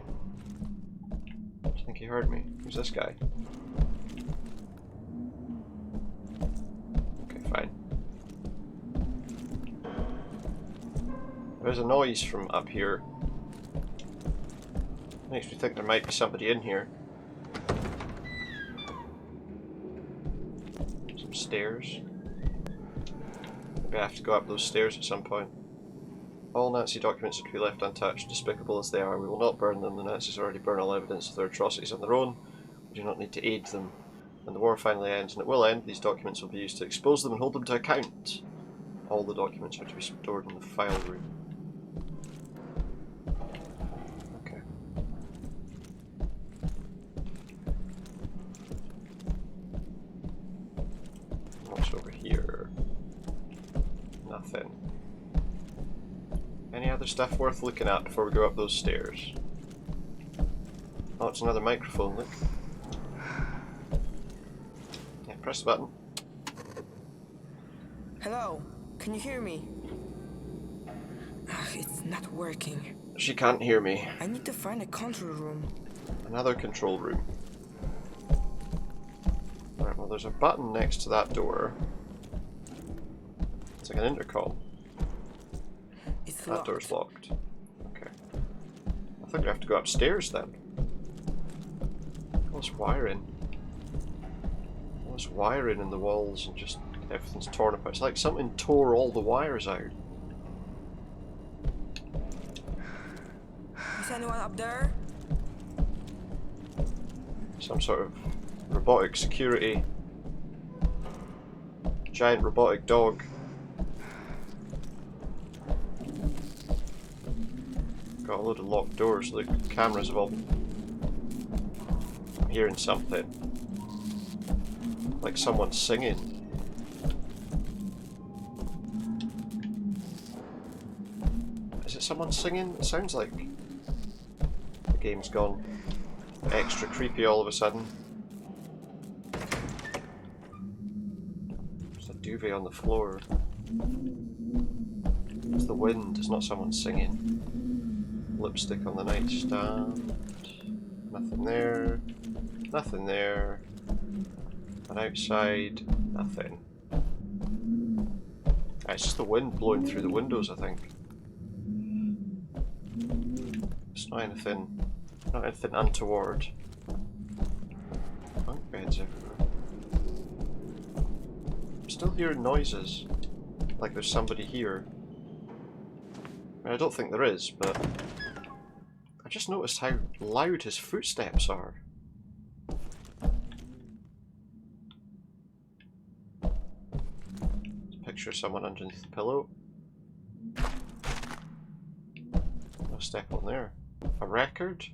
Do you think he heard me? Who's this guy? Okay, fine. There's a noise from up here. Makes me think there might be somebody in here. Some stairs. Maybe I have to go up those stairs at some point. All Nazi documents are to be left untouched, despicable as they are. We will not burn them. The Nazis already burn all evidence of their atrocities on their own. We do not need to aid them. When the war finally ends, and it will end, these documents will be used to expose them and hold them to account. All the documents are to be stored in the file room. Okay. What's over here? Nothing. Any other stuff worth looking at before we go up those stairs? Oh, it's another microphone, look. Yeah, press the button. Hello, can you hear me? It's not working. She can't hear me. I need to find a control room. Another control room. Right, well, there's a button next to that door. It's like an intercom. It's That locked. door's locked. Okay. I think we have to go upstairs then. All this wiring. All this wiring in the walls and just everything's torn apart. It's like something tore all the wires out. Is anyone up there? Some sort of robotic security. Giant robotic dog. Got a load of locked doors. The cameras have all. I'm hearing something. Like someone singing. Is it someone singing? It sounds like the game's gone extra creepy all of a sudden. There's a duvet on the floor. It's the wind, it's not someone singing. Lipstick on the nightstand. Nothing there. Nothing there. And outside, nothing. It's just the wind blowing through the windows, I think. It's not anything untoward. Bunk beds everywhere. I'm still hearing noises. Like there's somebody here. I mean, I don't think there is, but I just noticed how loud his footsteps are. Picture someone underneath the pillow. No step on there. A record?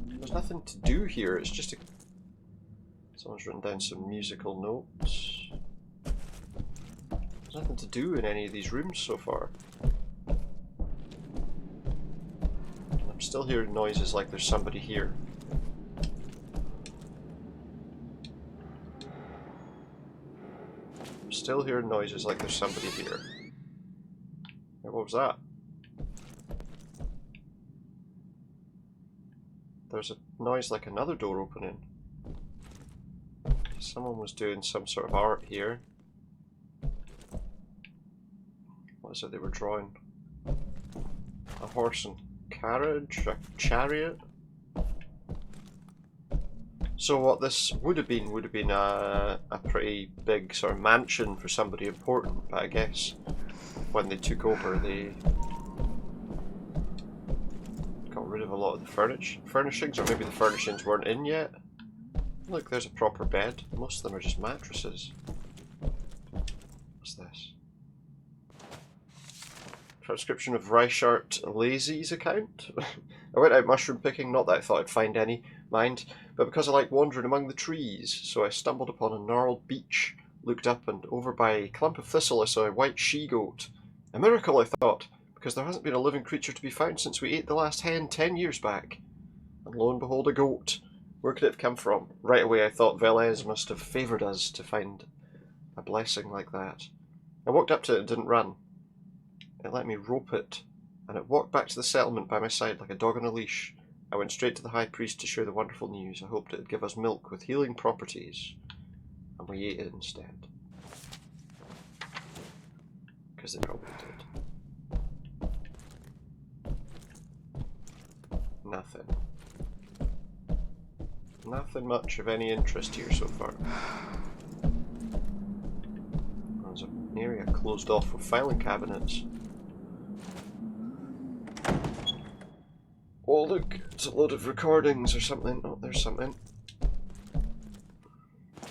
There's nothing to do here, it's just a... Someone's written down some musical notes. There's nothing to do in any of these rooms so far. I'm still hearing noises like there's somebody here. I'm still hearing noises like there's somebody here. Hey, what was that? There's a noise like another door opening. Someone was doing some sort of art here. What is it they were drawing? A horse and carriage? A chariot? So what this would have been a pretty big sort of mansion for somebody important, but I guess when they took over they got rid of a lot of the furnishings, or maybe the furnishings weren't in yet. Look, there's a proper bed. Most of them are just mattresses. What's this? Transcription of Reichard Lazy's account. I went out mushroom picking, not that I thought I'd find any, mind, but because I like wandering among the trees, so I stumbled upon a gnarled beech, looked up, and over by a clump of thistle I saw a white she-goat. A miracle, I thought, because there hasn't been a living creature to be found since we ate the last hen 10 years back. And lo and behold, a goat. Where could it have come from? Right away I thought Velez must have favoured us to find a blessing like that. I walked up to it and didn't run. It let me rope it, and it walked back to the settlement by my side like a dog on a leash. I went straight to the High Priest to share the wonderful news. I hoped it would give us milk with healing properties, and we ate it instead. Because they probably did. Nothing. Nothing much of any interest here so far. There's an area closed off with filing cabinets. Oh look, it's a load of recordings or something. Oh, there's something.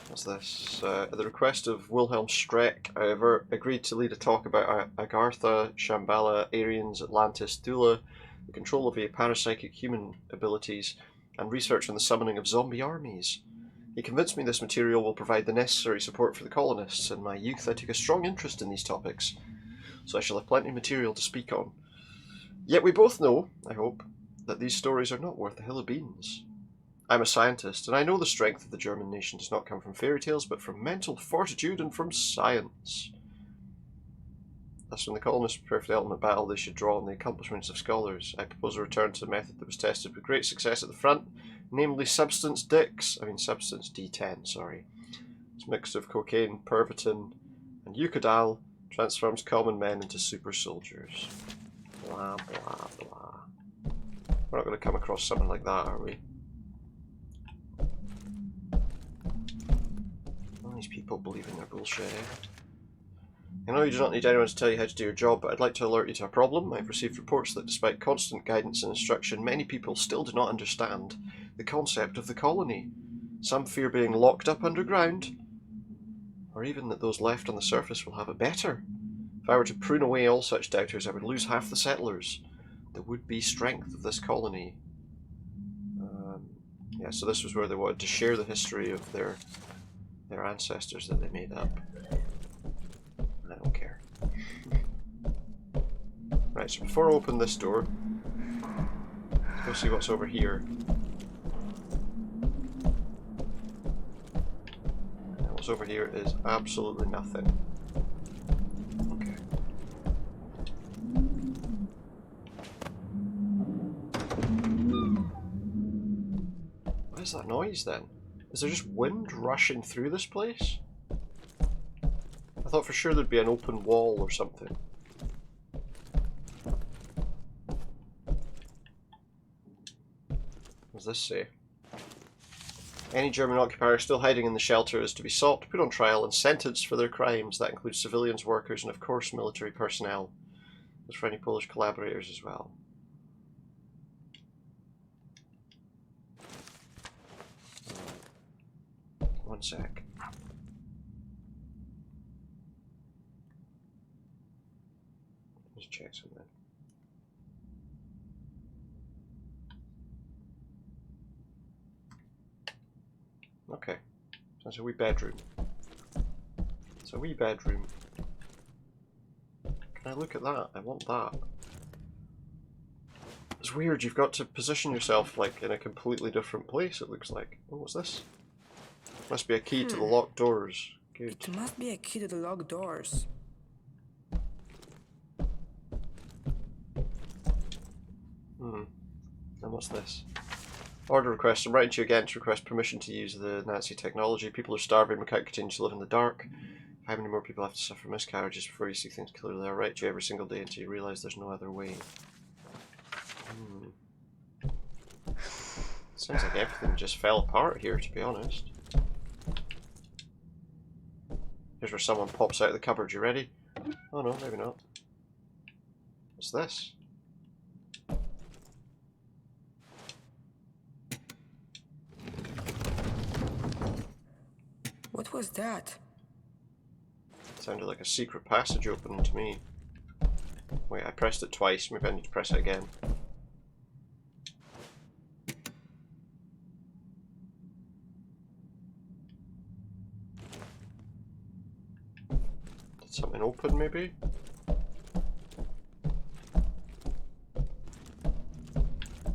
What's this? At the request of Wilhelm Streck, however, agreed to lead a talk about Agartha, Shambhala, Aryans, Atlantis, Thula, the control of a parapsychic human abilities, and research on the summoning of zombie armies. He convinced me this material will provide the necessary support for the colonists. In my youth I took a strong interest in these topics, so I shall have plenty of material to speak on. Yet we both know, I hope, that these stories are not worth a hill of beans. I'm a scientist, and I know the strength of the German nation does not come from fairy tales, but from mental fortitude and from science. Thus, when the colonists prepare for the ultimate battle, they should draw on the accomplishments of scholars. I propose a return to a method that was tested with great success at the front, namely Substance Dix. I mean Substance D10, sorry. It's mixed of cocaine, Pervitin, and Eucadal, transforms common men into super soldiers. Blah, blah, blah. We're not going to come across something like that, are we? All these people believe in their bullshit, eh? I know you do not need anyone to tell you how to do your job, but I'd like to alert you to a problem. I've received reports that despite constant guidance and instruction, many people still do not understand the concept of the colony. Some fear being locked up underground, or even that those left on the surface will have it better. If I were to prune away all such doubters, I would lose half the settlers, the would-be strength of this colony. Yeah, so this was where they wanted to share the history of their ancestors that they made up. I don't care. Right, so before I open this door, let's go see what's over here. And what's over here is absolutely nothing. Okay. What is that noise then? Is there just wind rushing through this place? I thought for sure there'd be an open wall or something. What does this say? Any German occupier still hiding in the shelter is to be sought, put on trial, and sentenced for their crimes. That includes civilians, workers, and of course military personnel. As for any Polish collaborators as well. One sec. Let's check something. Okay, so that's a wee bedroom. It's a wee bedroom. Can I look at that? I want that. It's weird, you've got to position yourself like in a completely different place, it looks like. Oh, what's this? Must be a key to the locked doors. Good. It must be a key to the locked doors. And what's this? Order request. I'm writing to you again to request permission to use the Nazi technology. People are starving. We can't continue to live in the dark. How many more people have to suffer miscarriages before you see things clearly? I'll write to you every single day until you realise there's no other way. Sounds like everything just fell apart here, to be honest. Here's where someone pops out of the cupboard. You ready? Oh no, maybe not. What's this? What was that? Sounded like a secret passage opening to me. Wait, I pressed it twice. Maybe I need to press it again. Did something open, maybe?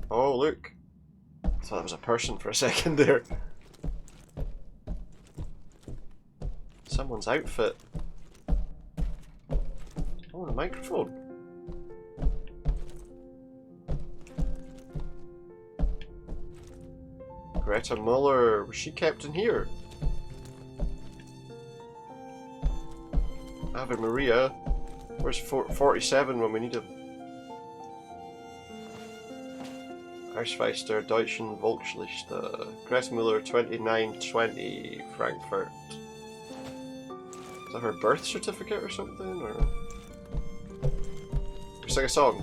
Oh, look! I thought that was a person for a second there. Someone's outfit. Oh, a microphone. Greta Muller. Was she kept in here? Ave Maria. Where's 47 when we need him? Hausmeister Deutschen Volksliste. Greta Muller 2920 Frankfurt. Is that her birth certificate or something? Or we sing a song.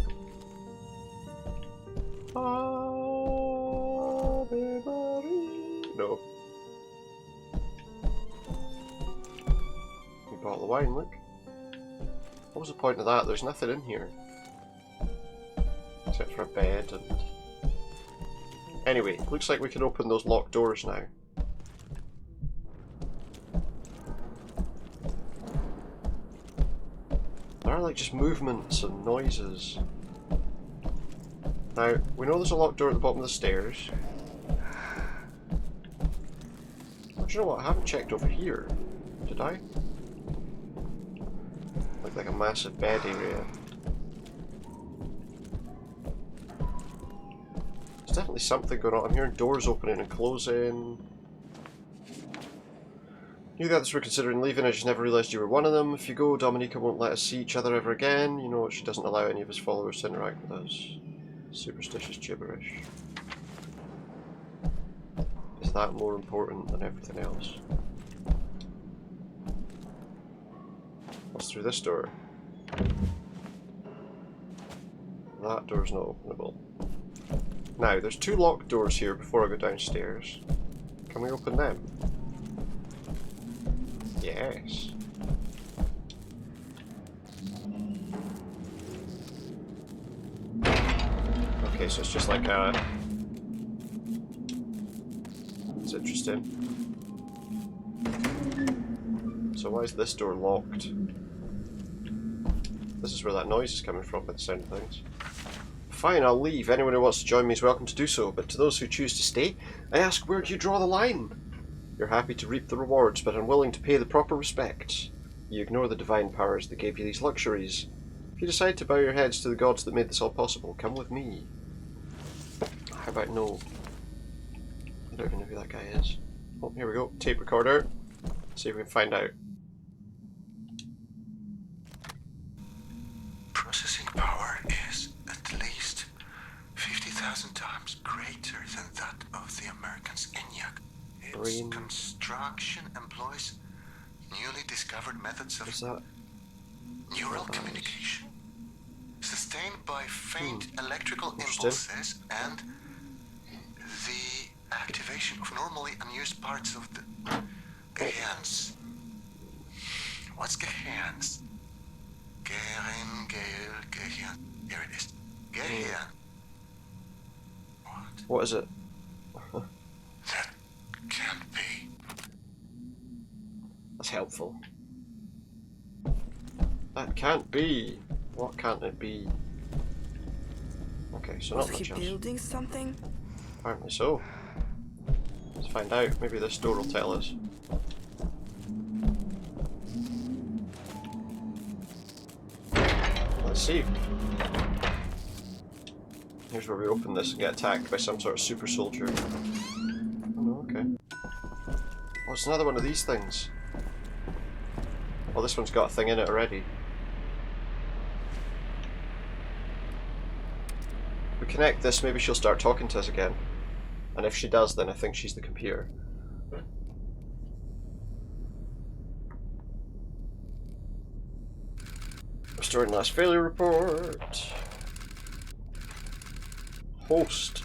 Ave Maria. No. We bottle of wine, look. What was the point of that? There's nothing in here. Except for a bed and... Anyway, looks like we can open those locked doors now. There are like just movements and noises. Now, we know there's a locked door at the bottom of the stairs. Oh, do you know what? I haven't checked over here. Did I? Looked like a massive bed area. There's definitely something going on. I'm hearing doors opening and closing. Knew the others were considering leaving, I just never realised you were one of them. If you go, Dominica won't let us see each other ever again. You know, she doesn't allow any of his followers to interact with us. Superstitious gibberish. Is that more important than everything else? What's through this door? That door's not openable. Now, there's 2 locked doors here before I go downstairs. Can we open them? Yes. Okay, so it's just like a... It's interesting. So why is this door locked? This is where that noise is coming from by the sound of things. Fine, I'll leave. Anyone who wants to join me is welcome to do so, but to those who choose to stay, I ask, where do you draw the line? You're happy to reap the rewards, but unwilling to pay the proper respect. You ignore the divine powers that gave you these luxuries. If you decide to bow your heads to the gods that made this all possible, come with me. How about no? I don't even know who that guy is. Oh, here we go. Tape recorder. See if we can find out. Processing power is at least 50,000 times greater than that of the American's ENIAC. Its Brain. construction employs newly discovered methods of What's that? neural Nice. communication, sustained by faint electrical Interesting. impulses and the activation of normally unused parts of the Gehirns. What's Gehirns? Gehirn, Gehirn. Here it is. Gehirn. What? What is it? That can't be. That's helpful. That can't be. What can't it be? Okay, so not Was he much else. building something? Apparently so. Let's find out. Maybe this door will tell us. Let's see. Here's where we open this and get attacked by some sort of super soldier. Oh no, okay. Oh, it's another one of these things. Oh, this one's got a thing in it already. We connect this, maybe she'll start talking to us again. And if she does, then I think she's the computer. Restoring last failure report. Host.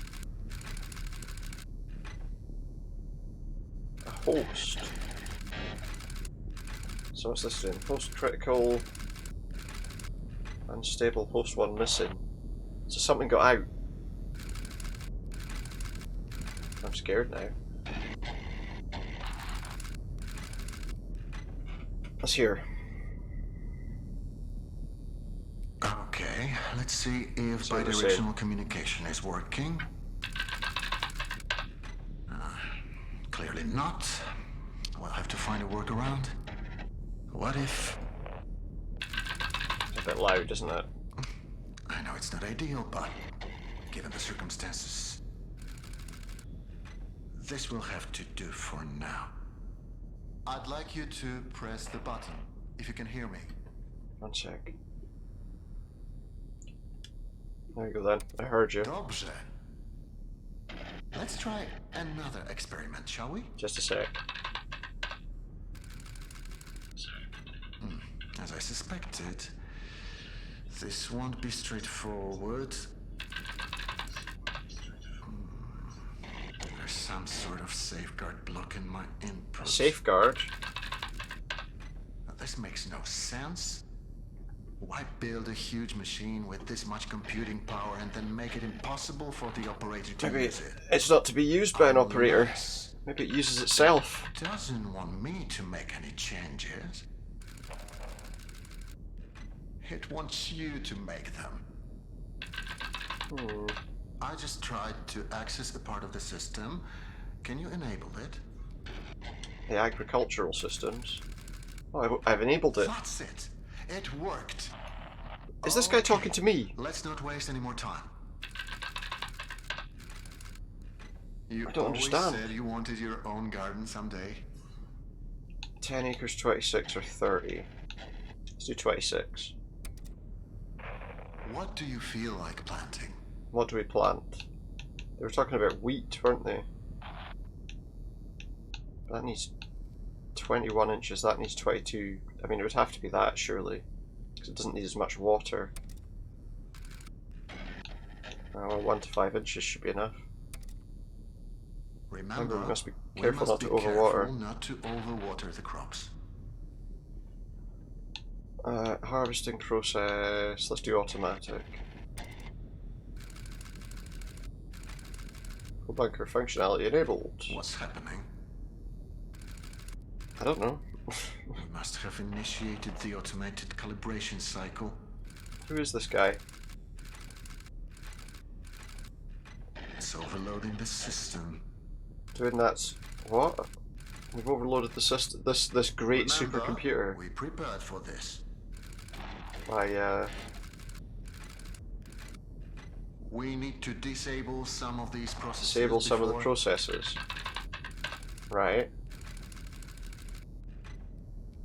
A host. So what's this doing? Host critical. Unstable. Host 1 missing. So something got out. I'm scared now. Let's hear. Okay, let's see if So what do you say? bidirectional communication is working. Clearly not. We'll have to find a workaround. What if... It's a bit loud, isn't it? I know it's not ideal, but given the circumstances, this will have to do for now. I'd like you to press the button, if you can hear me. One sec. There you go then. I heard you. Dobrze. Let's try another experiment, shall we? Just a sec. As I suspected, this won't be straightforward. There's some sort of safeguard blocking my input. Safeguard? This makes no sense. Why build a huge machine with this much computing power and then make it impossible for the operator to Maybe use it? it's not to be used by an operator. Unless Maybe it uses itself. it doesn't want me to make any changes. It wants you to make them. I just tried to access a part of the system. Can you enable it? The agricultural systems. Oh, I've enabled it. That's it. It worked. Is this guy talking to me? Let's not waste any more time. You I don't always understand. said you wanted your own garden someday. 10 acres, 26 or 30. Let's do 26. What do you feel like planting? What do we plant? They were talking about wheat, weren't they? That needs 21 inches, that needs 22. I mean, it would have to be that, surely. Because it doesn't need as much water. Well, 1 to 5 inches should be enough. Remember, we must be we careful must not to be overwater. careful not to overwater the crops. Harvesting process, let's do automatic. Full bunker functionality enabled. What's happening? I don't know. We must have initiated the automated calibration cycle. Who is this guy? It's overloading the system. Doing that's what? We've overloaded the system. This great Remember, supercomputer we prepared for this. by We need to disable some of these processes. disable some of the before- processes. Right.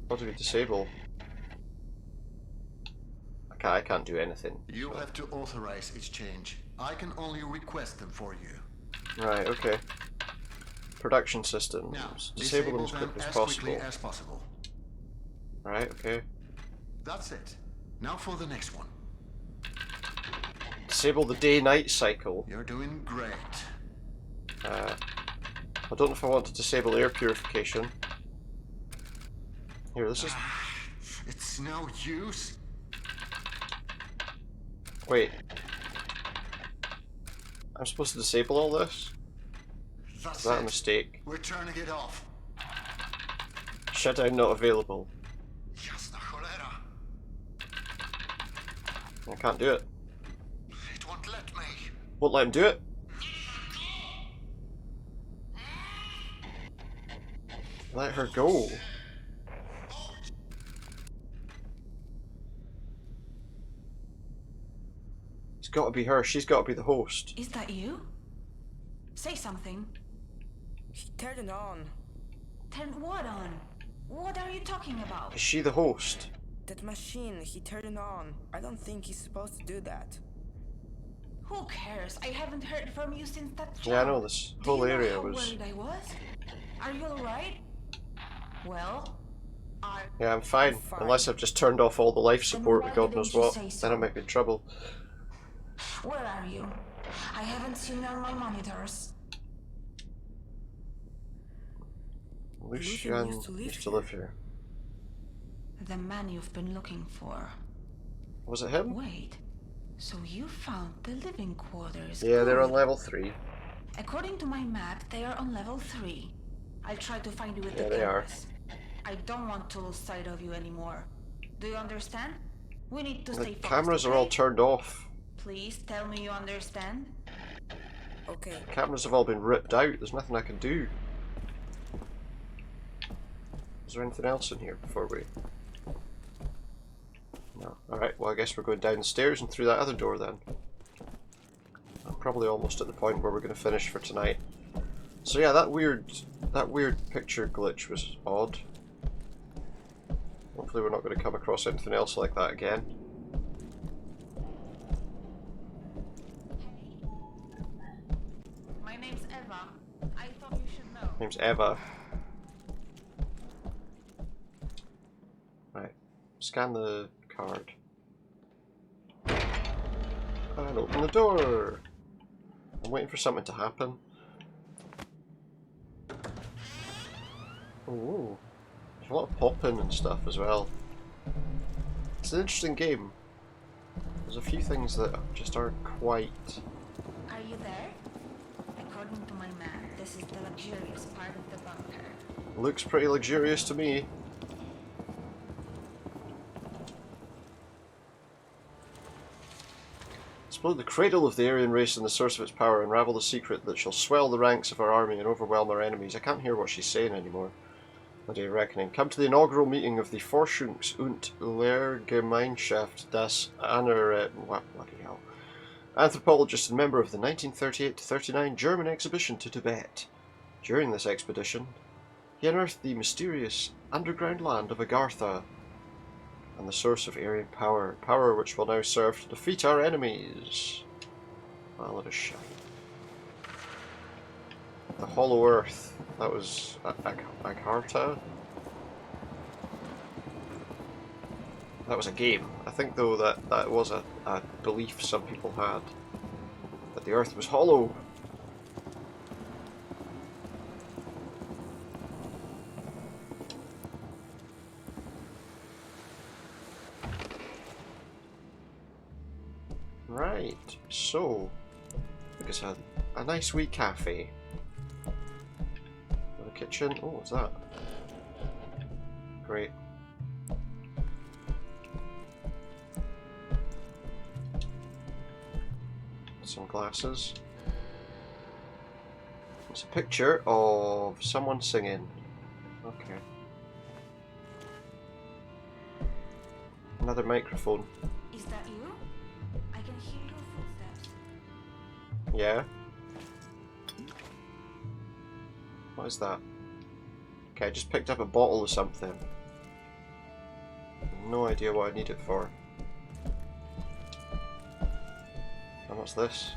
What do we disable? Okay, I can't do anything. You have to authorize its change. I can only request them for you. Right, okay. Production systems. Now, Disable them as them quickly as as possible. quickly as possible. Right, okay. That's it. Now for the next one. Disable the day-night cycle. You're doing great. I don't know if I want to disable air purification. Here, this is... It's no use. Wait. I'm supposed to disable all this? That's Is that a it. mistake? We're turning it off. Shutdown not available. Jasna cholera. I can't do it. It won't let me. Won't let him do it. Let her go. It's got to be her. She's got to be the host. Is that you? Say something. He turned it on. Turn what on? What are you talking about? Is she the host? That machine, he turned it on. I don't think he's supposed to do that. Who cares? I haven't heard from you since that job. Yeah, I know this Do whole you know area how was. worried I was? Are you alright? Well, Yeah, I'm fine. Unless I've just turned off all the life support why or God didn't knows you what. say Then so? I might be in trouble. Where are you? I haven't seen you on my monitors. Lucian used to live used to live here. The man you've been looking for. Was it him? Wait, so you found the living quarters? Yeah, they're on Good. level 3. According to my map, they are on level 3. I'll try to find you with Yeah, the they are. cameras. I don't want to lose sight of you anymore. Do you understand? We need to The stay focused. cameras are all okay? turned off. Please tell me you understand. Okay. The cameras have all been ripped out. There's nothing I can do. Is there anything else in here before we... No. Alright, well I guess we're going down the stairs and through that other door then. I'm probably almost at the point where we're going to finish for tonight. So yeah, that weird picture glitch was odd. Hopefully we're not going to come across anything else like that again. My name's Eva. I thought you should know. Name's Eva. Right. Scan the card. And open the door. I'm waiting for something to happen. Ooh. There's a lot of popping and stuff as well. It's an interesting game. There's a few things that just aren't quite... Are you there? According to my map, this is the luxurious part of the bunker. Looks pretty luxurious to me. Explode the cradle of the Aryan race and the source of its power, unravel the secret that shall swell the ranks of our army and overwhelm our enemies. I can't hear what she's saying anymore. What are you reckoning? Come to the inaugural meeting of the Forschungs- und Lehrgemeinschaft das What bloody hell. Anthropologist and member of the 1938-39 German exhibition to Tibet. During this expedition, he unearthed the mysterious underground land of Agartha and the source of Aryan power which will now serve to defeat our enemies. Well, let us shine. The Hollow Earth. That was Agartha. That was a game. I think though that was a belief some people had. That the Earth was hollow. Right, so I guess a nice wee cafe. With a kitchen. Oh, what's that? Great. Some glasses. It's a picture of someone singing. Okay. Another microphone. Is that you? I can hear your footsteps. Yeah. What is that? Okay, I just picked up a bottle of something. No idea what I need it for. And what's this?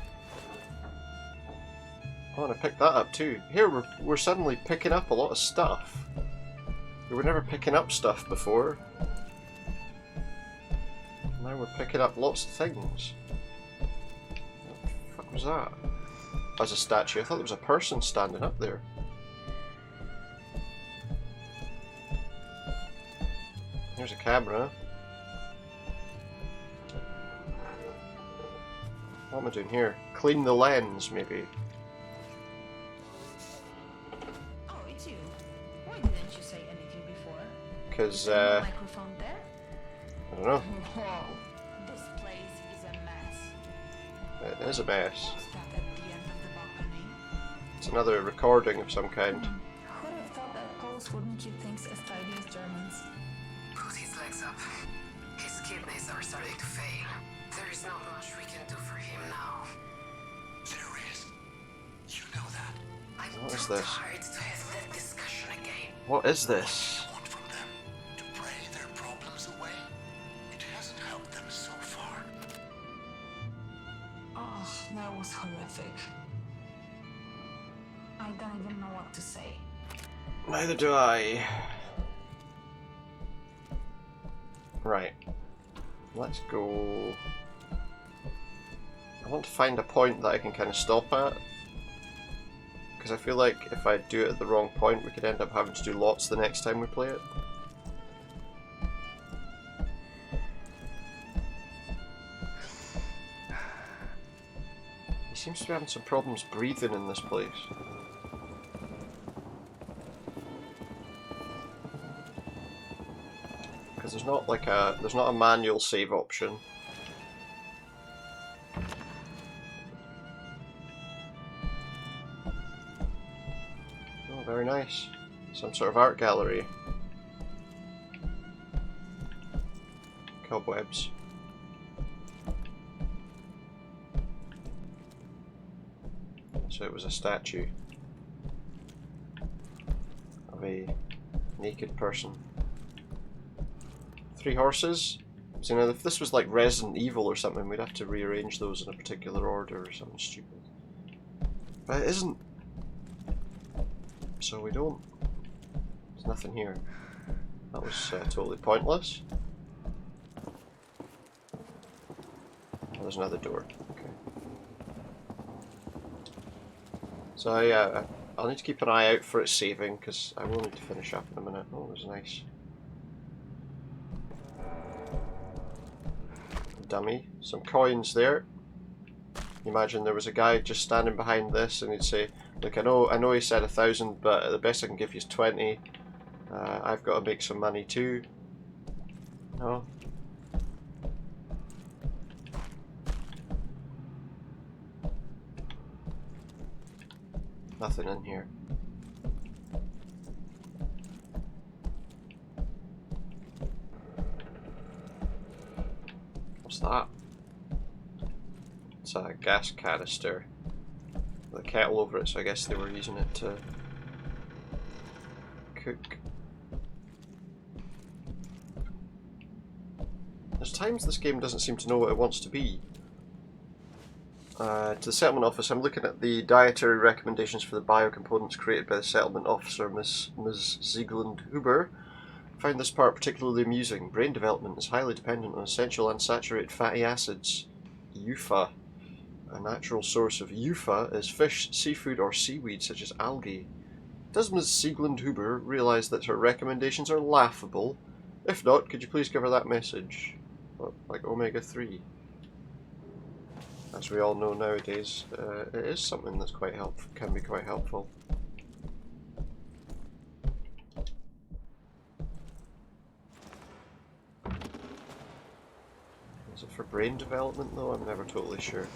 Oh, and I picked that up too. Here we're suddenly picking up a lot of stuff. We were never picking up stuff before. Now we're picking up lots of things. What the fuck was that? As a statue. I thought there was a person standing up there. Here's a camera. What am I doing here? Clean the lens, maybe. Oh, it's you. Why didn't you say anything before? Because, No microphone there? I don't know. Whoa, this place is a mess. It is a mess. What's that at the end of the balcony? It's another recording of some kind. Who'd have thought that Poles wouldn't keep things as tidy as Germans? Put his legs up. His kidneys are starting to fail. There is not much we can do for him now. There is. You know that. I'm What is too this? tired to have that discussion again. What is this? You want from them to pray their problems away? It hasn't helped them so far. Oh, that was horrific. I don't even know what to say. Neither do I. Right. Let's go. I want to find a point that I can kind of stop at. Because I feel like if I do it at the wrong point, we could end up having to do lots the next time we play it. He seems to be having some problems breathing in this place. Because there's not like there's not a manual save option. Oh, very nice. Some sort of art gallery. Cobwebs. So it was a statue of a naked person. 3 horses. So now if this was like Resident Evil or something, we'd have to rearrange those in a particular order or something stupid. But it isn't. So we don't. There's nothing here. That was totally pointless. Oh, there's another door. Okay. So yeah, I'll need to keep an eye out for it saving because I will need to finish up in a minute. Oh, it was nice. Dummy. Some coins there. Imagine there was a guy just standing behind this and he'd say, look, I know he said 1,000, but the best I can give you is 20. I've got to make some money too. No. Nothing in here. What's that? It's a gas canister with a kettle over it, so I guess they were using it to cook. There's times this game doesn't seem to know what it wants to be. To the settlement office, I'm looking at the dietary recommendations for the biocomponents created by the settlement officer, Ms. Ziegland Huber. I find this part particularly amusing. Brain development is highly dependent on essential unsaturated fatty acids, EUFA. A natural source of EUFA is fish, seafood, or seaweed such as algae. Does Ms. Ziegland Huber realise that her recommendations are laughable? If not, could you please give her that message? What, like omega-3? As we all know nowadays, it is something that's quite helpful, can be quite helpful. Is it for brain development though? I'm never totally sure.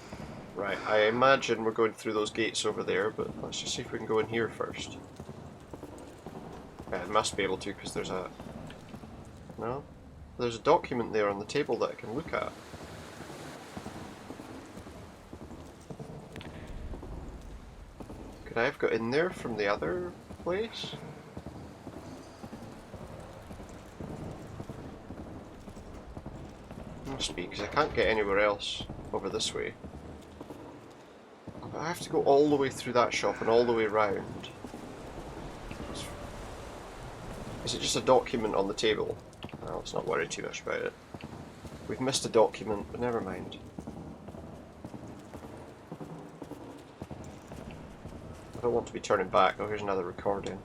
Right, I imagine we're going through those gates over there, but let's just see if we can go in here first. Yeah, I must be able to because there's a... No? There's a document there on the table that I can look at. Could I have got in there from the other place? Must be, because I can't get anywhere else over this way. I have to go all the way through that shop and all the way round. Is it just a document on the table? Well, let's not worry too much about it. We've missed a document, but never mind. I don't want to be turning back. Oh, here's another recording.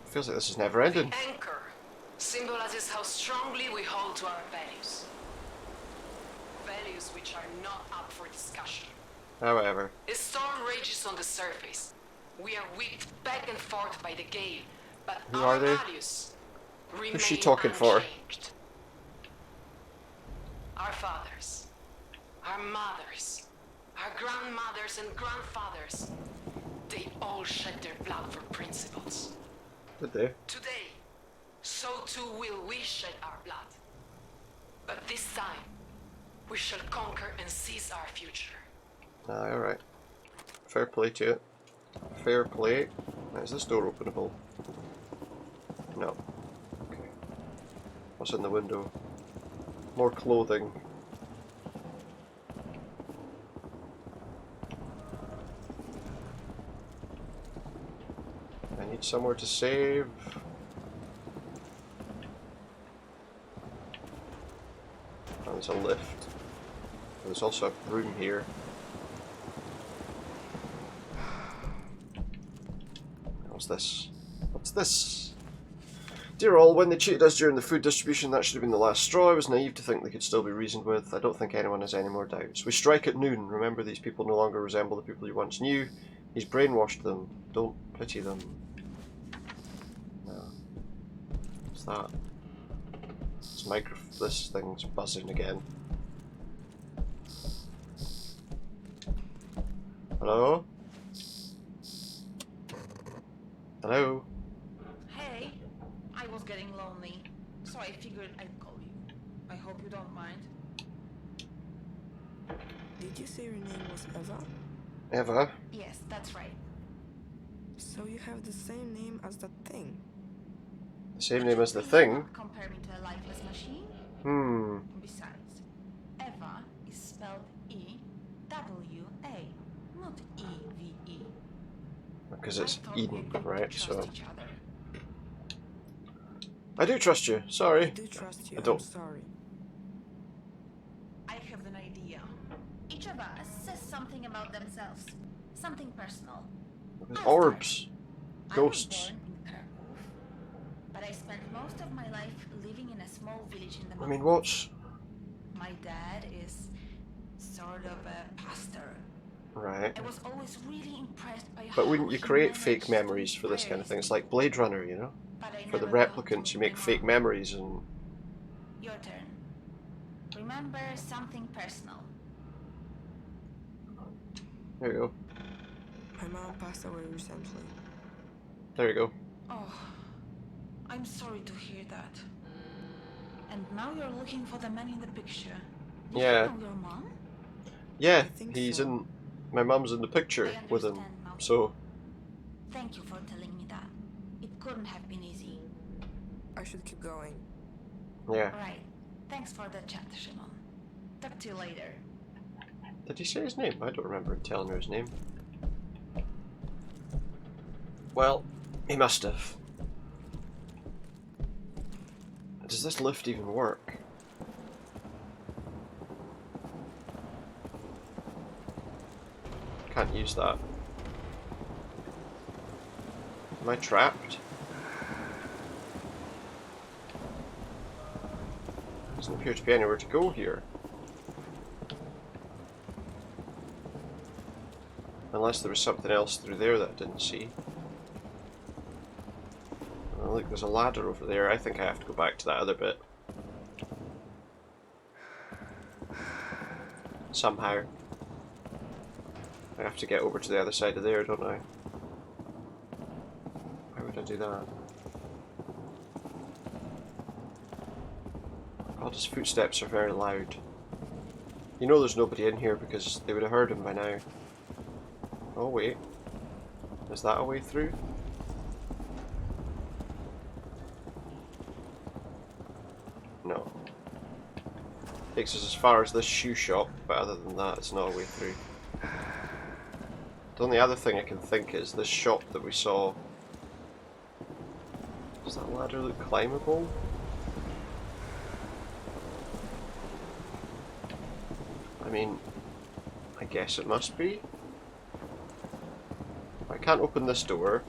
Feels like this is never ending. The anchor symbolizes how strongly we hold to our values. Values which are not up for discussion. However. A storm rages on the surface. We are whipped back and forth by the gale, but Who our are they? values remain Who's she talking for? unchanged. Our fathers, our mothers, our grandmothers and grandfathers, they all shed their blood for principles. Did they? Today, so too will we shed our blood. But this time, we shall conquer and seize our future. Aye, alright. Fair play to it. Fair play. Now, is this door openable? No. Okay. What's in the window? More clothing. I need somewhere to save. Oh, there's a lift. There's also a room here. What's this? What's this? Dear all, when they cheated us during the food distribution, that should have been the last straw. I was naive to think they could still be reasoned with. I don't think anyone has any more doubts. We strike at noon. Remember, these people no longer resemble the people you once knew. He's brainwashed them. Don't pity them. No. What's that? This thing's buzzing again. Hello? Hello? Hey, I was getting lonely, so I figured I'd call you. I hope you don't mind. Did you say your name was Eva? Eva? Yes, that's right. So you have the same name as that thing? The same name as the Please thing? don't compare me to a lifeless machine. Besides, Eva is spelled E-W-A, not E-V-E. Because it's I thought we Eden, agreed to right? trust So each other. I do trust you. Sorry. I do trust you. I don't. I'm sorry. I have an idea. Each of us says something about themselves. Something personal. Orbs. I was Ghosts. born in Krakow, but I spent most of my life living in a small village in the I mean, mountains. what's... My dad is sort of a pastor. Right. I was always really impressed by But how wouldn't you he create managed fake to memories for this inspire kind of thing? his It's like Blade Runner, you know? But I For the never got replicants, to you make my fake mom. memories and... Your turn. Remember something personal. There you go. My mom passed away recently. There you go. Oh, I'm sorry to hear that. And now you're looking for the man in the picture. Did Yeah. you know your mom? Yeah, think he's so. in. My mum's in the picture I with him. understand now. So Thank you for telling me that. It couldn't have been easy. I should keep going. yeah. Right. Thanks for the chat, Shimon. Talk to you later. Did he say his name? I don't remember him telling her his name. Well, he must have. Does this lift even work? Can't use that. Am I trapped? Doesn't appear to be anywhere to go here. Unless there was something else through there that I didn't see. Oh, look, there's a ladder over there. I think I have to go back to that other bit. Somehow. I have to get over to the other side of there, don't I? How would I do that? God, his footsteps are very loud. You know there's nobody in here because they would have heard him by now. Oh wait. Is that a way through? No. Takes us as far as this shoe shop, but other than that it's not a way through. The only other thing I can think is this shop that we saw. Does that ladder look climbable? I mean, I guess it must be. I can't open this door.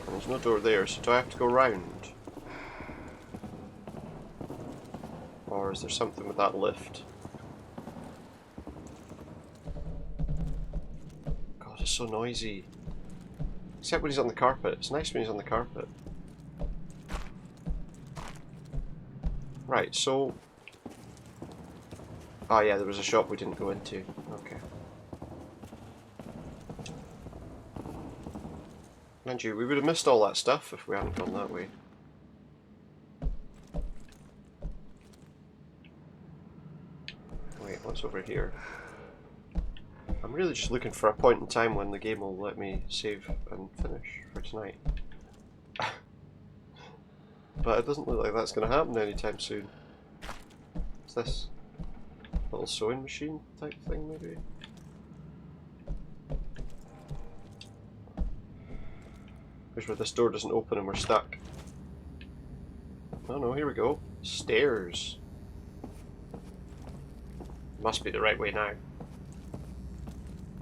And there's no door there, so do I have to go round? Or is there something with that lift? God, it's so noisy. Except when he's on the carpet. It's nice when he's on the carpet. Right, so... Oh yeah, there was a shop we didn't go into. Okay. Mind you, we would have missed all that stuff if we hadn't gone that way. Wait, what's over here? I'm really just looking for a point in time when the game will let me save and finish for tonight. But it doesn't look like that's going to happen anytime soon. What's this? Little sewing machine type thing, maybe? Here's where this door doesn't open and we're stuck. Oh no, here we go. Stairs. Must be the right way now.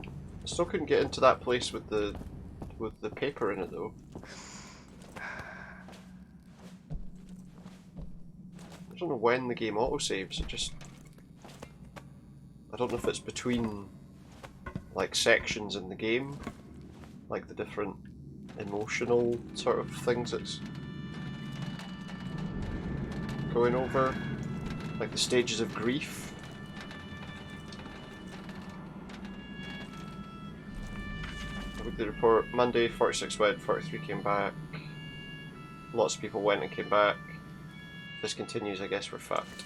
I still couldn't get into that place with the paper in it though. I don't know when the game autosaves, it just... I don't know if it's between like sections in the game, like the different emotional sort of things it's going over, like the stages of grief. Weekly report, Monday 46 went, 43 came back. Lots of people went and came back. If this continues, I guess we're fucked.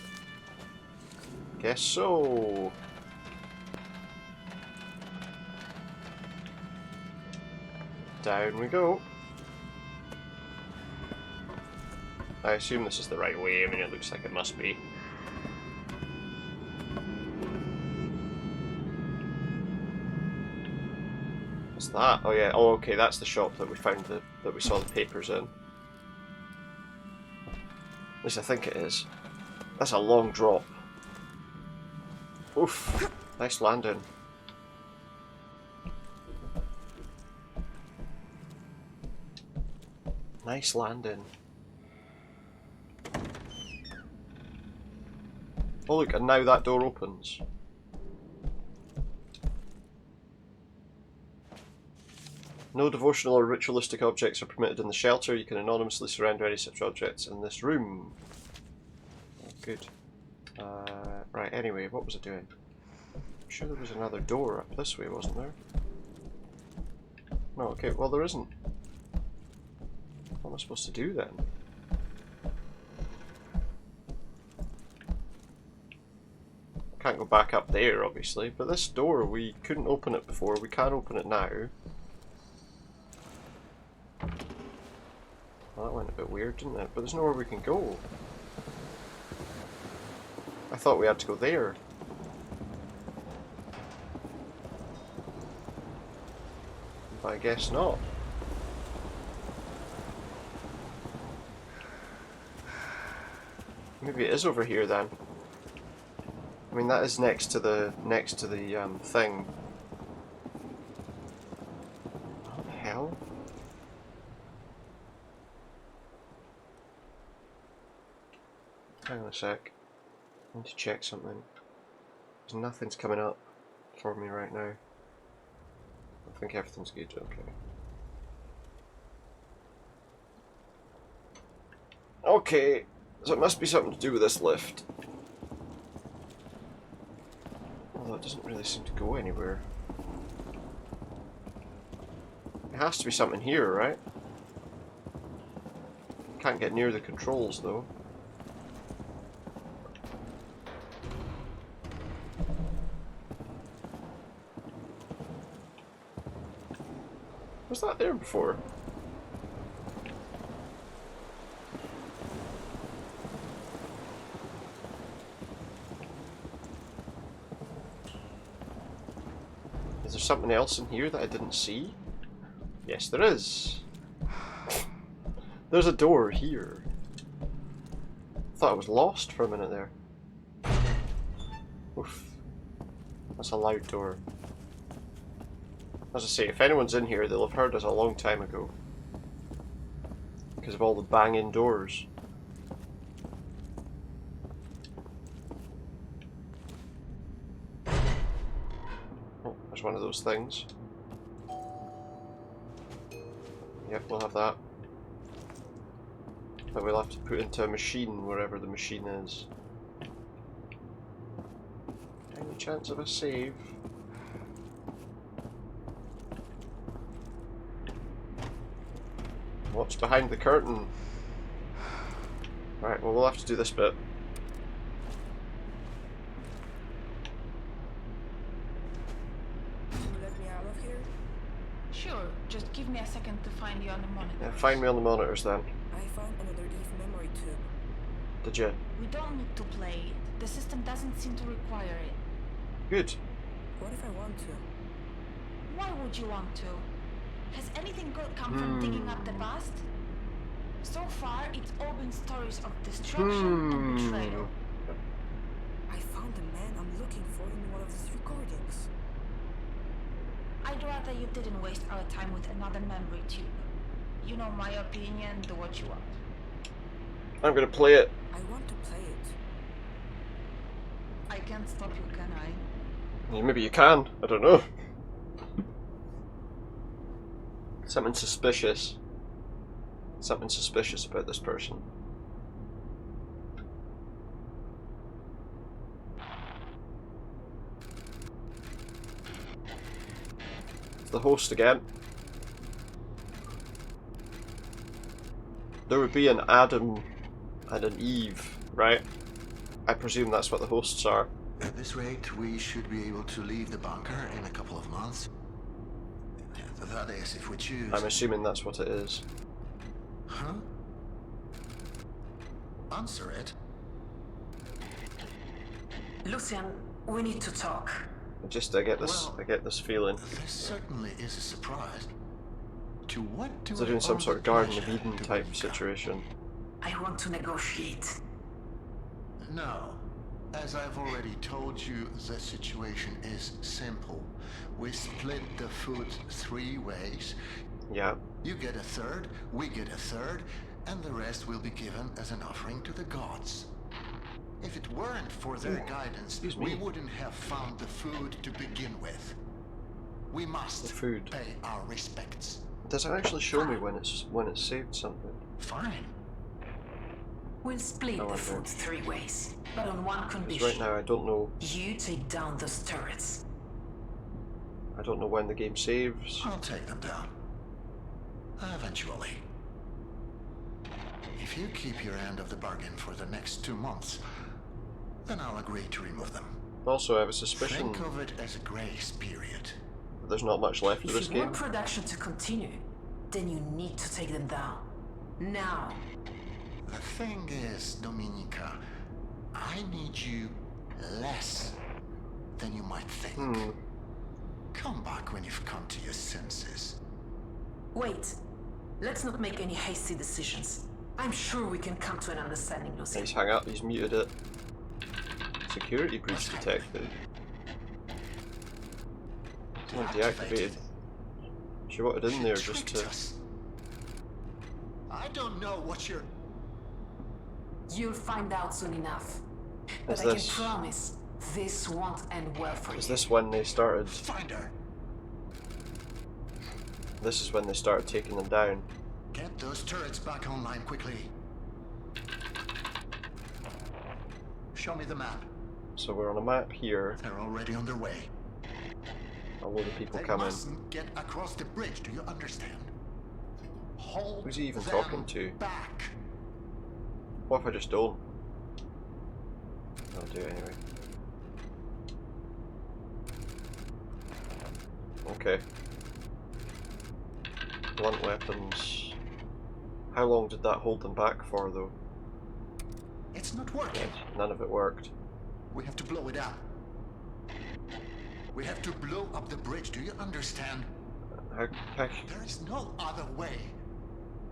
Guess so. Down we go. I assume this is the right way. I mean, it looks like it must be. What's that? Oh yeah. Oh, okay. That's the shop that we found that we saw the papers in. At least I think it is. That's a long drop. Oof. Nice landing. Nice landing. Oh look, and now that door opens. No devotional or ritualistic objects are permitted in the shelter. You can anonymously surrender any such objects in this room. Oh, good. Right, anyway, what was I doing? I'm sure there was another door up this way, wasn't there? No, okay, well there isn't. What am I supposed to do then? Can't go back up there, obviously, but this door, we couldn't open it before. We can open it now. Well, that went a bit weird, didn't it? But there's nowhere we can go. I thought we had to go there. But I guess not. Maybe it is over here then. I mean, that is next to the thing. What the hell? Hang on a sec. I need to check something. Because nothing's coming up for me right now. I think everything's good, okay. Okay, so it must be something to do with this lift. Although it doesn't really seem to go anywhere. It has to be something here, right? Can't get near the controls though. Was that there before? Is there something else in here that I didn't see? Yes, there is. There's a door here. Thought I was lost for a minute there. Oof. That's a loud door. As I say, if anyone's in here, they'll have heard us a long time ago. Because of all the banging doors. Oh, there's one of those things. Yep, we'll have that. But we'll have to put into a machine, wherever the machine is. Any chance of a save? What's behind the curtain? Right, well, we'll have to do this bit. Can you let me out of here? Sure, just give me a second to find you on the monitor. Yeah, find me on the monitors then. I found another Eve memory tube. Did you? We don't need to play it. The system doesn't seem to require it. Good. What if I want to? Why would you want to? Has anything good come from digging up the past? So far, it's all been stories of destruction and betrayal. I found the man I'm looking for in one of these recordings. I'd rather you didn't waste our time with another memory tube. You know my opinion, do what you want. I'm gonna play it. I want to play it. I can't stop you, can I? Yeah, maybe you can. I don't know. Something suspicious. Something suspicious about this person. It's the host again. There would be an Adam and an Eve, right? I presume that's what the hosts are. At this rate, we should be able to leave the bunker in a couple of months. That is, if we choose. I'm assuming that's what it is. Huh? Answer it. Lucian, we need to talk. I get this feeling. This certainly is a surprise. To what do They're I doing some owe sort of the Garden of pleasure Eden to type Rebecca? situation. I want to negotiate. No. As I've already told you, the situation is simple. We split the food 3 ways. Yeah. You get a third, we get a third, and the rest will be given as an offering to the gods. If it weren't for their guidance, excuse me. we wouldn't have found the food to begin with. We must The food. pay our respects. Does it actually show me when it's saved something? Fine. We'll split No, the I food don't. 3 ways, but on one Because condition. right now I don't know. You take down those turrets. I don't know when the game saves. I'll take them down. Eventually. If you keep your end of the bargain for the next 2 months, then I'll agree to remove them. Also, I have a suspicion Think of it as a grace period. that there's not much left of this If you game. want production to continue, then you need to take them down. Now. The thing is, Dominica, I need you less than you might think. Come back when you've come to your senses. Wait. Let's not make any hasty decisions. I'm sure we can come to an understanding, Lucy. He's hung up, he's muted it. Security breach detected. It's not deactivated. She wanted in there just Tricked to... us. I don't know what you're... You'll find out soon enough. But Is I can this- promise this won't end well for you. Is this when they started... Find her. This is when they started taking them down. Get those turrets back online quickly. Show me the map. So we're on a map here. They're already on their way. A load of people They come in. mustn't get across the bridge, do you understand? Hold Who's he even them talking to? back. What if I just don't? I'll do it anyway. Okay. Blunt weapons. How long did that hold them back for though? It's not working. None of it worked. We have to blow it up. We have to blow up the bridge, do you understand? How There is no other way.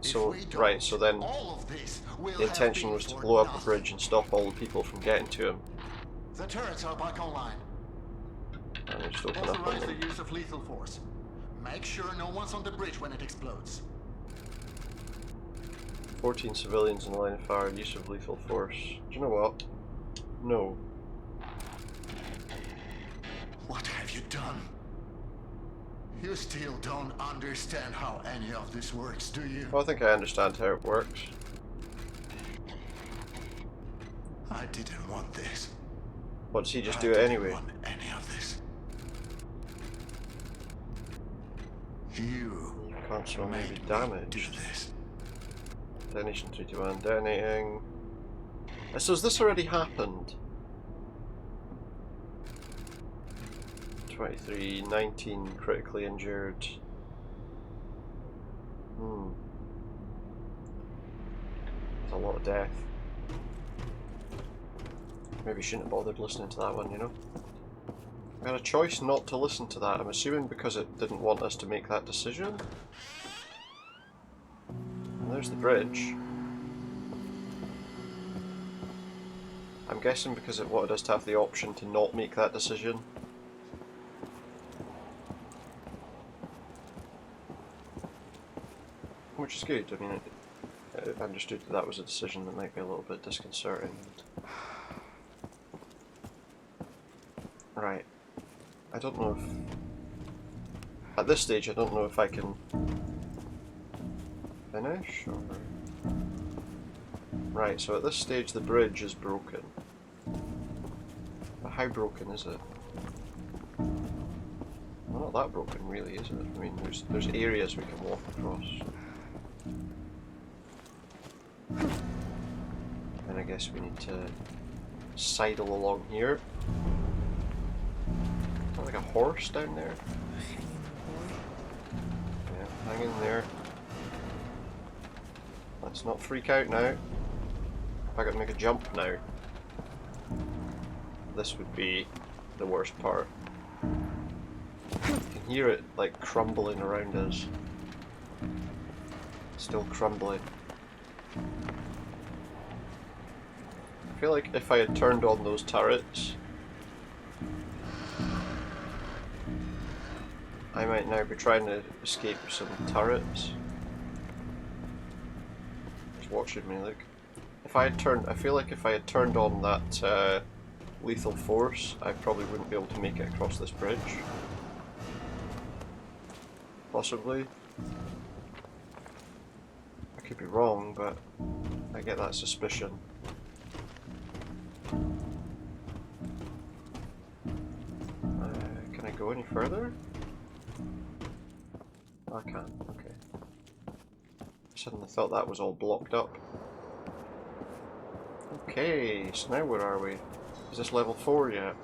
If So, we don't, right, so then all of this will the intention have was been to for blow up the nothing. bridge and stop all the people from getting to him. The turrets are back online. And they just open up on Authorize them. the use of lethal force. Make sure no one's on the bridge when it explodes. 14 civilians in line of fire, use of lethal force. Do you know what? No. What have you done? You still don't understand how any of this works, do you? Well, I think I understand how it works. I didn't want this. What, does he just I do it didn't anyway? want any of this. You Console may be made me damaged. do this. Detonation 3 to 1, detonating. So has this already happened? 23, 19 critically injured. That's a lot of death. Maybe shouldn't have bothered listening to that one, you know? I had a choice not to listen to that, I'm assuming because it didn't want us to make that decision. And there's the bridge. I'm guessing because it wanted us to have the option to not make that decision. Which is good, I mean, I understood that that was a decision that might be a little bit disconcerting. Right. I don't know if... At this stage I don't know if I can finish or... Right, so at this stage the bridge is broken. But how broken is it? Well, not that broken really, is it? I mean, there's areas we can walk across. And I guess we need to sidle along here. Is that like a horse down there? Yeah, hang in there. Let's not freak out now. I gotta make a jump now. This would be the worst part. You can hear it like crumbling around us. Still crumbling. I feel like if I had turned on those turrets, I might now be trying to escape some turrets. Just watching me, look. If I had turned, I feel like if I had turned on that lethal force, I probably wouldn't be able to make it across this bridge. Possibly. I could be wrong, but I get that suspicion. Can I go any further? I can't, okay. I suddenly thought that was all blocked up. Okay, so now where are we? Is this level 4 yet?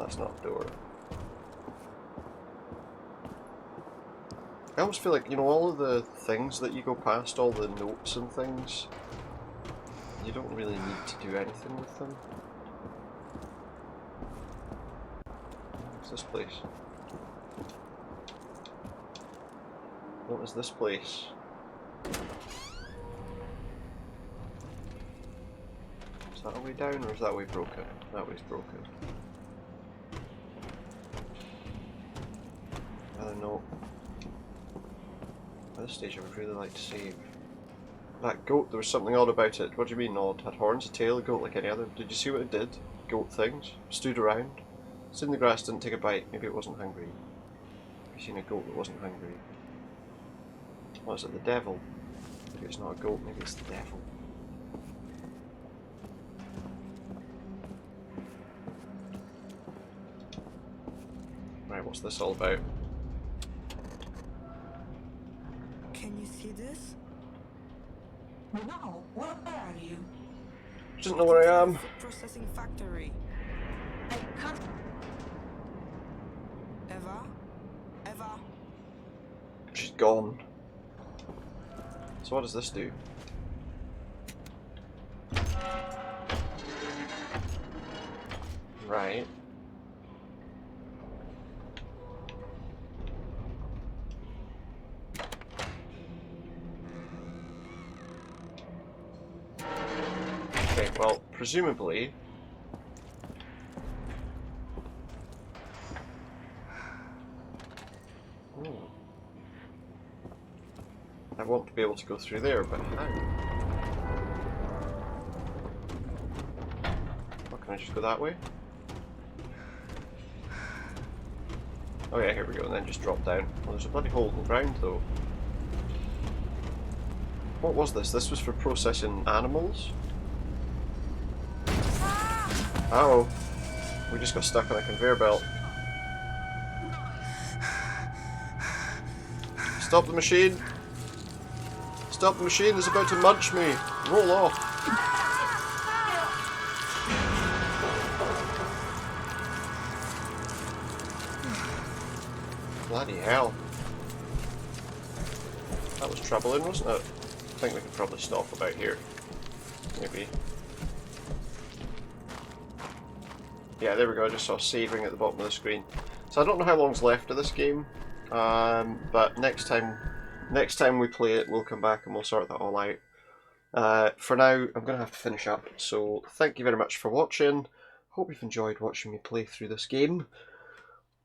that's not a door. I always feel like, you know, all of the things that you go past, all the notes and things, you don't really need to do anything with them. What's this place? What is this place? Is that a way down or is that way broken? That way's broken. Another note. At this stage I would really like to save. That goat, there was something odd about it. What do you mean odd? Had horns, a tail, a goat like any other. Did you see what it did? Goat things. Stood around. Stood in the grass, didn't take a bite. Maybe it wasn't hungry. Have you seen a goat that wasn't hungry? What is it, the devil? Maybe it's not a goat, maybe it's the devil. Right, what's this all about? Can you see this? No, where are you? Doesn't know where I am. Food processing factory. I can't. Eva? Eva? She's gone. So what does this do? Right. Okay, well, presumably... I won't be able to go through there, but how? What, can I just go that way? Oh yeah, here we go, and then just drop down. Well, there's a bloody hole in the ground though. What was this? This was for processing animals? Uh-oh. We just got stuck on a conveyor belt. Stop the machine! Stop the machine, it's about to munch me! Roll off! Bloody hell. That was troubling, wasn't it? I think we could probably stop about here. Maybe. Yeah, there we go, I just saw saving at the bottom of the screen. So I don't know how long's left of this game, but next time we play it, we'll come back and we'll sort that all out. For now, I'm going to have to finish up, so thank you very much for watching. Hope you've enjoyed watching me play through this game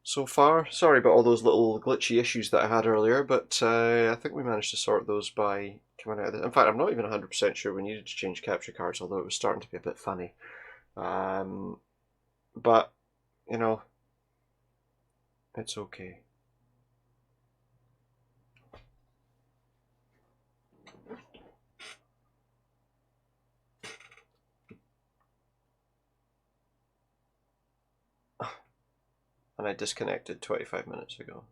so far. Sorry about all those little glitchy issues that I had earlier, but I think we managed to sort those by coming out of this. In fact, I'm not even 100% sure we needed to change capture cards, although it was starting to be a bit funny. But, you know, it's okay. And I disconnected 25 minutes ago.